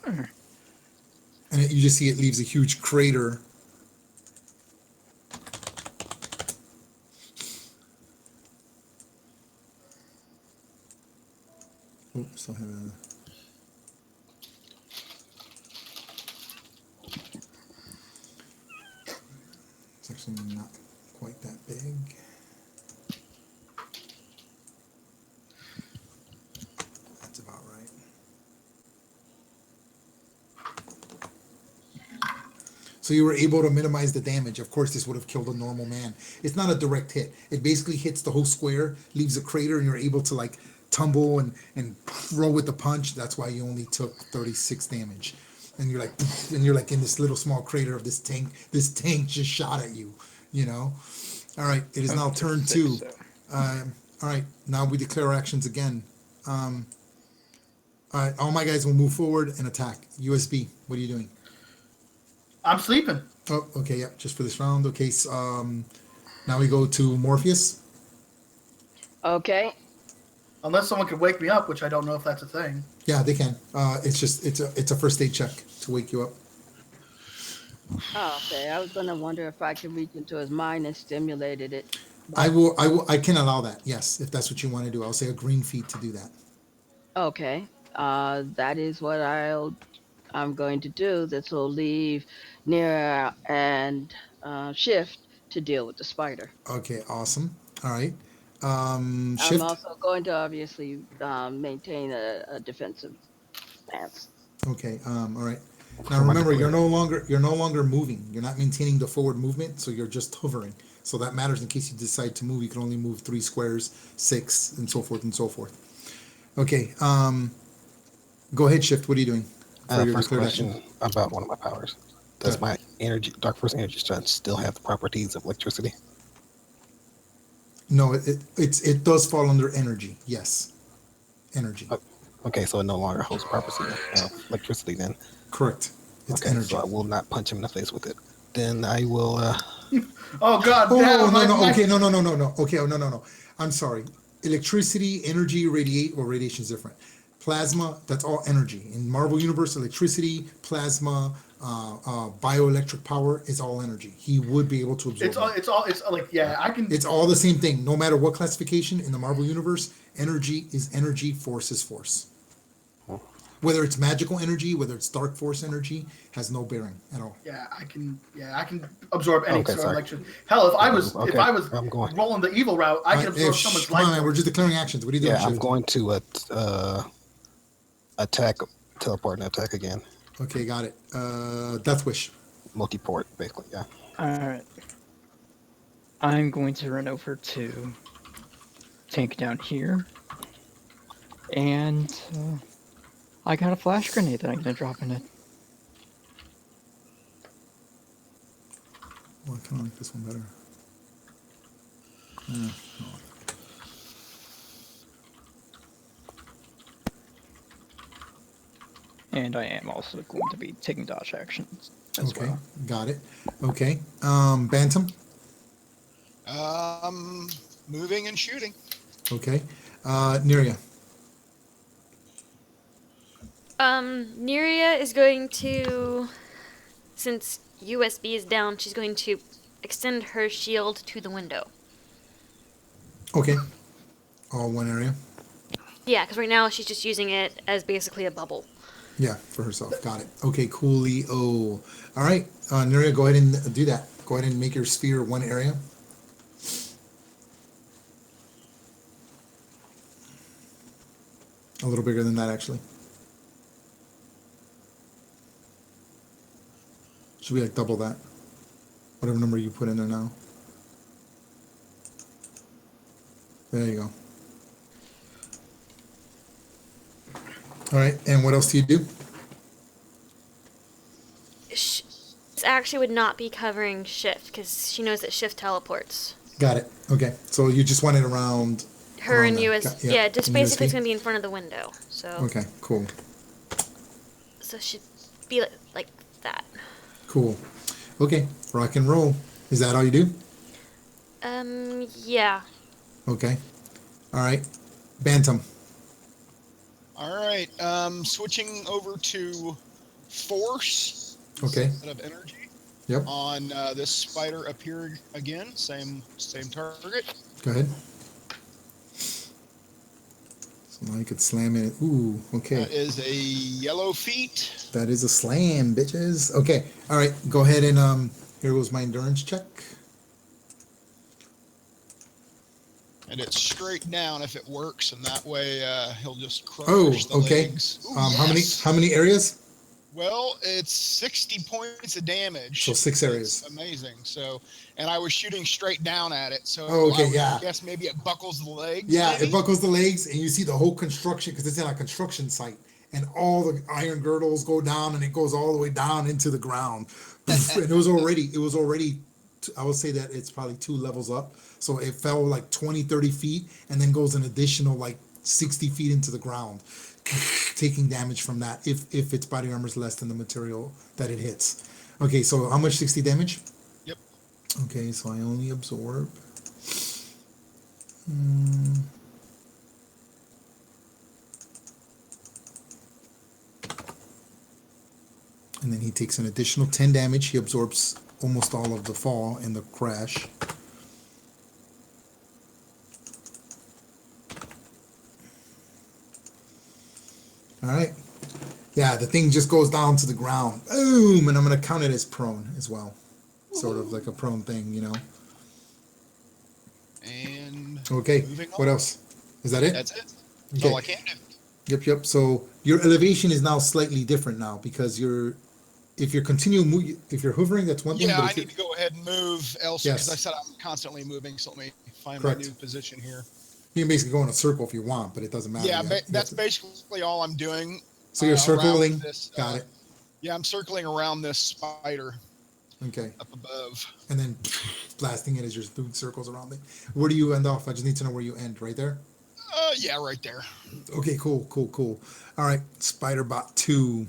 And you just see it leaves a huge crater. Oops, I have a... It's actually not quite that big. That's about right. So you were able to minimize the damage. Of course, this would have killed a normal man. It's not a direct hit. It basically hits the whole square, leaves a crater, and you're able to like tumble and roll with the punch. That's why you only took 36 damage. And you're like in this little small crater of this tank. This tank just shot at you, you know? All right, it is now turn 2. All right, now we declare actions again. All right, all my guys will move forward and attack. USB, what are you doing? I'm sleeping. Oh, okay, yeah, just for this round. Okay, so, now we go to Morpheus. Okay. Unless someone could wake me up, which I don't know if that's a thing. Yeah, they can. It's a first aid check to wake you up. Oh, okay. I was gonna wonder if I could reach into his mind and stimulated it. I can allow that. Yes, if that's what you want to do. I'll say a green feat to do that. Okay. That is what I'm going to do. This will leave Nira and Shift to deal with the spider. Okay, awesome. All right. I'm Shift. also going to obviously maintain a defensive stance. Okay. All right. Now remember, you're no longer moving. You're not maintaining the forward movement, so you're just hovering. So that matters in case you decide to move. You can only move 3 squares, 6, and so forth and so forth. Okay. Go ahead, Shift. What are you doing? First question about one of my powers. Does my Dark Force energy strength still have the properties of electricity? No, it does fall under energy. Yes, energy. Okay, so it no longer holds property of electricity then. Correct. It's okay, energy. so I will not punch him in the face with it. Then I will. Oh God! Oh damn, no! Okay, no. Okay, no. I'm sorry. electricity, energy, radiation is different. Plasma, that's all energy. In Marvel Universe, electricity, plasma, bioelectric power is all energy. He would be able to absorb It's like, yeah, I can. It's all the same thing. No matter what classification in the Marvel Universe, energy is energy, force is force. Whether it's magical energy, whether it's dark force energy, has no bearing at all. Yeah, I can. Yeah, I can absorb any Okay, sort of sorry. electricity. Hell, if I was I'm going. rolling the evil route, I could absorb someone's Come on, life man. We're force. just declaring actions. What are you doing? Yeah, I'm Shift? going to attack, teleport and attack again. Okay, got it. Death Wish. Multi-port, basically, yeah. Alright. I'm going to run over to tank down here. And I got a flash grenade that I'm going to drop in it. Well, I kind of like this one better. No. And I am also going to be taking dodge actions as Okay, well. got it. Okay. Bantam. Moving and shooting. Okay. Neria. Neria is going to, since USB is down, she's going to extend her shield to the window. Okay. All one area. Yeah, because right now she's just using it as basically a bubble. Yeah, for herself. Got it. Okay, coolly. Oh, all right. Neria, go ahead and do that. Go ahead and make your sphere one area. A little bigger than that, actually. Should be like double that. Whatever number you put in there now. There you go. All right, and what else do you do? This actually would not be covering Shift, because she knows that Shift teleports. Got it. Okay, so you just want it around Her around and there. US, Yep, yeah, just and basically it's USB. going to be in front of the window. So, Okay, cool. so it should be like that. Cool. Okay, rock and roll. Is that all you do? Yeah. Okay. All right. Bantam. All right. Switching over to force Okay. instead of energy. Yep. On this spider up here again. Same target. Go ahead. So now you could slam it. Ooh, okay. That is a yellow feet. That is a slam, bitches. Okay. All right. Go ahead and here goes my endurance check. And it's straight down if it works, and that way he'll just crush Oh, the okay. legs. Ooh, How many areas? Well, it's 60 points of damage. So 6 areas. It's amazing. So, and I was shooting straight down at it. So Oh, okay, I would yeah. guess maybe it buckles the legs. Yeah, maybe? it buckles the legs, and you see the whole construction because it's in a construction site, and all the iron girdles go down, and it goes all the way down into the ground. And it was already. I would say that it's probably 2 levels up, so it fell like 20, 30 feet, and then goes an additional like 60 feet into the ground, taking damage from that if its body armor is less than the material that it hits. Okay, so how much? 60 damage? Yep. Okay, so I only absorb. And then he takes an additional 10 damage. He absorbs almost all of the fall and the crash. All right. Yeah, the thing just goes down to the ground. Boom! And I'm going to count it as prone as well. Sort of like a prone thing, you know. And Okay, moving what on. else? Is that it? That's it. That's Okay. all I can do. Yep. So your elevation is now slightly different now because if you're if you're hovering, that's one thing. Yeah, but I if you- need to go ahead and move else Yes. because I said I'm constantly moving. So let me find Correct. my new position here. You can basically go in a circle if you want, but it doesn't matter. Yeah, You have that's to- basically all I'm doing. So you're around circling. This, Got it. Yeah, I'm circling around this spider Okay. up above. And then blasting it as you're doing circles around it. Where do you end off? I just need to know where you end. Right there? Yeah, right there. Okay, cool. All right, Spider-Bot 2.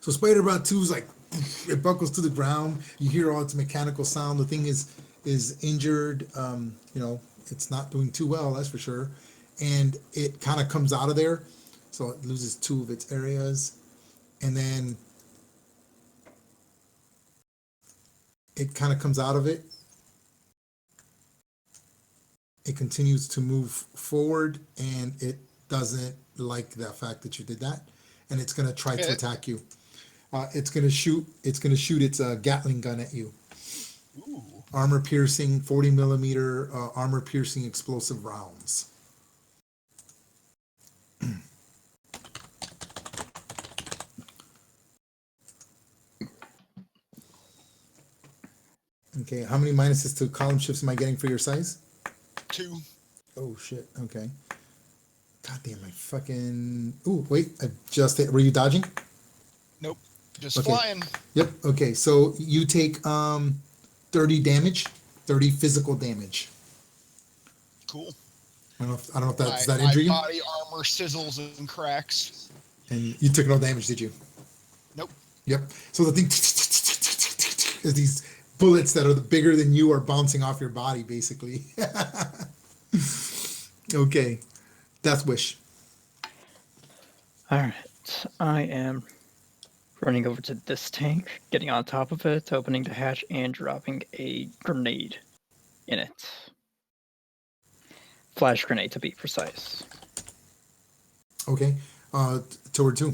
So Spider-Bot 2 is like, it buckles to the ground. You hear all its mechanical sound. The thing is injured, it's not doing too well, that's for sure. And it kind of comes out of there, so it loses 2 of its areas, and then it kind of comes out of it. It continues to move forward, and it doesn't like the fact that you did that, and it's going to try to Okay. attack you. It's going to shoot. It's going to shoot its Gatling gun at you. Ooh. Armor piercing, 40 millimeter armor piercing explosive rounds. Okay, how many minuses to column shifts am I getting for your size? 2. Oh shit. Okay. God damn, my fucking. Ooh, wait. I just hit. Were you dodging? Nope. Just Okay. flying. Yep. Okay. So you take 30 damage, 30 physical damage. Cool. I don't know if that's My that injury you. body armor sizzles and cracks. And you took no damage, did you? Nope. Yep. So the thing is these bullets that are bigger than you are bouncing off your body, basically. Okay. Death Wish. Alright, I am running over to this tank, getting on top of it, opening the hatch, and dropping a grenade in it. Flash grenade, to be precise. Okay. Toward 2.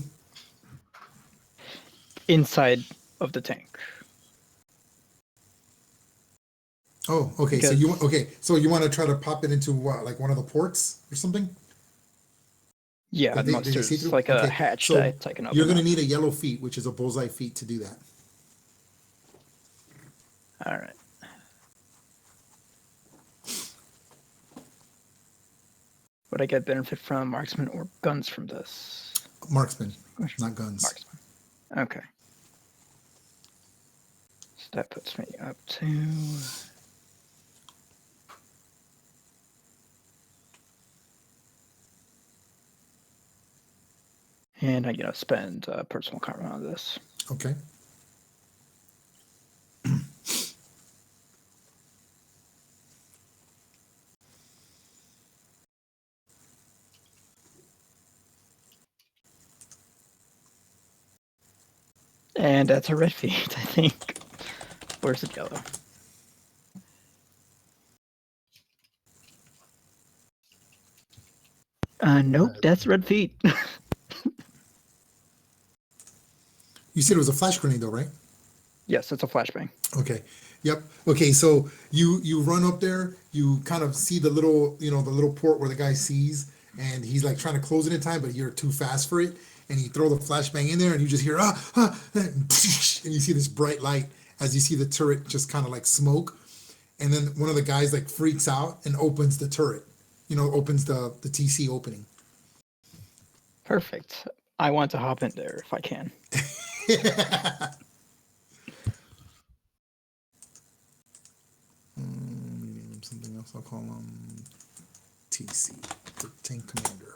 Inside of the tank. Oh, okay. So Because- you want to try to pop it into what, like one of the ports or something? Yeah, Did they unless see there's through? like a Okay, hatch so that I can open you're going to up. need a yellow feat, which is a bullseye feat, to do that. Alright. Would I get benefit from marksman or guns from this? Marksman, not guns. Marksman. Okay. So that puts me up to... And I'm gonna spend personal karma on this. Okay. And that's a red feat, I think. Where's the yellow? Nope, that's red feet. You said it was a flash grenade, though, right? Yes, it's a flashbang. Okay. Yep. Okay. So you run up there. You kind of see the little the little port where the guy sees, and he's like trying to close it in time, but you're too fast for it. And you throw the flashbang in there, and you just hear and you see this bright light as you see the turret just kind of like smoke, and then one of the guys like freaks out and opens the turret. Opens the TC opening. Perfect. I want to hop in there if I can. Something else I'll call him TC, the tank commander.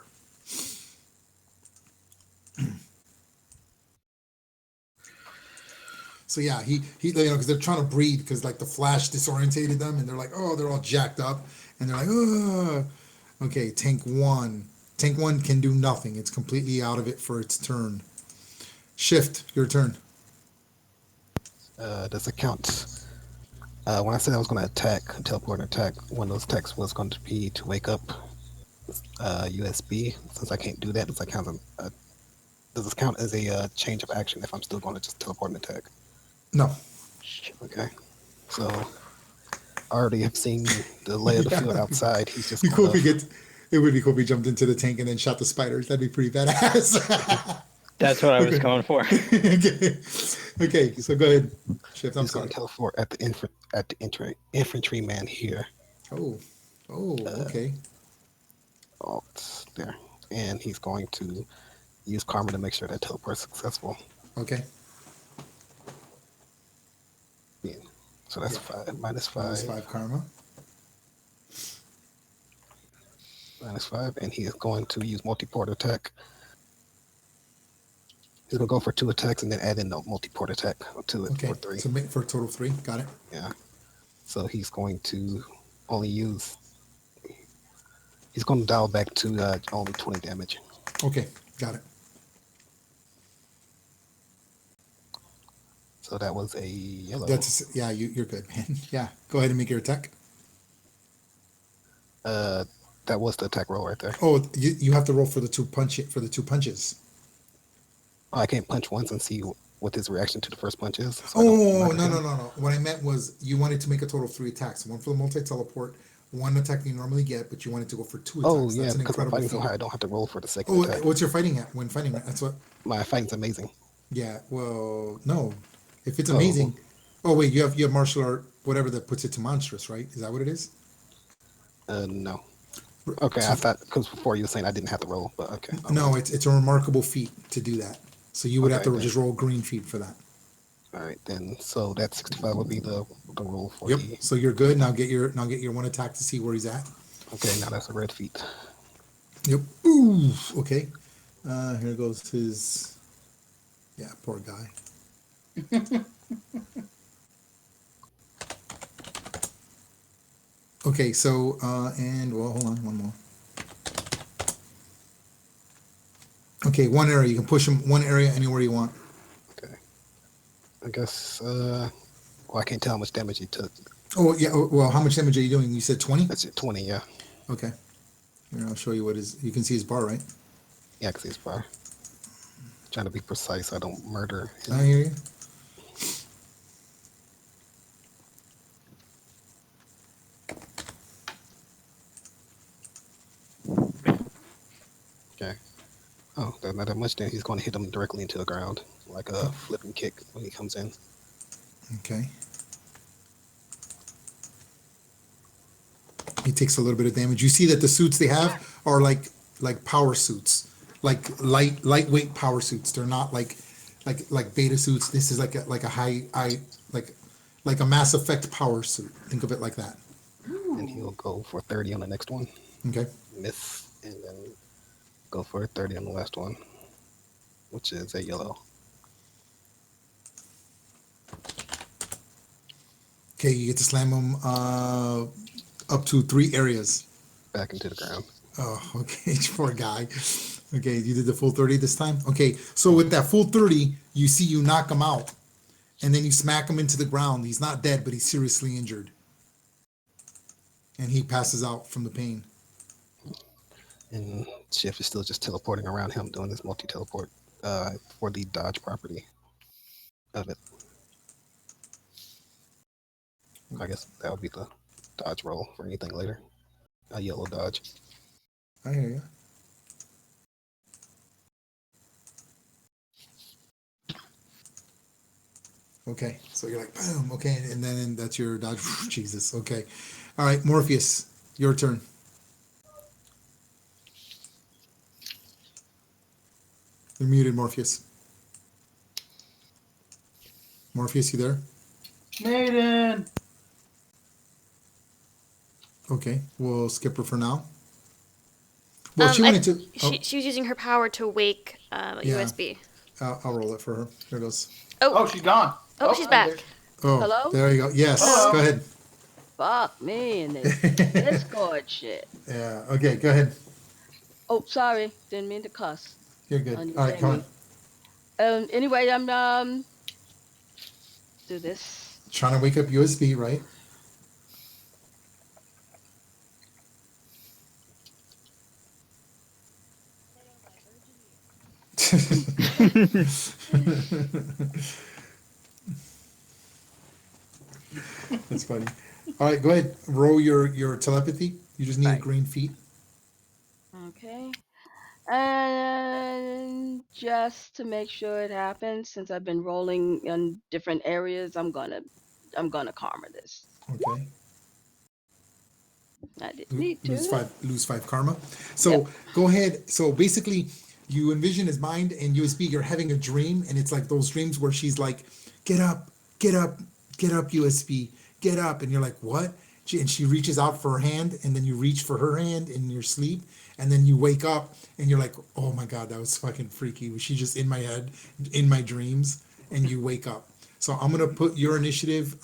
So yeah, he because they're trying to breathe because like the flash disorientated them, and they're like, oh, they're all jacked up, and they're like, oh. Okay, tank one can do nothing. It's completely out of it for its turn. Shift, your turn. Does it count? When I said I was going to attack, teleport and attack, one of those attacks was going to be to wake up USB. Since I can't do that, does this count as a change of action if I'm still going to just teleport and attack? No. Okay. So I already have seen the lay of the field outside. He's just Be cool if gonna- it would be cool if he jumped into the tank and then shot the spiders. That'd be pretty badass. That's what I was Okay. going for. Okay, so go ahead. Shift, I'm He's going sorry. to teleport at the infantryman here. Oh, okay. Alt there, and he's going to use karma to make sure that teleport's successful. Okay. Yeah. So that's -5. -5 karma. -5, and he is going to use multi-port attack. He's gonna go for 2 attacks and then add in the multi-port attack to it Okay. for 3. So make for a total of 3. Got it. Yeah. So he's going to only use He's going to dial back to only 20 damage. Okay, got it. So that was a yellow. Yeah, you're good, man. Yeah, go ahead and make your attack. That was the attack roll right there. Oh, you have to roll for the two punches. Oh, I can't punch once and see what his reaction to the first punch is. So Oh, no. What I meant was you wanted to make a total of 3 attacks. One for the multi-teleport, one attack you normally get, but you wanted to go for 2 attacks. Oh, yeah, That's an because I'm incredible fighting so feat. high, I don't have to roll for the second attack. What's your fighting at when fighting? That's what. My fighting's amazing. Yeah, well, no. If it's amazing. Oh, wait, you have martial art, whatever that puts it to monstrous, right? Is that what it is? No. Okay, I thought, because before you were saying I didn't have to roll, but okay. No, it's a remarkable feat to do that. So you would have to then. just roll green feat for that. All right, then. So that 65 would be the roll for Yep. the. So you're good. Now get your one attack to see where he's at. Okay, now that's a red feat. Yep. Ooh. Okay. Here goes his. Yeah, poor guy. Okay, so and well, hold on, one more. Okay, one area. You can push him one area anywhere you want. Okay. I guess. Well, I can't tell how much damage he took. Oh yeah. Well, how much damage are you doing? You said 20. That's it, 20. Yeah. Okay. Here, I'll show you what is. You can see his bar, right? Yeah, because he's far. Trying to be precise. I don't murder him. I hear you. Okay. Oh, there's not that much. Then he's going to hit him directly into the ground, like a flipping kick when he comes in. Okay. He takes a little bit of damage. You see that the suits they have are like power suits, like lightweight power suits. They're not like beta suits. This is like a high like a Mass Effect power suit. Think of it like that. And he'll go for 30 on the next one. Okay. Miss, and then go for 30 on the last one, which is a yellow. Okay, you get to slam him up to 3 areas. Back into the ground. Oh, okay, poor guy. Okay, you did the full 30 this time? Okay, so with that full 30, you see you knock him out, and then you smack him into the ground. He's not dead, but he's seriously injured. And he passes out from the pain. And Shift is still just teleporting around him, doing this multi-teleport for the dodge property of it. I guess that would be the dodge roll for anything later. A yellow dodge. I hear you. Okay, so you're like, boom, okay, and then that's your dodge. Jesus, okay. All right, Morpheus, your turn. You're muted, Morpheus. Morpheus, you there? Maiden. Okay, we'll skip her for now. Well, she wanted to. She was using her power to wake USB. I'll roll it for her. Here goes. Oh, she's gone. Oh, she's back. Oh, Hello? there you go. Yes, Hello? go ahead. Fuck me and this Discord shit. Yeah, okay, go ahead. Oh, sorry. Didn't mean to cuss. You're good. On your All right, come on. Anyway, I'm do this. Trying to wake up USB, right? That's funny. All right, go ahead. Roll your telepathy. You just need a Right. green feat. Okay. And just to make sure it happens, since I've been rolling in different areas, I'm gonna karma this. Okay. I didn't need to. Lose five karma. So Yep. go ahead. So basically, you envision his mind, and USB. You're having a dream, and it's like those dreams where she's like, "Get up, get up, get up, USB, get up," and you're like, "What?" And she reaches out for her hand, and then you reach for her hand in your sleep, and then you wake up, and you're like, "Oh my god, that was fucking freaky." Was she just in my head, in my dreams? And you wake up. So I'm gonna put your initiative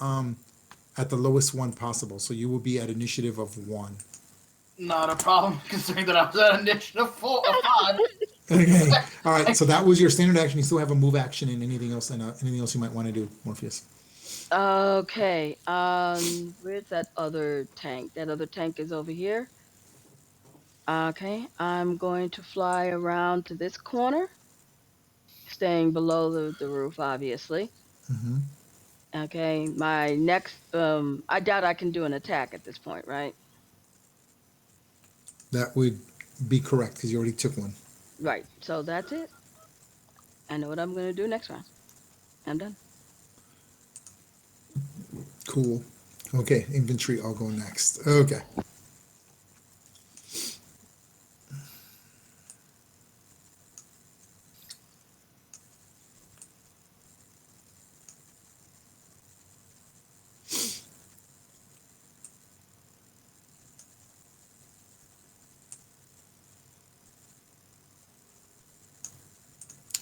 at the lowest one possible. So you will be at initiative of 1. Not a problem, considering that I was at initiative 5. Okay. All right. So that was your standard action. You still have a move action and anything else, anything else you might want to do, Morpheus. Okay. Where's that other tank? That other tank is over here. Okay. I'm going to fly around to this corner, staying below the roof, obviously. Hmm. Okay. My next, I doubt I can do an attack at this point, right? That would be correct because you already took one. Right. So that's it. I know what I'm going to do next round. I'm done. Cool. Okay. Infantry, I'll go next. Okay.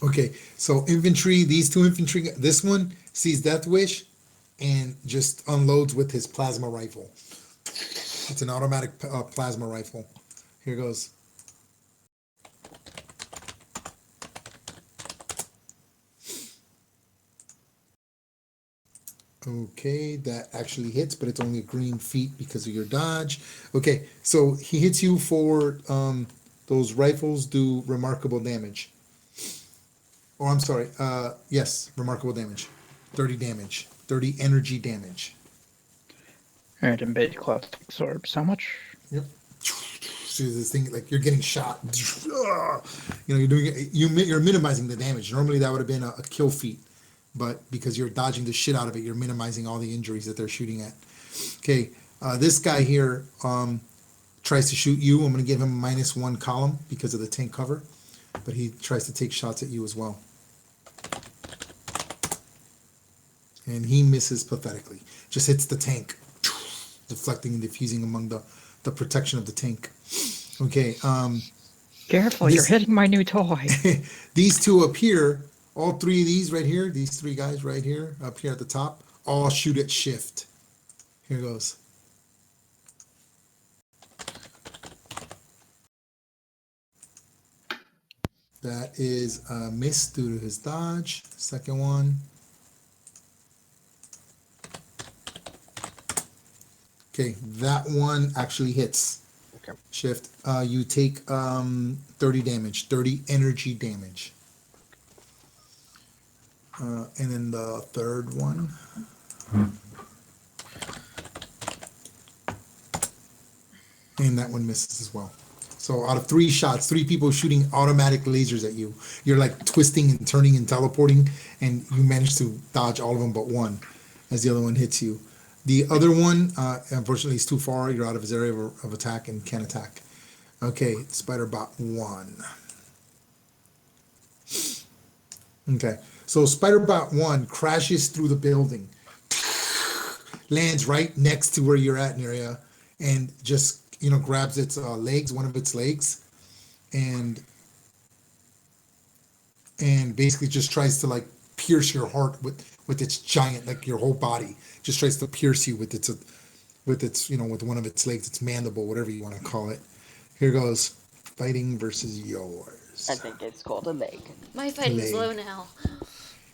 Okay, so infantry, these two infantry, this one sees Death Wish and just unloads with his plasma rifle. It's an automatic plasma rifle. Here goes. Okay, that actually hits, but it's only a green feat because of your dodge. Okay, so he hits you for those rifles do remarkable damage. Oh, I'm sorry. Yes, remarkable damage. 30 damage. 30 energy damage. And embed classic orbs. How much? Yep. So this thing like you're getting shot. You know, you're doing it. You're minimizing the damage. Normally that would have been a kill feat, but because you're dodging the shit out of it, you're minimizing all the injuries that they're shooting at. Okay, this guy here tries to shoot you. I'm going to give him a -1 column because of the tank cover, but he tries to take shots at you as well, and he misses pathetically. Just hits the tank, deflecting and diffusing among the protection of the tank. Okay, Careful, you're hitting my new toy. these two up here, all three of these right here, these three guys right here, up here at the top, all shoot at shift. Here goes. That is a miss due to his dodge. Second one. Okay, that one actually hits. Okay. Shift. You take 30 damage, 30 energy damage. And then the third one. And that one misses as well. So out of 3 shots, 3 people shooting automatic lasers at you. You're like twisting and turning and teleporting, and you manage to dodge all of them but one as the other one hits you. The other one, unfortunately, is too far. You're out of his area of attack and can't attack. Okay, Spider-Bot 1. Okay, so Spider-Bot 1 crashes through the building, lands right next to where you're at, Neria, and just, you know, grabs its legs, one of its legs, and basically just tries to like pierce your heart with its giant, like your whole body, just tries to pierce you with its, you know, with one of its legs, its mandible, whatever you want to call it. Here goes fighting versus yours. I think it's called a leg. My fighting's Leg. low now.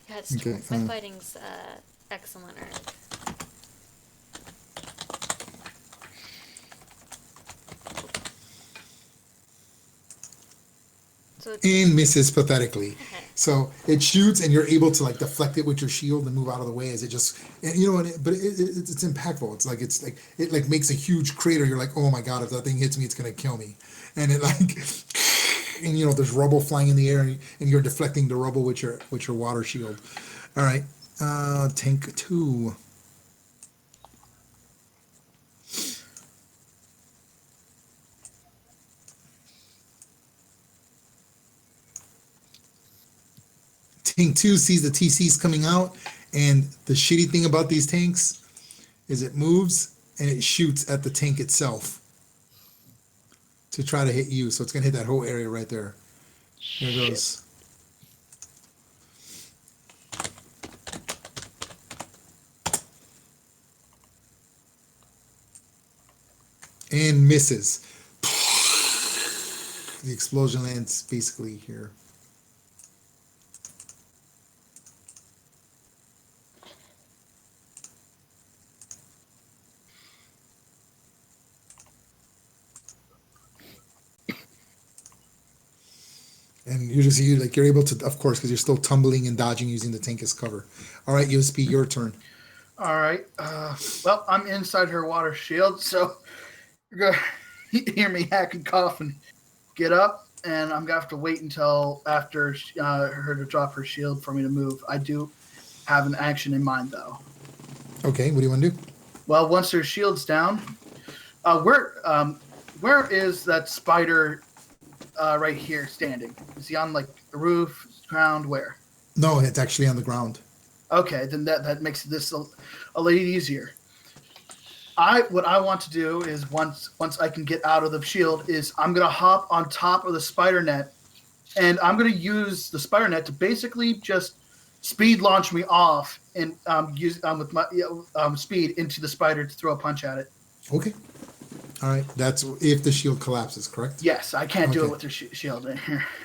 Yeah, it's true. Okay, My fighting's excellent. So it's, And misses pathetically. okay. So it shoots, and you're able to like deflect it with your shield and move out of the way as it just, and, you know, it's impactful. It's like it like makes a huge crater. You're like, oh my god, if that thing hits me, it's gonna kill me. And it like, and you know, there's rubble flying in the air, and you're deflecting the rubble with your water shield. All right, tank 2. Tank 2 sees the TCs coming out, and the shitty thing about these tanks is it moves and it shoots at the tank itself to try to hit you. So it's gonna hit that whole area right there. Here it goes. And misses. The explosion lands basically here. And you just you're able to, of course, because you're still tumbling and dodging using the tank as cover. All right, USP, your turn. All right. Well, I'm inside her water shield, so you're gonna hear me hack and cough and get up, and I'm gonna have to wait until after her to drop her shield for me to move. I do have an action in mind, though. Okay, what do you want to do? Well, once her shield's down, where is that spider right here standing? Is he on like the roof, ground, where? No, it's actually on the ground. Okay, then that makes this a little easier. What I want to do is once I can get out of the shield is I'm gonna hop on top of the spider net, and I'm gonna use the spider net to basically just speed launch me off and use with my speed into the spider to throw a punch at it. Okay. All right, that's if the shield collapses, correct? Yes, I can't do Okay. it with her shield.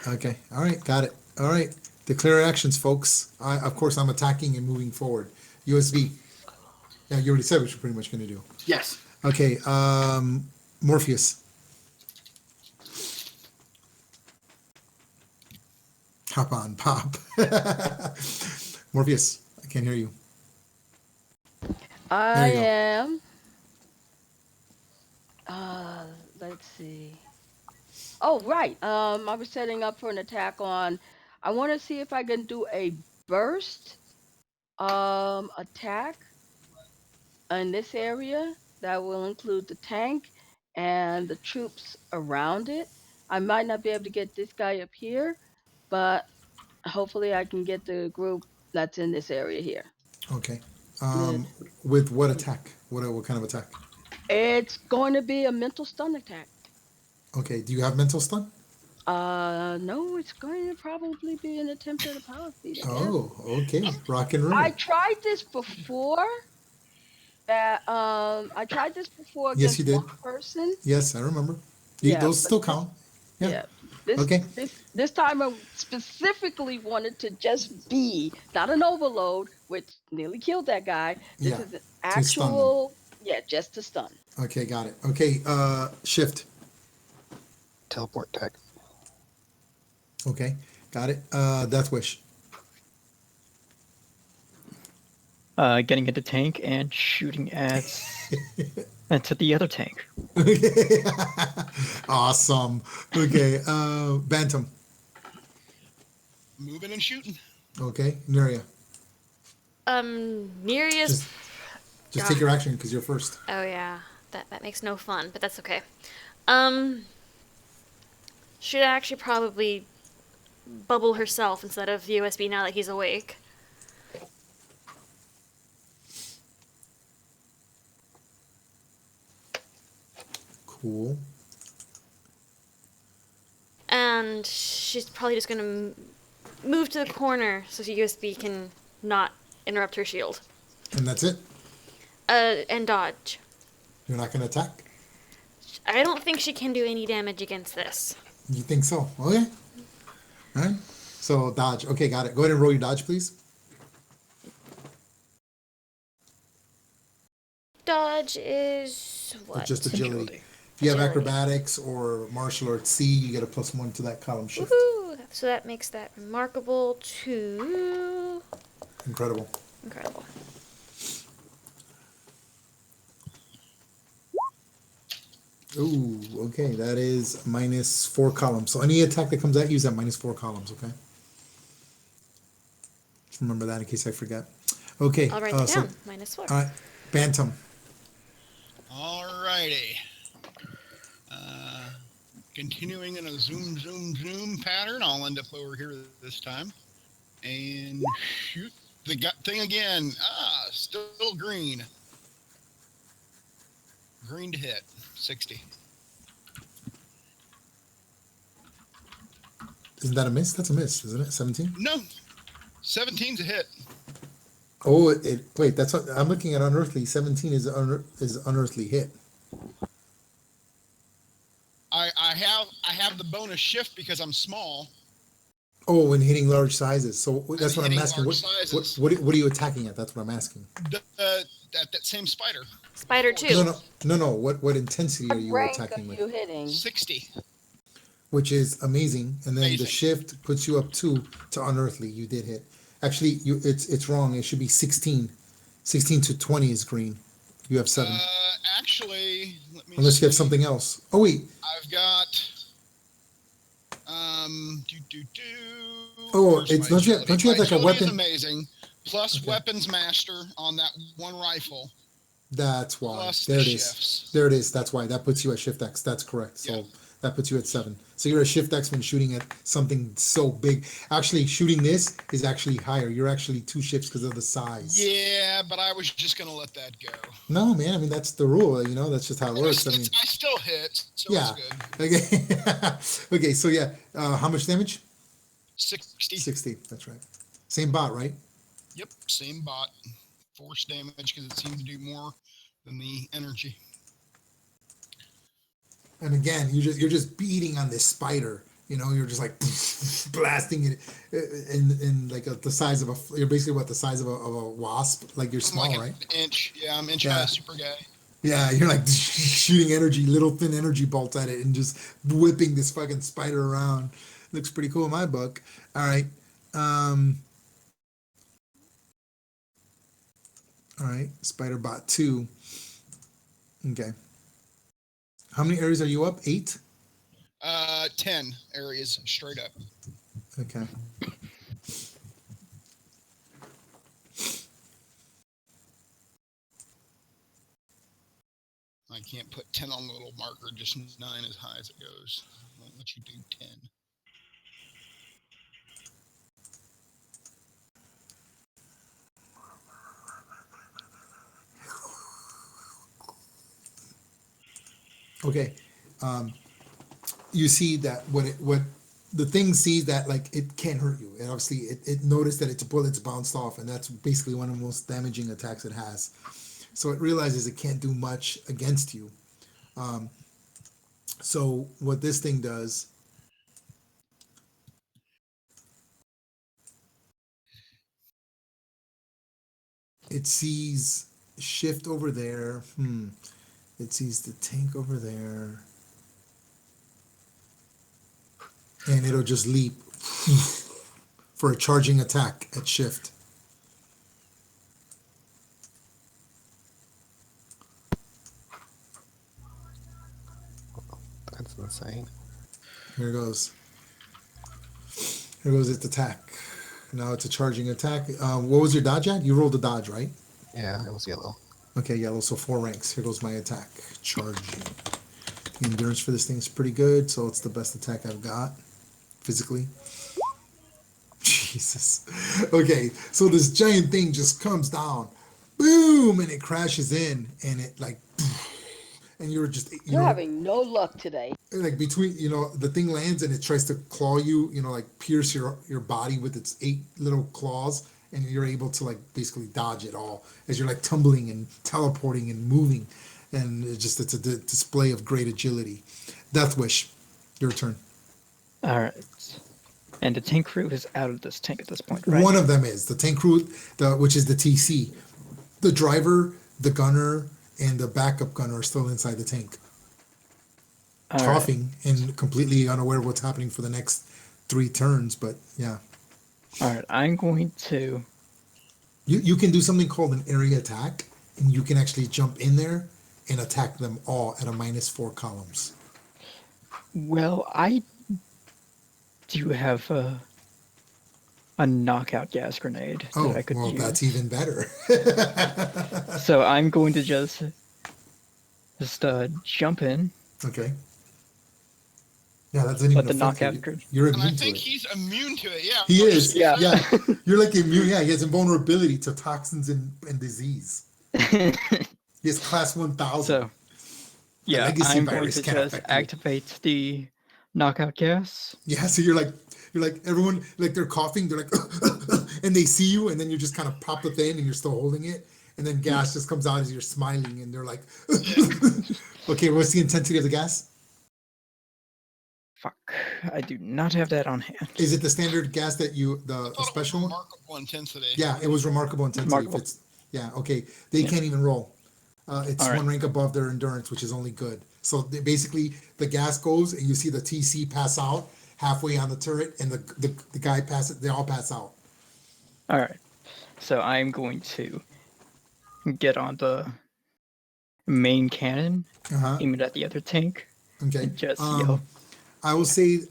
Okay. All right, got it. All right, declare actions, folks. Of course, I'm attacking and moving forward. USB. Yeah, you already said what you're pretty much going to do. Yes. Okay, Morpheus. Hop on, pop. Morpheus, I can't hear you. I you go. am. Let's see. Oh, right. I was setting up for an attack on. I want to see if I can do a burst attack in this area that will include the tank and the troops around it. I might not be able to get this guy up here, but hopefully I can get the group that's in this area here. Okay. Mid. With what attack? What kind of attack? It's going to be a mental stun attack. Okay, do you have mental stun? No, it's going to probably be an attempt at a power speed. I guess. Oh, okay. Rock and roll. I tried this before. I tried this before Yes, against you did. one person. Yes, I remember. Yeah, Those but still count. Yeah. Yeah. This, Okay. this time I specifically wanted to just be not an overload, which nearly killed that guy. This Yeah, is an to stun them. actual, just to stun. Okay, got it. Okay, shift. Teleport tech. Okay, got it. Death wish. Getting into tank and shooting at into the other tank. Okay. Awesome. Okay, Bantam. Moving and shooting. Okay, Nuria. Nereus. Just take your action because you're first. Oh yeah, that makes no fun, but that's okay. Should actually probably bubble herself instead of USB now that he's awake. Cool. And she's probably just gonna move to the corner so USB can not interrupt her shield. And that's it? And dodge. You're not going to attack? I don't think she can do any damage against this. You think so? Okay. All right. So dodge. Okay, got it. Go ahead and roll your dodge, please. Dodge is what? Just agility. If you have Agility. acrobatics or martial arts C, you get a +1 to that column shift. Woohoo! So that makes that remarkable to Incredible. incredible. Ooh, okay. That is -4 columns. So any attack that comes at you is at -4 columns, okay? Just remember that in case I forget. Okay. I'll write that down. -4. All right. Bantam. Alrighty. Continuing in a zoom pattern, I'll end up over here this time. And shoot the gut thing again. Still green. Green to hit. 60. Isn't that a miss? That's a miss, isn't it? 17? No. 17's a hit. Oh, wait, that's what I'm looking at. Unearthly 17 is unearthly hit. I I have the bonus shift because I'm small. Oh, and hitting large sizes. So that's And what I'm hitting asking. large What sizes. what are you attacking at? That's what I'm asking. That same spider. Spider Of two. course. No. What intensity are What you rank are attacking with? you hitting? 60. Which is amazing. And then the Amazing. shift puts you up to unearthly. You did hit. Actually, it's wrong. It should be 16. 16 to 20 is green. You have 7. Actually, let me Unless see. you have something else. Oh wait. I've got Oh, Where's it's my don't you agility? have My like a agility is weapon? amazing. Plus Okay. weapons master on that one rifle. That's why. Plus There the it is. shifts. There it is. That's why. That puts you at shift X. That's correct. So Yeah. that puts you at 7. So you're a shift X when shooting at something so big. Actually, shooting this is actually higher. You're actually 2 shifts because of the size. Yeah, but I was just gonna let that go. No, man. I mean, that's the rule. That's just how it works. I mean, I still hit, so yeah. it's good. Okay. Okay. So yeah. How much damage? 60. 60. That's right. Same bot, right? Yep, same bot. Force damage because it seemed to do more than the energy. And again, you're just beating on this spider. You're just like blasting it in like the size of you're basically what the size of a wasp. Like you're I'm small, like right? an inch. Yeah, I'm inch Yeah. high super guy. Yeah, you're like shooting little thin energy bolts at it and just whipping this fucking spider around. Looks pretty cool in my book. All right. All right. Spider bot 2. Okay. How many areas are you up? 8? 10 areas straight up. Okay. I can't put 10 on the little marker, just 9 as high as it goes. I won't let you do 10. Okay. You see that what the thing sees that like it can't hurt you, and obviously it noticed that its bullets bounced off, and that's basically one of the most damaging attacks it has. So it realizes it can't do much against you. So what this thing does, it sees shift over there. It sees the tank over there, and it'll just leap for a charging attack at shift. That's insane. Here goes. Here goes its attack. Now it's a charging attack. What was your dodge at? You rolled a dodge, right? Yeah, it was yellow. Okay, yellow. So 4 ranks. Here goes my attack. Charging. The endurance for this thing is pretty good, so it's the best attack I've got physically. Jesus. Okay, so this giant thing just comes down, boom, and it crashes in, and it like, and you're just You're having no luck today. like between the thing lands and it tries to claw you, like pierce your body with its 8 little claws, and you're able to like basically dodge it all as you're like tumbling and teleporting and moving, and it's a display of great agility. Death Wish, your turn. All right. And the tank crew is out of this tank at this point, right? One of them is the tank crew, which is the TC. The driver, the gunner, and the backup gunner are still inside the tank, All right. coughing and completely unaware of what's happening for the next 3 turns. But yeah, All right. I'm going to. you can do something called an area attack, and you can actually jump in there and attack them all at a -4 columns. Well, I do have a knockout gas grenade Oh, that I could well, use. that's even better. So I'm going to just jump in. Okay. Yeah, that doesn't even But the affect knockout you. grenade. You're And I immune to think it. he's immune to it. Yeah. He is. Yeah. Yeah. You're like immune. Yeah, he has invulnerability to toxins and disease. He has class 1000. So, yeah, legacy I'm going virus to can't just affect you. activate the knockout gas. Yeah, so you're like everyone, like they're coughing, they're like and they see you, and then you just kind of pop the thing and you're still holding it, and then gas just comes out as you're smiling, and they're like okay, what's the intensity of the gas? Fuck. I do not have that on hand. Is it the standard gas that you I the thought it was special one? remarkable intensity. Yeah, it was remarkable intensity. Remarkable. If it's yeah, okay. They Yeah. can't even roll. It's All right. one rank above their endurance, which is only good. So basically, the gas goes, and you see the TC pass out halfway on the turret, and the guy passes. They all pass out. All right. So I'm going to get on the main cannon, aim it at the other tank, Okay. and just yell. I will say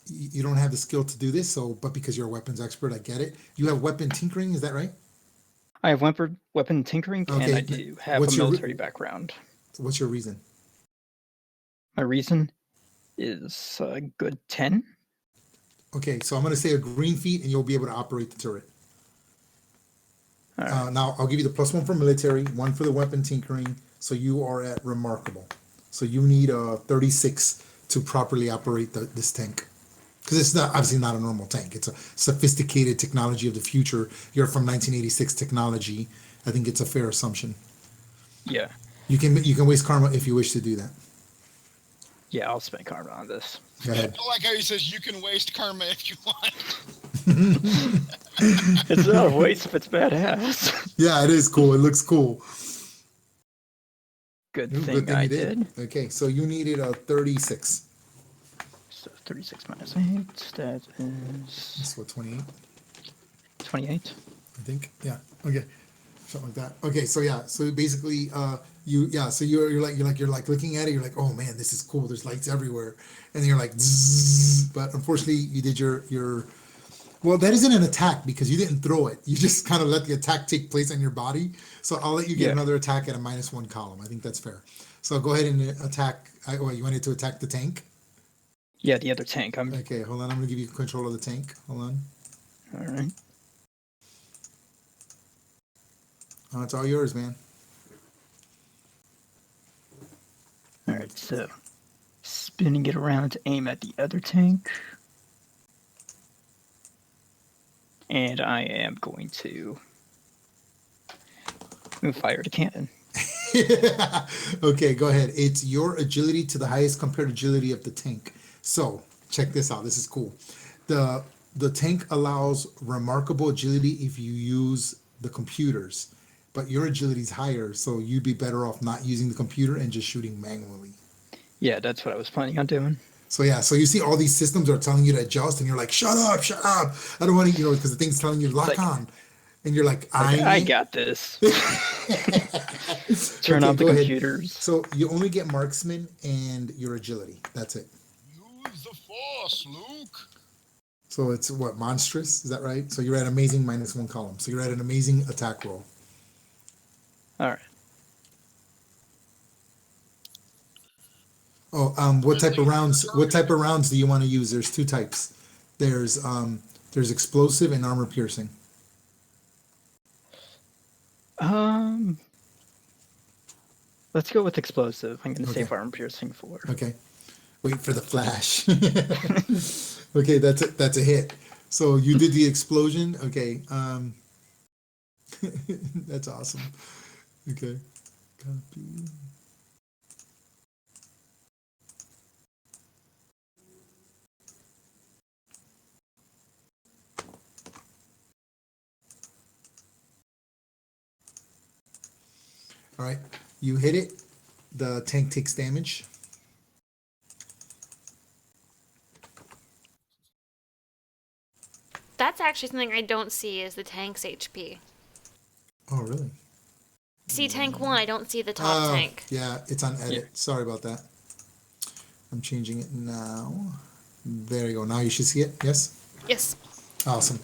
you don't have the skill to do this, but because you're a weapons expert, I get it. You have weapon tinkering, is that right? I have weapon tinkering, and Okay, I do have a what's your military background. What's your reason? My reason is a good 10. Okay, so I'm going to say a green feat, and you'll be able to operate the turret. All right. Now I'll give you the +1 for military, 1 for the weapon tinkering. So you are at remarkable. So you need a 36 to properly operate this tank, because it's not obviously not a normal tank. It's a sophisticated technology of the future. You're from 1986 technology. I think it's a fair assumption. Yeah. You can waste karma if you wish to do that. Yeah, I'll spend karma on this. Go ahead. I like how he says you can waste karma if you want. It's not a waste if it's badass. Yeah, it is cool. It looks cool. Good Ooh, thing I did. Okay, so you needed a 36. So 36 minus 8, that is That's what, 28, 28. I think. Yeah. Okay. Something like that. Okay, so yeah, so basically, you're like looking at it, you're like, oh man, this is cool. There's lights everywhere, and then you're like, zzz, but unfortunately, you did your. Well, that isn't an attack because you didn't throw it. You just kind of let the attack take place on your body. So I'll let you get another attack at a -1 column. I think that's fair. So go ahead and attack. You wanted to attack the tank? Yeah, the other tank. Okay, hold on. I'm going to give you control of the tank. Hold on. All right. Oh, it's all yours, man. All right, so spinning it around to aim at the other tank. And I am going to fire the cannon. Okay, go ahead. It's your agility to the highest compared agility of the tank. So check this out. This is cool. The tank allows remarkable agility if you use the computers, but your agility is higher, so you'd be better off not using the computer and just shooting manually. Yeah, that's what I was planning on doing. So yeah, so you see all these systems are telling you to adjust, and you're like, shut up. I don't want to, because the thing's telling you to lock on. And you're like, I got this. Turn Okay, off the go ahead. computers. So you only get marksman and your agility. That's it. Use the force, Luke. So it's what, monstrous? Is that right? So you're at amazing -1 column. So you're at an amazing attack roll. All right. Oh, what type of rounds? What type of rounds do you want to use? There's 2 types. There's explosive and armor piercing. Let's go with explosive. I'm going to Okay. save arm piercing for. Okay. Wait for the flash. Okay, that's a hit. So you did the explosion. Okay. That's awesome. Okay. Copy. All right, you hit it. The tank takes damage. That's actually something I don't see is the tank's HP. Oh, really? See tank 1, I don't see the top tank. Yeah, it's on edit. Yeah. Sorry about that. I'm changing it now. There you go. Now you should see it. Yes? Yes. Awesome.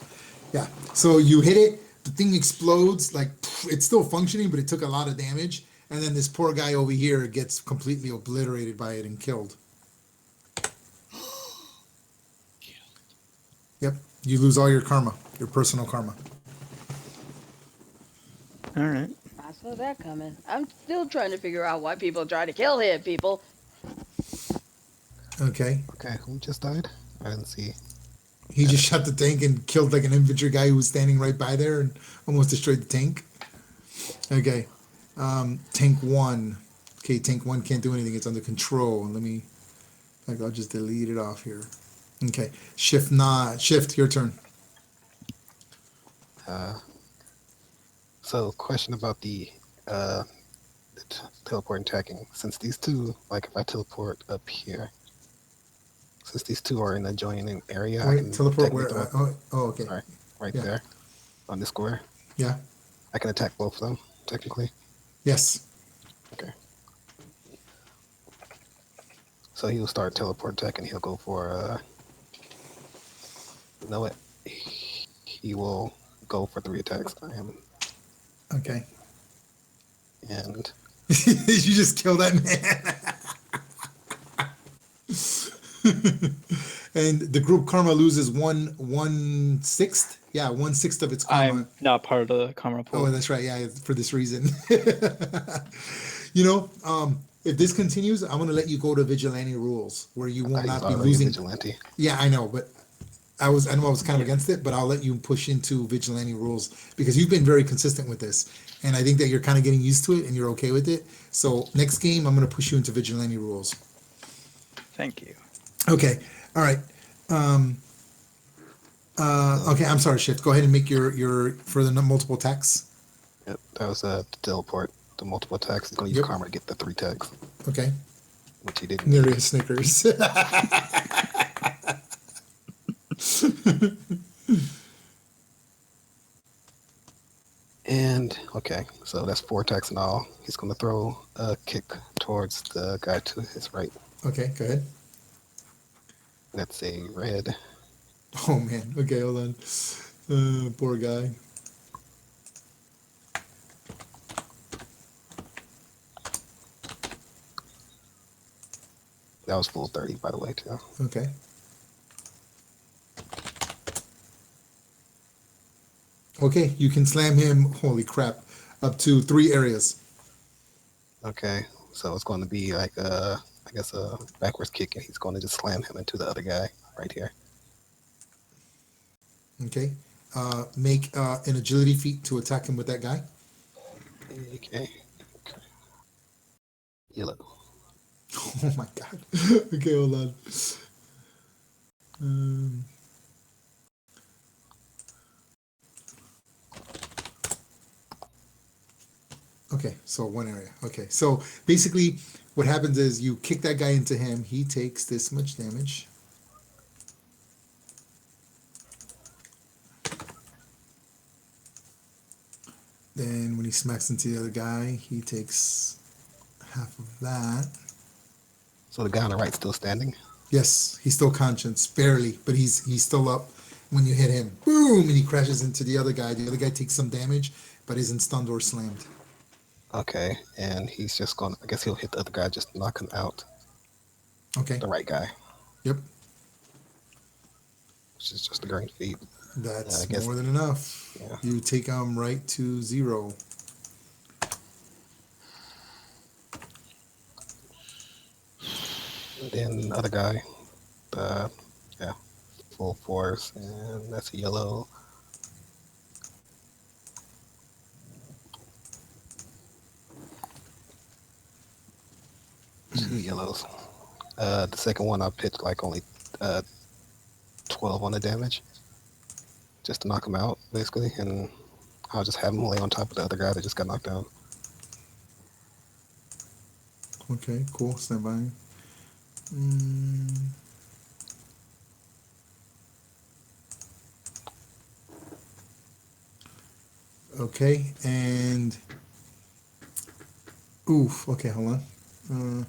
Yeah. So you hit it. The thing explodes. Like, it's still functioning, but it took a lot of damage. And then this poor guy over here gets completely obliterated by it and killed. Yep. You lose all your karma, your personal karma. All right. I saw that coming. I'm still trying to figure out why people try to kill him, people. Okay. Okay, who just died? I didn't see. He just shot the tank and killed like an infantry guy who was standing right by there and almost destroyed the tank. Okay. Tank 1. Okay, tank 1 can't do anything. It's under control. Let me In fact, I'll just delete it off here. Okay. Shift, your turn. So, question about the teleport and tracking. Since these two, like if I teleport up here, since these two are in the adjoining area, I Wait, can teleport technically where? throw. Okay. All right, right Yeah. there on this square. Yeah. I can attack both of them technically. Yes. Okay. So he'll start teleport attack and he'll go for you know what? He will go for 3 attacks on him. Okay. And You just kill that man. And the group karma loses 1/6. Yeah, 1/6 of its karma. I'm not part of the karma pool. Oh, that's right. Yeah, for this reason. If this continues, I'm gonna let you go to vigilante rules where you will I thought he was not be already a losing. vigilante. Yeah, I know, but I know I was kind of against it, but I'll let you push into vigilante rules because you've been very consistent with this, and I think that you're kind of getting used to it and you're okay with it. So next game, I'm gonna push you into vigilante rules. Thank you. Okay. All right. Okay. I'm sorry, Shift. Go ahead and make your for the multiple attacks. Yep, that was teleport. The multiple attacks. He's gonna use Yep. karma to get the 3 attacks, Okay. which he didn't. Nearly a Snickers. And okay, so that's 4 attacks in all. He's gonna throw a kick towards the guy to his right. Okay. Go ahead. That's a red. Oh man. Okay. Hold on. Poor guy. That was full 30, by the way, too. Okay. Okay. You can slam him. Holy crap! Up to 3 areas. Okay, so it's going to be like I guess a backwards kick, and he's going to just slam him into the other guy right here. Okay. Make an agility feat to attack him with that guy. Okay. Yellow. Oh my god. Okay, hold on. Okay, so 1 area. Okay, so basically what happens is you kick that guy into him. He takes this much damage. Then when he smacks into the other guy, he takes half of that. So the guy on the right still standing. Yes, he's still conscious, barely, but he's still up. When you hit him, boom, and he crashes into the other guy. The other guy takes some damage, but isn't stunned or slammed. Okay, and he's just going to, I guess he'll hit the other guy, just knock him out. Okay. The right guy. Yep. Which is just a green feat. That's I guess, more than enough. Yeah. You take him right to 0. And then the other guy, yeah, full force, and that's a yellow. Two yellows. The second one I pitched like only 12 on the damage, just to knock him out, basically, and I'll just have him lay on top of the other guy that just got knocked out. Okay, cool. Stand by. Okay, and oof. Okay, hold on.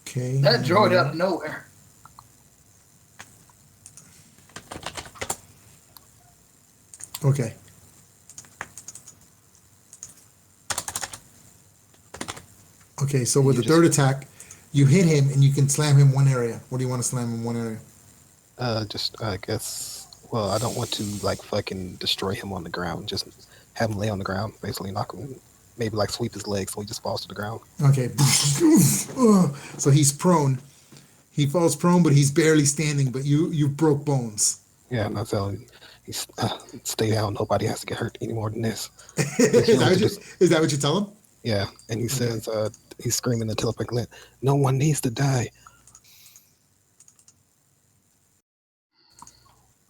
Okay. That droid out of nowhere. Okay. Okay, so with You the third attack, you hit him and you can slam him 1 area. What do you want to slam him 1 area? Just I guess. Well, I don't want to like fucking destroy him on the ground. Just have him lay on the ground, basically knock him. Maybe like sweep his legs so he just falls to the ground. Okay. So he's prone. He falls prone, but he's barely standing. But you broke bones. Yeah, and that's how He's stay down. Nobody has to get hurt any more than this. Is that what you tell him? Yeah, and he Okay. says he's screaming the telepathic, "No one needs to die."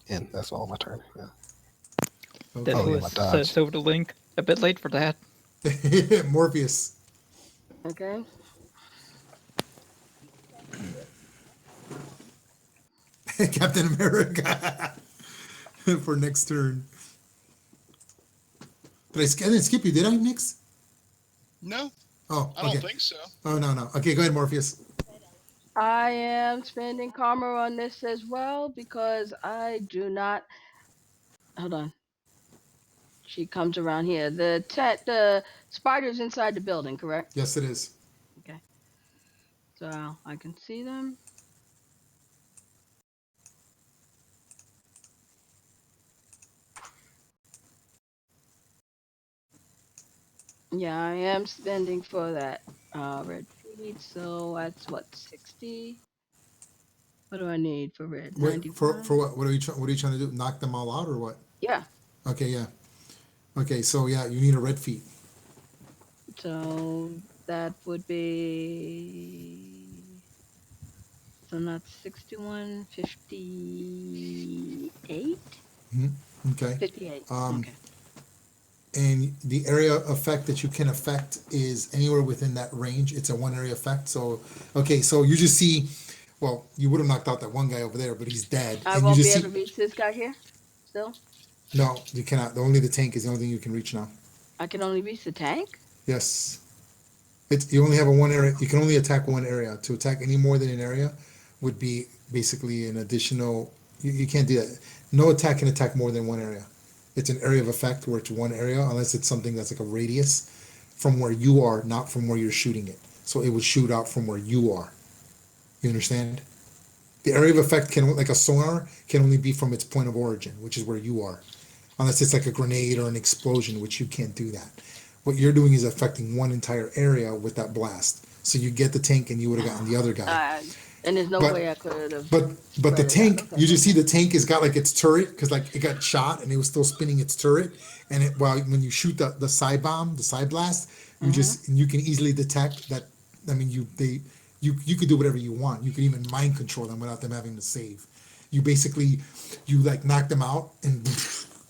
And that's all my turn. Yeah. Okay. Oh, yeah, my Deathless dodge. says over to Link. A bit late for that. Morpheus. Okay. Captain America for next turn. I didn't skip you, did I, Nix? No, Oh, I don't okay. think so. Oh, no. Okay, go ahead, Morpheus. I am spending karma on this as well because I do not. Hold on. She comes around here. The spiders inside the building, correct? Yes, it is. Okay. So I can see them. Yeah, I am spending for that red feed. So that's what, 60? What do I need for red? Wait, for 95? what? What are you trying to do? Knock them all out or what? Yeah. Okay, yeah. Okay, so yeah, you need a red feet. So that would be. So not 61, 58? Okay. 58. Um, Okay. and the area effect that you can affect is anywhere within that range. It's a one area effect. So, okay, so you just see, well, you would have knocked out that one guy over there, but he's dead. I And you won't be just able see, to reach this guy here still? no, you cannot. Only the tank is the only thing you can reach now. I can only reach the tank? Yes. You only have a one area. You can only attack one area. To attack any more than an area would be basically an additional. You can't do that. No attack can attack more than one area. It's an area of effect where it's one area, unless it's something that's like a radius from where you are, not from where you're shooting it. So it would shoot out from where you are. You understand? The area of effect can, like a sonar, can only be from its point of origin, which is where you are, unless it's like a grenade or an explosion, which you can't do that. What you're doing is affecting one entire area with that blast. So you get the tank, and you would have gotten the other guy. And there's no But- way I could have. But the Spread it out. tank, Okay. you just see the tank has got like its turret because like it got shot and it was still spinning its turret. And when you shoot the side bomb, the side blast, you can easily detect that. I mean, you could do whatever you want. You could even mind control them without them having to save. You basically like knock them out and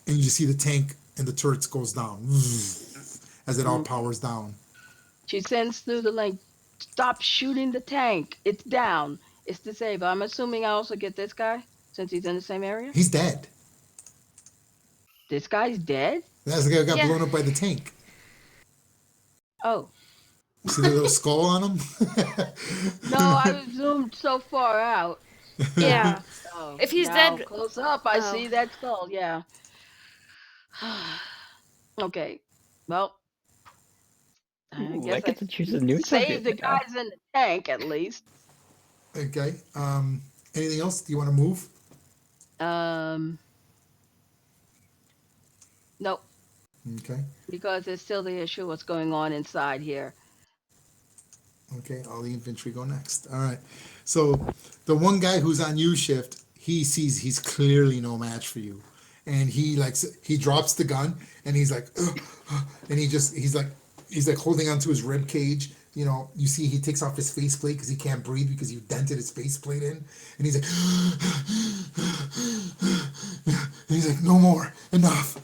you just see the tank and the turrets goes down as it all powers down. She sends through the link. Stop shooting the tank. It's down. It's disabled. I'm assuming I also get this guy since he's in the same area. He's dead. This guy's dead? That's the guy who got Yeah. blown up by the tank. Oh. See the little skull on him? No, I zoomed so far out. Yeah. Oh, If he's now dead- close up, I oh. see that skull. Yeah. Okay. Well, I Ooh, guess I get to choose a new save the target now. guys in the tank at least. Okay. Anything else? Do you want to move? Nope, Okay. because there's still the issue what's going on inside here. Okay. All the infantry go next. All right. So the one guy who's on U shift, he sees he's clearly no match for you, and he drops the gun and he's like, "Ugh, ugh," and he's like holding onto his rib cage. You know, you see he takes off his faceplate because he can't breathe because you dented his faceplate in, and he's like, and he's like, no more, enough,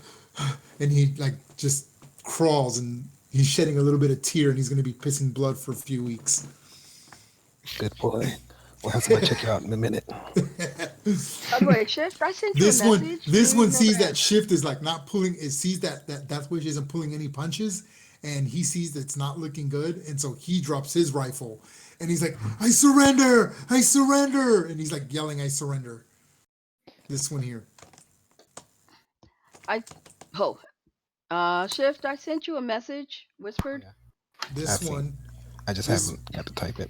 and he like just crawls and he's shedding a little bit of tear and he's going to be pissing blood for a few weeks. Good boy. We'll have somebody check you out in a minute. By the way, Shift, I sent you This a one, message. this You one never sees that answered. shift is like not pulling. It sees that Death Wish isn't pulling any punches, and he sees that it's not looking good, and so he drops his rifle, and he's like, "I surrender! I surrender!" And he's like yelling, "I surrender!" This one here. Shift, I sent you a message, whispered. This I've seen- one. I just This- haven't got to type it.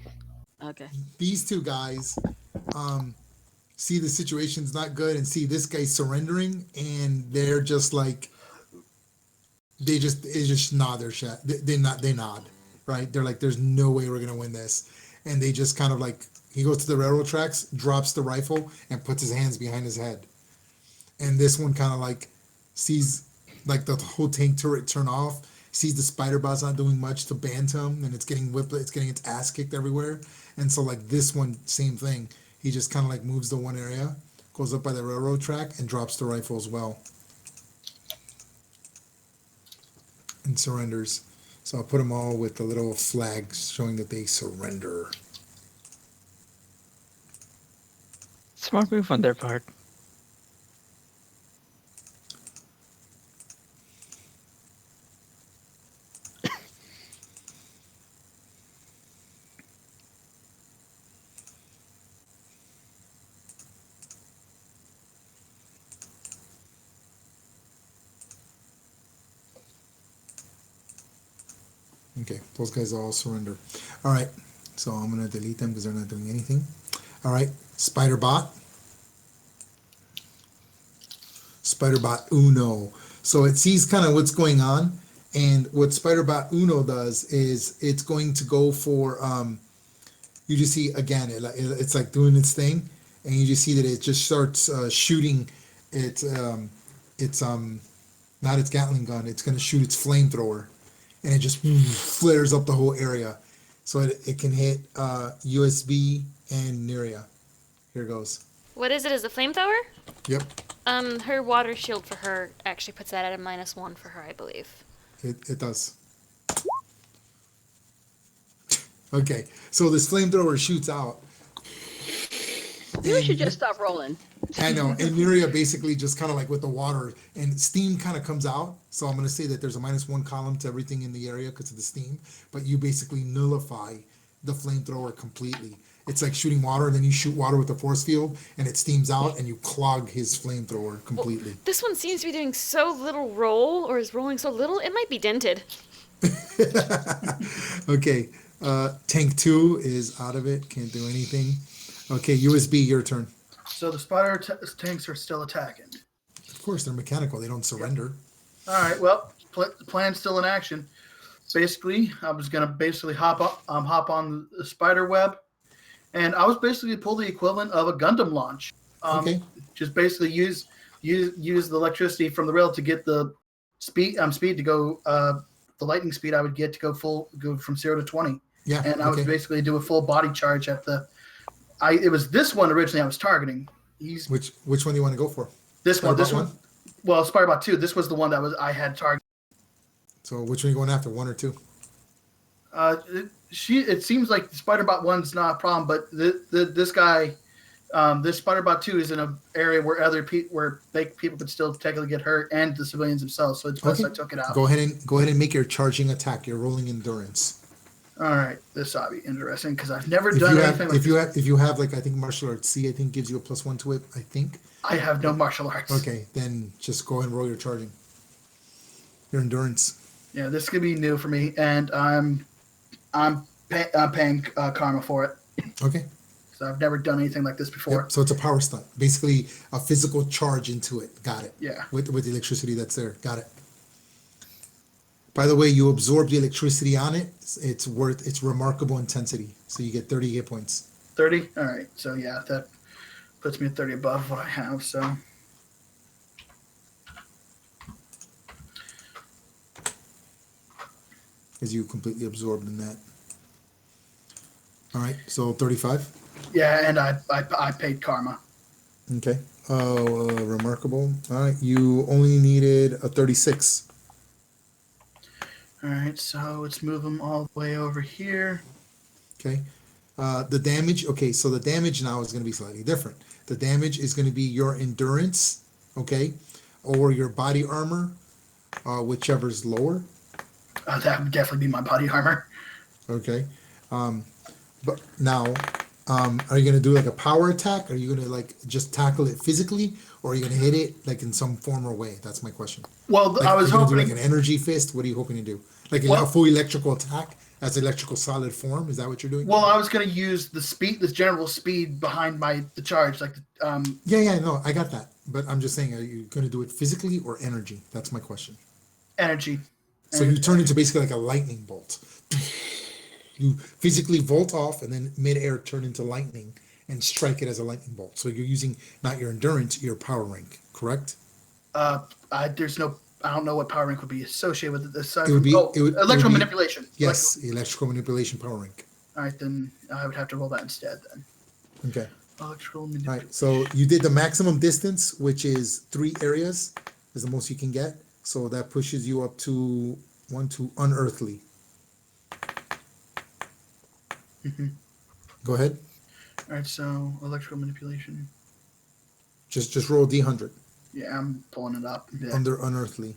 Okay. These two guys see the situation's not good and see this guy surrendering, and they're just like they just nod their shit. They nod, right? They're like, there's no way we're gonna win this, and they just kind of like he goes to the railroad tracks, drops the rifle, and puts his hands behind his head, and this one kind of like sees like the whole tank turret turn off, sees the spider bot's not doing much to bantam, and it's getting whipped, it's getting its ass kicked everywhere. And so like this one, same thing. He just kind of like moves to one area, goes up by the railroad track, and drops the rifle as well, and surrenders. So I'll put them all with the little flags showing that they surrender. Smart move on their part. Okay, those guys all surrender. All right, so I'm gonna delete them because they're not doing anything. All right, Spiderbot. Spiderbot Uno. So it sees kind of what's going on, and what Spiderbot Uno does is it's going to go for, you just see again, it's like doing its thing, and you just see that it just starts shooting its not its Gatling gun, it's going to shoot its flamethrower, and it just flares up the whole area. So it can hit USB and Neria. Here goes. What is it? Is a flamethrower? Yep. Her water shield for her actually puts that at a -1 for her, I believe. It does. Okay, so this flamethrower shoots out. You should just stop rolling. I know, and Miria basically just kind of like with the water, and steam kind of comes out. So I'm going to say that there's a -1 column to everything in the area because of the steam, but you basically nullify the flamethrower completely. It's like shooting water, and then you shoot water with a force field, and it steams out, and you clog his flamethrower completely. Well, this one seems to be doing so little roll, or is rolling so little, it might be dented. Okay, tank 2 is out of it, can't do anything. Okay, USB, your turn. So the spider tanks are still attacking. Of course, they're mechanical, they don't surrender. All right. Well, plan's still in action. Basically, I was gonna hop on the spider web, and I was basically pull the equivalent of a Gundam launch. Okay. Just basically use the electricity from the rail to get the speed to go the lightning speed I would get to go from 0 to 20. Yeah. And I was basically do a full body charge at the. It was this one originally I was targeting. Which one do you want to go for? This one. Spider-Bot 1? Well, Spider-Bot 2. This was the one that I had targeted. So which one are you going after, 1 or 2? It seems like Spider-Bot 1's not a problem, but this guy, this Spider-Bot 2 is in an area where people could still technically get hurt, and the civilians themselves. So it's best I took it out. Go ahead and make your charging attack. You're rolling endurance. All right, this ought to be interesting because I've never done anything like this. If you have like I think martial arts C, I think gives you a +1 to it. I think. I have no martial arts. Okay, then just go ahead and roll your charging. Your endurance. Yeah, this could be new for me, and I'm paying karma for it. Okay. So I've never done anything like this before. Yep. So it's a power stunt, basically a physical charge into it. Got it. Yeah. With the electricity that's there. Got it. By the way, you absorb the electricity on it. It's remarkable intensity. So you get 30 hit points. 30? All right. So yeah, that puts me at 30 above what I have. So. Because you completely absorbed in that. All right. So 35. Yeah, and I paid karma. Okay. Remarkable. All right. You only needed a 36. All right, so let's move them all the way over here. Okay. The damage. Okay, so the damage now is going to be slightly different. The damage is going to be your endurance, okay, or your body armor, whichever's lower. That would definitely be my body armor. Okay. But now, are you going to do like a power attack? Are you going to like just tackle it physically, or are you going to hit it like in some form or way? That's my question. Well, Like, I was are you gonna hoping do like an energy fist. What are you hoping to do? Like a full electrical attack as electrical solid form? Is that what you're doing? Well, I was going to use the speed, this general speed behind the charge, like Yeah, no, I got that. But I'm just saying, are you going to do it physically or energy? That's my question. energy. So you turn into basically like a lightning bolt. You physically volt off and then midair turn into lightning and strike it as a lightning bolt. So you're using not your endurance, your power rank, correct? There's no. I don't know what power rank would be associated with it. Aside It would from be it would electro be, manipulation. yes, electrical manipulation power rank. All right, then I would have to roll that instead. Then Okay. electrical All manipulation. right. So you did the maximum distance, which is 3 areas, is the most you can get. So that pushes you up to unearthly. Go ahead. All right, so electrical manipulation. Just roll D100 Yeah, I'm pulling it up. Yeah. under unearthly.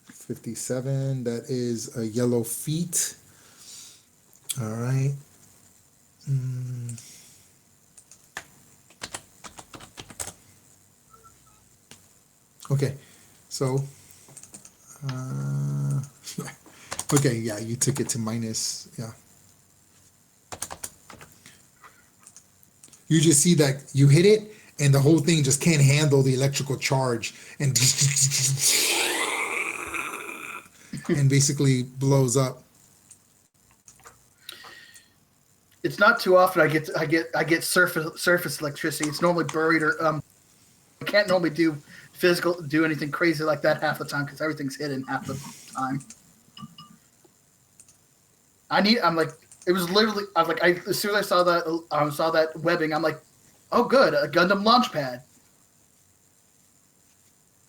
57. That is a yellow feet. All right. Okay. So. Okay. Yeah, you took it to minus. Yeah. You just see that you hit it, and the whole thing just can't handle the electrical charge, and and basically blows up. It's not too often I get surface electricity. It's normally buried or I can't normally do anything crazy like that half the time because everything's hidden half the time. It was literally, as soon as I saw that webbing, I'm like, oh good, a Gundam launch pad.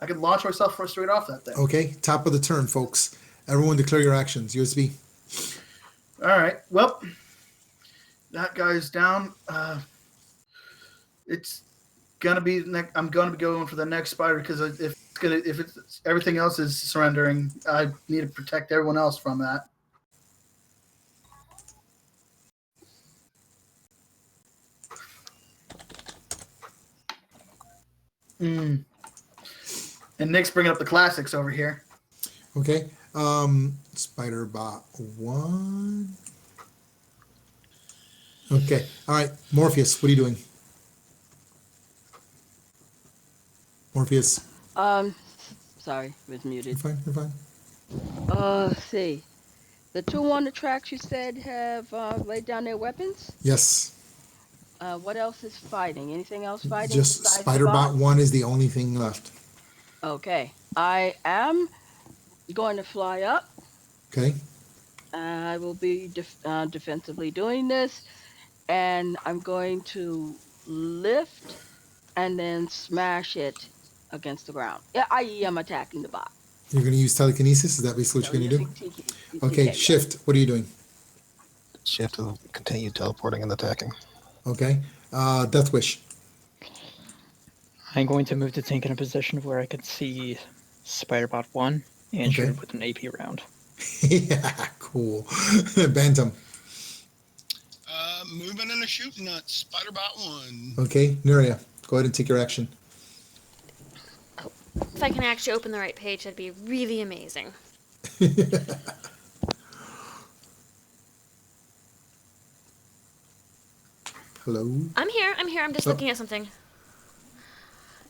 I could launch myself straight off that thing. Okay, top of the turn, folks. Everyone declare your actions. USB. All right, well, that guy's down. It's gonna be. I'm gonna be going for the next spider because if it's everything else is surrendering, I need to protect everyone else from that. And Nick's bringing up the classics over here. Okay. Spider bot 1. Okay. All right. Morpheus, what are you doing? Morpheus. Sorry, was muted. You're fine. You're fine. Let's see. The 2 on the tracks you said have laid down their weapons. Yes. What else is fighting? Anything else fighting? Just besides the Spider bot bot? 1 is the only thing left. Okay. I am going to fly up. Okay. I will be defensively doing this, and I'm going to lift and then smash it against the ground. Yeah, i.e., I'm attacking the bot. You're going to use telekinesis? Is that basically what you're going to do? Okay. Shift, what are you doing? Shift to continue teleporting and attacking. Okay. Death Wish. I'm going to move the tank in a position where I can see Spider-Bot 1 and shoot Okay. it with an AP round. Yeah, cool. Bantam. Moving and a shooting at Spider-Bot 1. Okay. Nuria, go ahead and take your action. If I can actually open the right page, that'd be really amazing. Hello? I'm here. I'm just looking at something.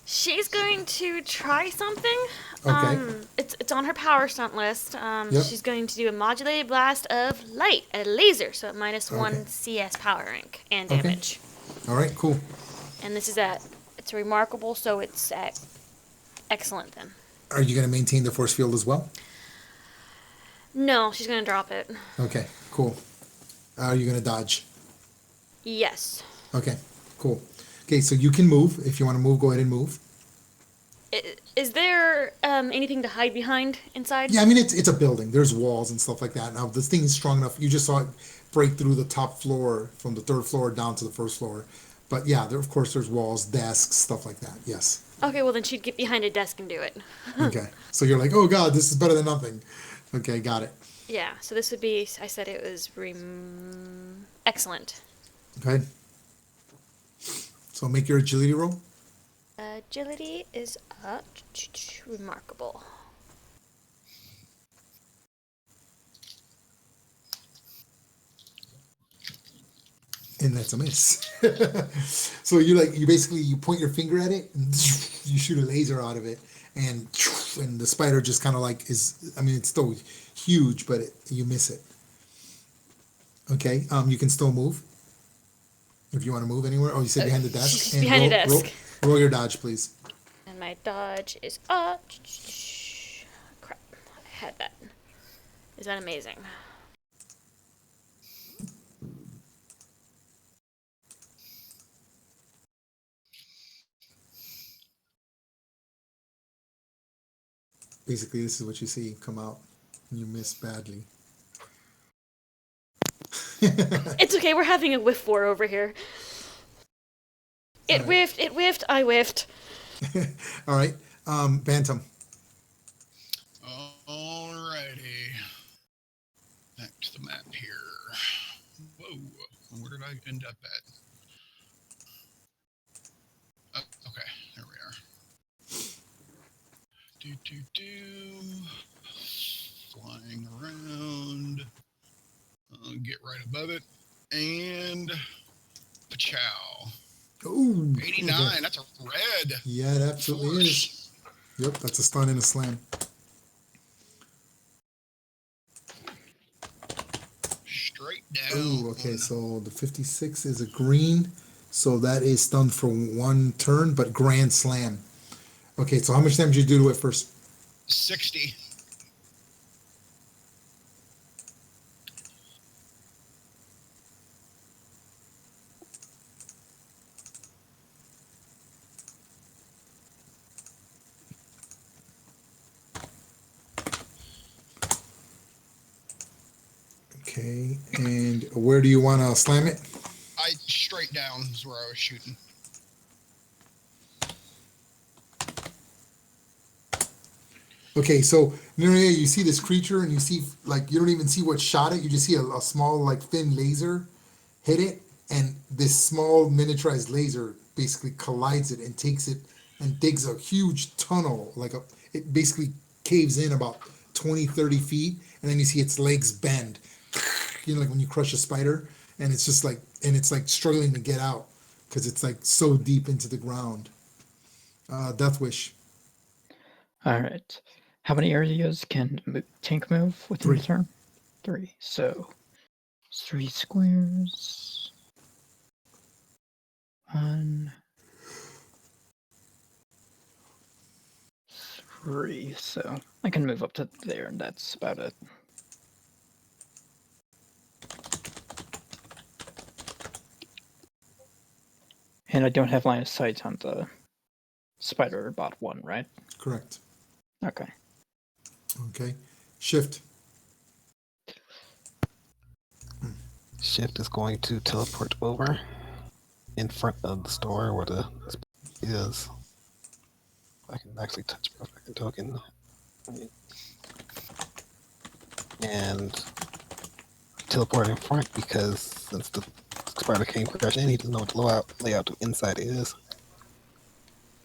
She's going to try something. Okay. It's on her power stunt list. Yep. She's going to do a modulated blast of light, a laser, so at -1 Okay. CS power rank and Okay. damage. All right, cool. And this is it's remarkable, so it's at excellent then. Are you going to maintain the force field as well? No, she's going to drop it. Okay, cool. Are you going to dodge? Yes. Okay, cool. Okay, so you can move. If you want to move, go ahead and move. Is there anything to hide behind inside? Yeah, I mean, it's a building. There's walls and stuff like that. Now, this thing is strong enough. You just saw it break through the top floor from the 3rd floor down to the 1st floor. But yeah, of course, there's walls, desks, stuff like that. Yes. Okay, well then she'd get behind a desk and do it. Okay. So you're like, oh, God, this is better than nothing. Okay, got it. Yeah, so this would be, I said it was excellent. Okay. So make your agility roll. Agility is remarkable. And that's a miss. So you basically point your finger at it and you shoot a laser out of it, and the spider just kind of like it's still huge, but you miss it. Okay, you can still move. If you want to move anywhere. Oh, you said behind the desk. she's And behind the roll, desk. roll your dodge, please. And my dodge is up. Crap. I had that. Is that amazing? Basically, this is what you see come out. And you miss badly. It's okay, we're having a whiff war over here. It Alright. whiffed, I whiffed. All right. Bantam. Alrighty. Back to the map here. Whoa. Where did I end up at? Oh, okay, there we are. Flying around. Get right above it. And pachow. Ooh. 89, Okay. that's a red. Yeah, it absolutely Force. is. Yep, that's a stun and a slam. Straight down. Ooh, okay, so the 56 is a green. So that is stunned for one turn, but grand slam. Okay, so how much damage did you do to it first? 60. Okay, and where do you want to slam it? Straight down is where I was shooting. Okay, so you see this creature and you see, like, you don't even see what shot it. You just see a small, like, thin laser hit it, and this small miniaturized laser basically collides it and takes it and digs a huge tunnel, it basically caves in about 20, 30 feet, and then you see its legs bend, like when you crush a spider, and it's just like, and it's like struggling to get out because it's like so deep into the ground. Death Wish. All right. How many areas can tank move within 3. the turn? 3. So 3 squares. 1, 3. So I can move up to there, and that's about it. And I don't have line of sight on the spider bot 1, right? Correct. Okay. Okay. Shift. Shift is going to teleport over in front of the store where the is. I can actually touch my fucking token. And teleport in front because since the spider came crash in, he doesn't know what the layout of inside is.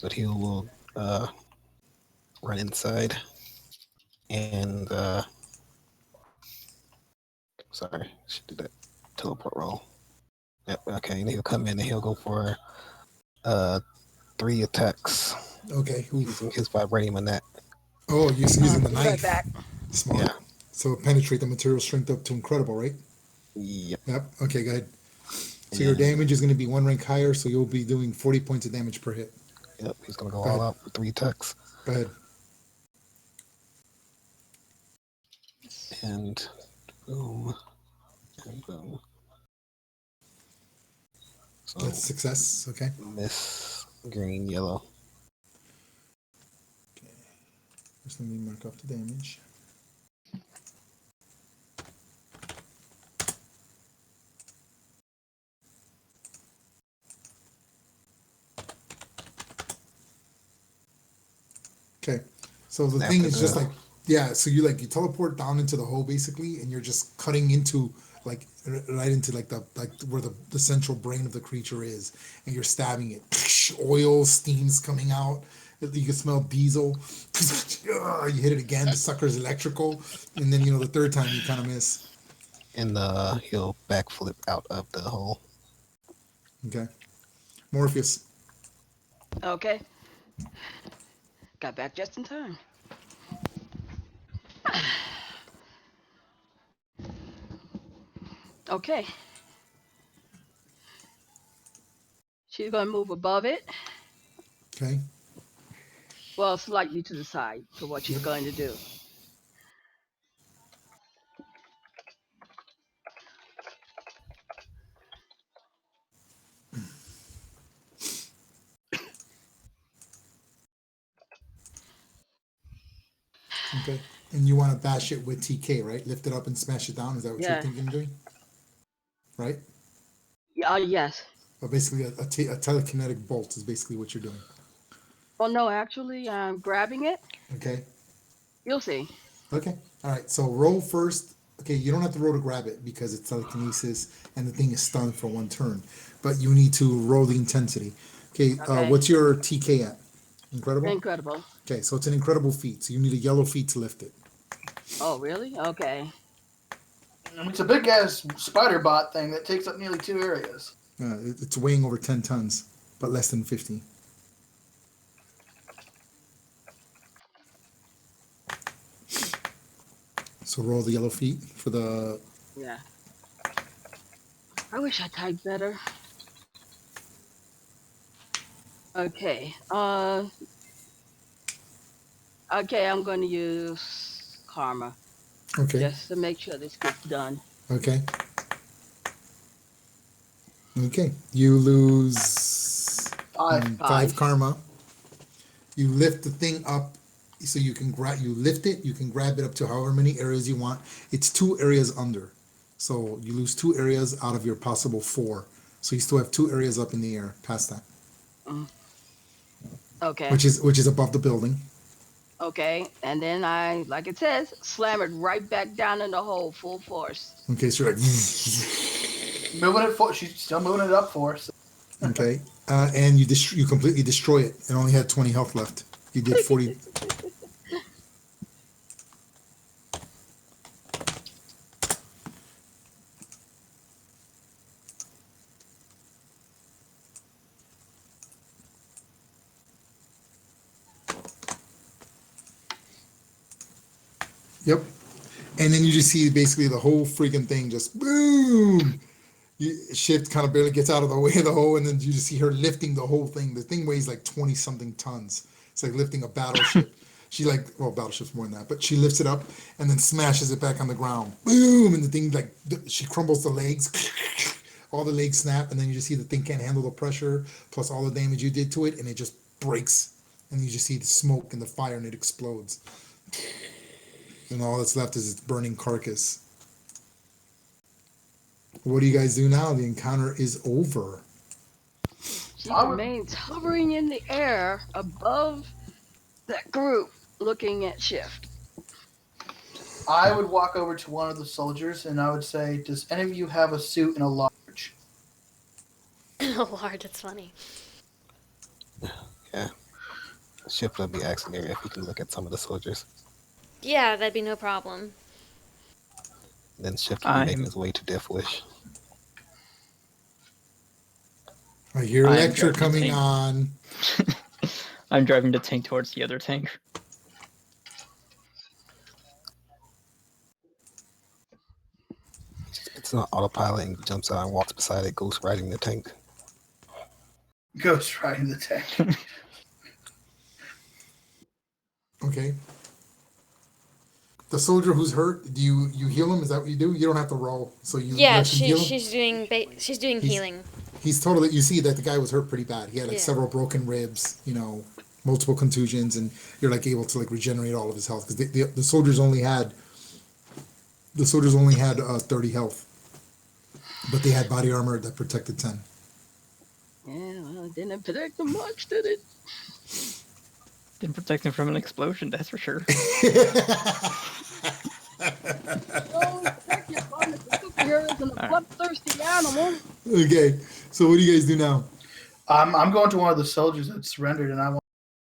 But he will run inside and sorry, should do that teleport roll. Yep, okay, and he'll come in and he'll go for 3 attacks Okay. Oof. using his vibranium on that. Oh, you're using the Be right knife. back. Smart. Yeah. So penetrate the material strength up to incredible, right? Yep. Yep. Okay, go ahead. So your damage is going to be 1 rank higher, so you'll be doing 40 points of damage per hit. Yep, he's gonna go Go all ahead. out for 3 attacks. Go ahead. And boom. And boom. So That's success. Okay. miss, green, yellow. Just let me mark up the damage. Okay. So the thing After is just the- like, yeah, so you teleport down into the hole basically, and you're just cutting into like right into like where the central brain of the creature is, and you're stabbing it. Oil, steam's coming out. You can smell diesel. You hit it again. The sucker's electrical, and then the third time you kind of miss. And he'll backflip out of the hole. Okay. Morpheus. Okay. Got back just in time. Okay. She's going to move above it. Okay. Well, slightly to the side for what she's Yep. going to do. Okay. And you want to bash it with TK, right? Lift it up and smash it down. Is that what you're Yeah. thinking of doing? Right? Yes. Or basically, a telekinetic bolt is basically what you're doing. Well, no, actually, I'm grabbing it. Okay. You'll see. Okay. All right. So roll first. Okay. You don't have to roll to grab it because it's telekinesis and the thing is stunned for one turn. But you need to roll the intensity. Okay. Okay. What's your TK at? Incredible? Incredible. Okay. So it's an incredible feat. So you need a yellow feat to lift it. Oh, really? Okay. I mean, it's a big ass spider bot thing that takes up nearly 2 areas. It's weighing over 10 tons, but less than 50. So roll the yellow feet for the. Yeah. I wish I typed better. Okay. Okay, I'm going to use karma Okay. just to make sure this gets done. Okay. Okay. You lose 5 karma. You lift the thing up so you can grab. You lift it. You can grab it up to however many areas you want. It's 2 areas under, so you lose 2 areas out of your possible 4. So you still have 2 areas up in the air past that, Okay. which is above the building. Okay. And then I, like it says, slam it right back down in the hole full force. Okay, so you're like, Moving it for, she's still moving it up for us. okay, and you completely destroy it. It only had 20 health left. You did 40. Yep. And then you just see basically the whole freaking thing just boom. Shift kind of barely gets out of the way of the hole, and then you just see her lifting the whole thing. The thing weighs like 20 something tons. It's like lifting a battleship. She battleship's more than that, but she lifts it up and then smashes it back on the ground. Boom! And the thing she crumbles the legs. All the legs snap, and then you just see the thing can't handle the pressure plus all the damage you did to it, and it just breaks. And you just see the smoke and the fire, and it explodes. And all that's left is its burning carcass. What do you guys do now? The encounter is over. She remains hovering in the air above that group looking at Shift. I would walk over to one of the soldiers and I would say, does any of you have a suit in a large? A large, it's funny. Yeah. Shift will be asking Mary if he can look at some of the soldiers. Yeah, that'd be no problem. Then Shift will be making his way to Death Wish. I hear a lecture coming on. I'm driving the tank towards the other tank. He just puts it on autopilot and jumps out and walks beside it, ghost riding the tank. Ghost riding the tank. Okay. The soldier who's hurt, do you heal him? Is that what you do? You don't have to roll. So you Yeah, let him heal him? she's doing healing. He's totally. You see that the guy was hurt pretty bad. He had Yeah. several broken ribs, multiple contusions, and you're able to regenerate all of his health because the soldiers only had 30 health, but they had body armor that protected 10. Yeah, well, it didn't protect them much, did it? Didn't protect him from an explosion, that's for sure. Oh, protect your partner. The superhero isn't a bloodthirsty animal. Okay, so what do you guys do now? I'm going to one of the soldiers that surrendered, and I want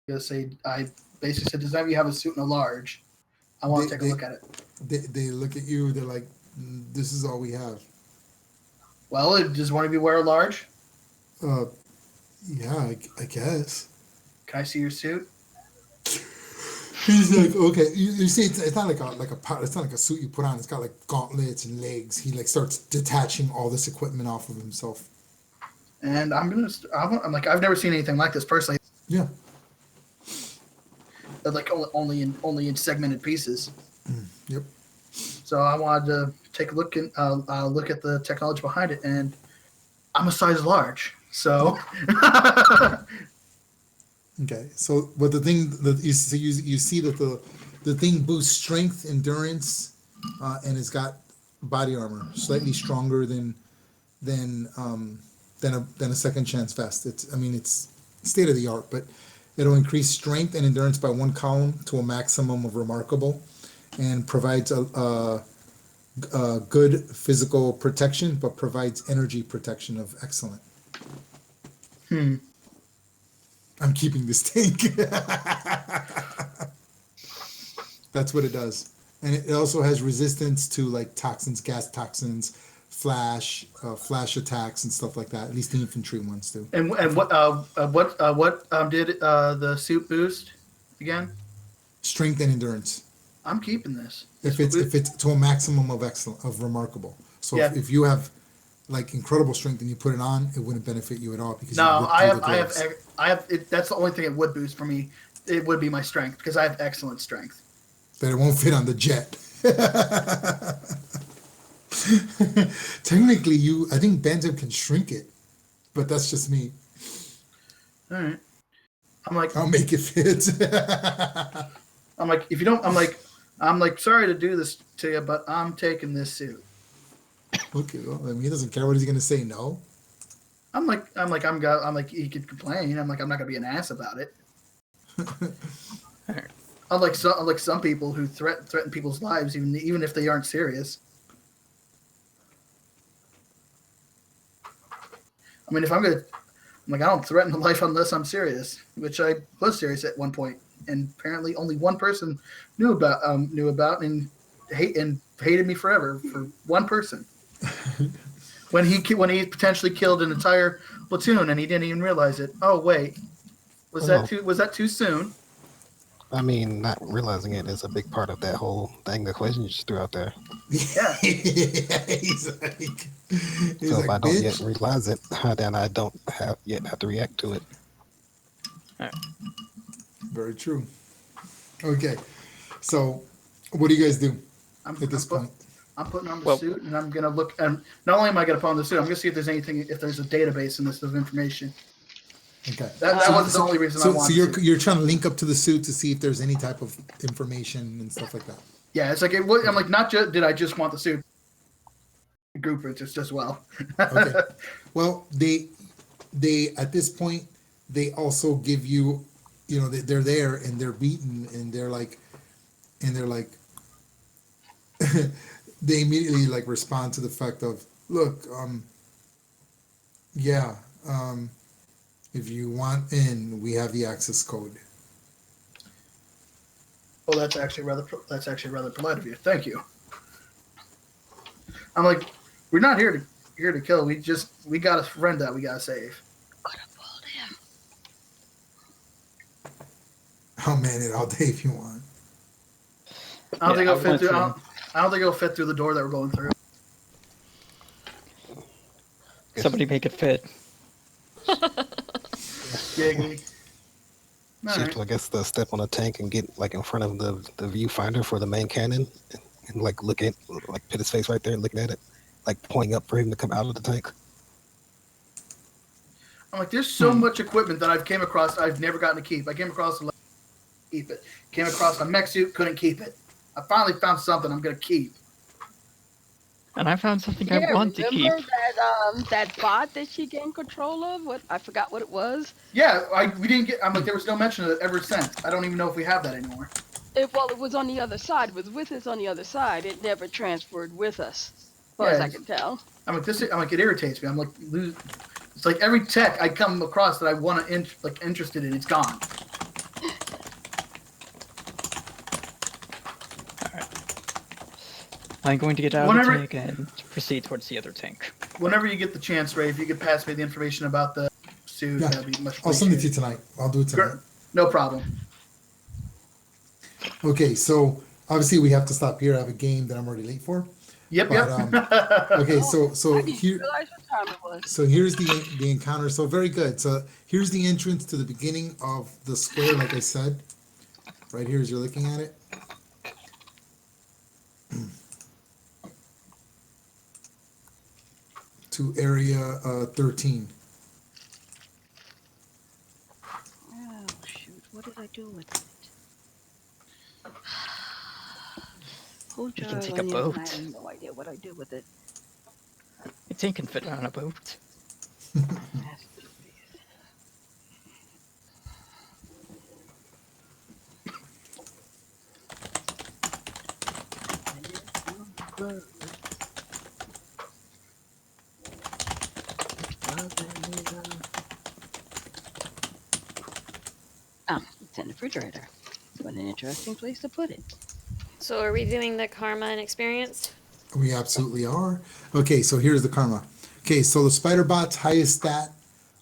to say, I basically said, does any of you have a suit in a large? I want to take a look at it. They look at you. They're like, "This is all we have." Well, does one of you wear a large? Yeah, I guess. Can I see your suit? He's like, okay. You see, it's not it's not like a suit you put on. It's got gauntlets and legs. He starts detaching all this equipment off of himself. and I'm like, I've never seen anything like this personally. Yeah. Like only in segmented pieces. Yep. So I wanted to take a look and look at the technology behind it, and I'm a size large. So Okay. So, but the thing that you see that the thing boosts strength, endurance, and it's got body armor slightly stronger than a second chance vest. It's state of the art, but it'll increase strength and endurance by 1 column to a maximum of remarkable, and provides a good physical protection, but provides energy protection of excellent. I'm keeping this tank. That's what it does, and it also has resistance to like toxins, gas toxins, flash attacks, and stuff like that. At least the infantry ones do. and what did the suit boost again? Strength and endurance. I'm keeping this. If it's to a maximum of excellent, of remarkable. So Yeah. if you have like incredible strength and you put it on, it wouldn't benefit you at all because you No, rip I through the have gloves. that's the only thing it would boost for me. It would be my strength because I have excellent strength. That it won't fit on the jet. Technically, I think Bantam can shrink it, but that's just me. All right. I'm like, I'll make it fit. if you don't, I'm like, sorry to do this to you, but I'm taking this suit. Okay, well, I mean, he doesn't care what he's gonna say. No. I'm like, he could complain. I'm like, I'm not gonna be an ass about it. Unlike some people who threaten people's lives, even if they aren't serious. I mean, if I'm I don't threaten the life unless I'm serious, which I was serious at one point, and apparently only one person knew about and hated me forever for one person. when he potentially killed an entire platoon and he didn't even realize it. Oh wait, was that too soon? I mean, not realizing it is a big part of that whole thing. The question you just threw out there. Yeah. he's like, So if I don't "Bitch." yet realize it, then I don't have to react to it. Very true. Okay, so what do you guys do at this point? I'm putting on the suit, and I'm gonna look. And not only am I gonna put on the suit, I'm gonna see if there's a database in this of information. Okay. That wasn't the only reason I wanted. So you're trying to link up to the suit to see if there's any type of information and stuff like that. Yeah, it's like I'm like, not just did I just want the suit, group it just as well. Okay. Well, they at this point they also give you, they're there and they're beaten and they're like they immediately like respond to the fact of, look, if you want in, we have the access code. Oh, that's actually rather polite of you. Thank you. I'm like, we're not here to kill. We got a friend that we gotta save. I'll man it all day if you want. I don't think it'll fit through the door that we're going through. Somebody make it fit. Giggly. All right. So I guess the step on a tank and get like in front of the viewfinder for the main cannon and like put his face right there and looking at it, like pointing up for him to come out of the tank. I'm like, there's so much equipment that I've came across I've never gotten to keep. I came across a keep it. Came across a mech suit, couldn't keep it. I finally found something I'm gonna keep. And I found something I want to keep. Remember that bot that she gained control of? I forgot what it was. Yeah, we didn't get. I'm like, there was no mention of it ever since. I don't even know if we have that anymore. It was on the other side. It was with us on the other side. It never transferred with us, as far as I can tell. I'm like, it irritates me. I'm like, it's like every tech I come across that I want to interested in, it's gone. I'm going to get out of the tank and proceed towards the other tank. Whenever you get the chance, Ray, if you could pass me the information about the suit, that'd be much appreciated. I'll send it to you tonight. I'll do it tonight. No problem. Okay, so obviously we have to stop here. I have a game that I'm already late for. Yep, But yep. okay, so I didn't here, realize what time it was. so here's the encounter. So very good. So here's the entrance to the beginning of the square. Like I said, right here as you're looking at it. To area 13. Oh shoot! What did I do with it? Whole You jar can of take a onions, and I boat. have no idea what I did with it. I think can fit on a boat. Masterpiece. Ah, it's in the refrigerator. What an interesting place to put it. So are we doing the karma and experience? We absolutely are. Okay, so here's the karma. Okay, so the spider bot's highest stat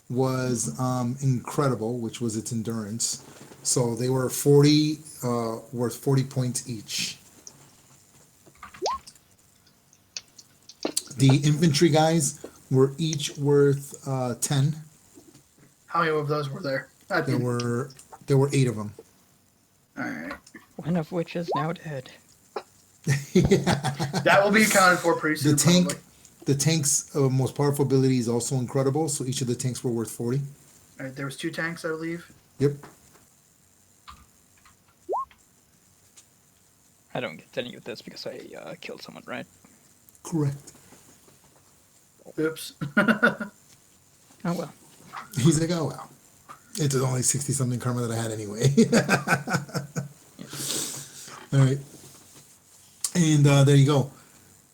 was incredible, which was its endurance. So they were 40, worth 40 points each. The infantry guys were each worth 10. How many of those were there? There were 8 of them. All right. One of which is now dead. That will be accounted for pretty soon. Probably. The tank's most powerful ability is also incredible. So each of the tanks were worth 40. All right, there was 2 tanks, I believe. Yep. I don't get any of this because I killed someone, right? Correct. Oops. Oh well. He's like, oh well. It's only 60 something karma that I had anyway. All right. And there you go.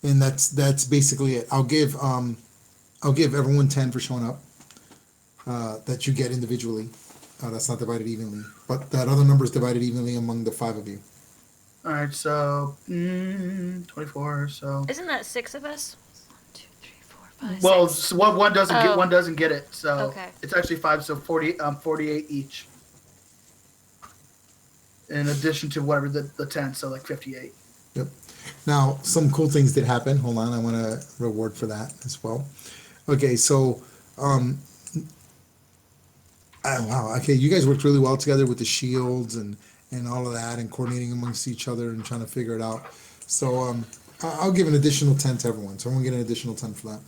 And that's basically it. I'll give everyone 10 for showing up. That you get individually. That's not divided evenly. But that other number is divided evenly among the 5 of you. All right, so 24. So Isn't that 6 of us? 1, 2, 3, 4, 5, well, 6. so one doesn't get Oh. one doesn't get it. So Okay. it's actually 5. So 48 each. In addition to whatever the 10, so like 58. Yep. Now, some cool things did happen. Hold on, I want to reward for that as well. Okay, so, wow. Okay, you guys worked really well together with the shields and all of that, and coordinating amongst each other and trying to figure it out. So, I'll give an additional 10 to everyone. So I'm gonna get an additional 10 for that.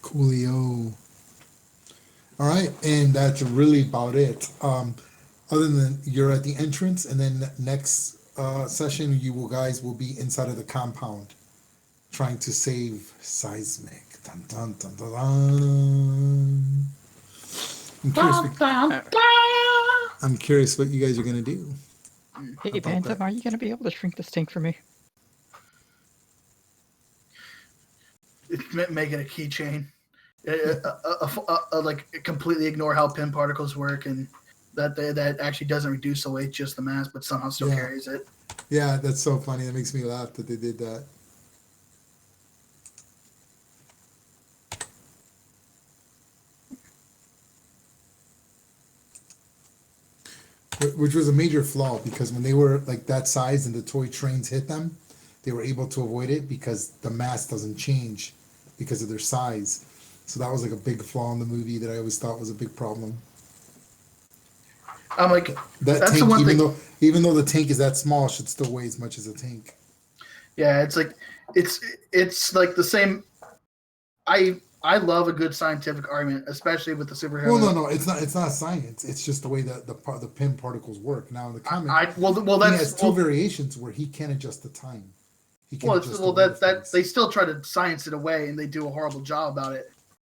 Coolio. All right, and that's really about it. Other than you're at the entrance, and then next session, you guys will be inside of the compound, trying to save Seismic. Dun, dun, dun, dun, dun. I'm curious what you guys are gonna do. Hey, about Bantam, that. are you gonna be able to shrink this tank for me? Make it a keychain. Like completely ignore how pin particles work, and that actually doesn't reduce the weight, just the mass, but somehow still Yeah. carries it. Yeah, that's so funny. That makes me laugh that they did that. Which was a major flaw, because when they were like that size and the toy trains hit them, they were able to avoid it because the mass doesn't change because of their size. So that was like a big flaw in the movie that I always thought was a big problem. I'm like, That that's the tank, one even thing. though the tank is that small, should still weigh as much as a tank. Yeah, it's like it's like the same. I love a good scientific argument, especially with the superhero. Well, no, it's not science. It's just the way that the pin particles work. Now in the comic, well he that's has two variations where he can adjust the time. He can well, adjust well the weight that of things. they still try to science it away, and they do a horrible job about it.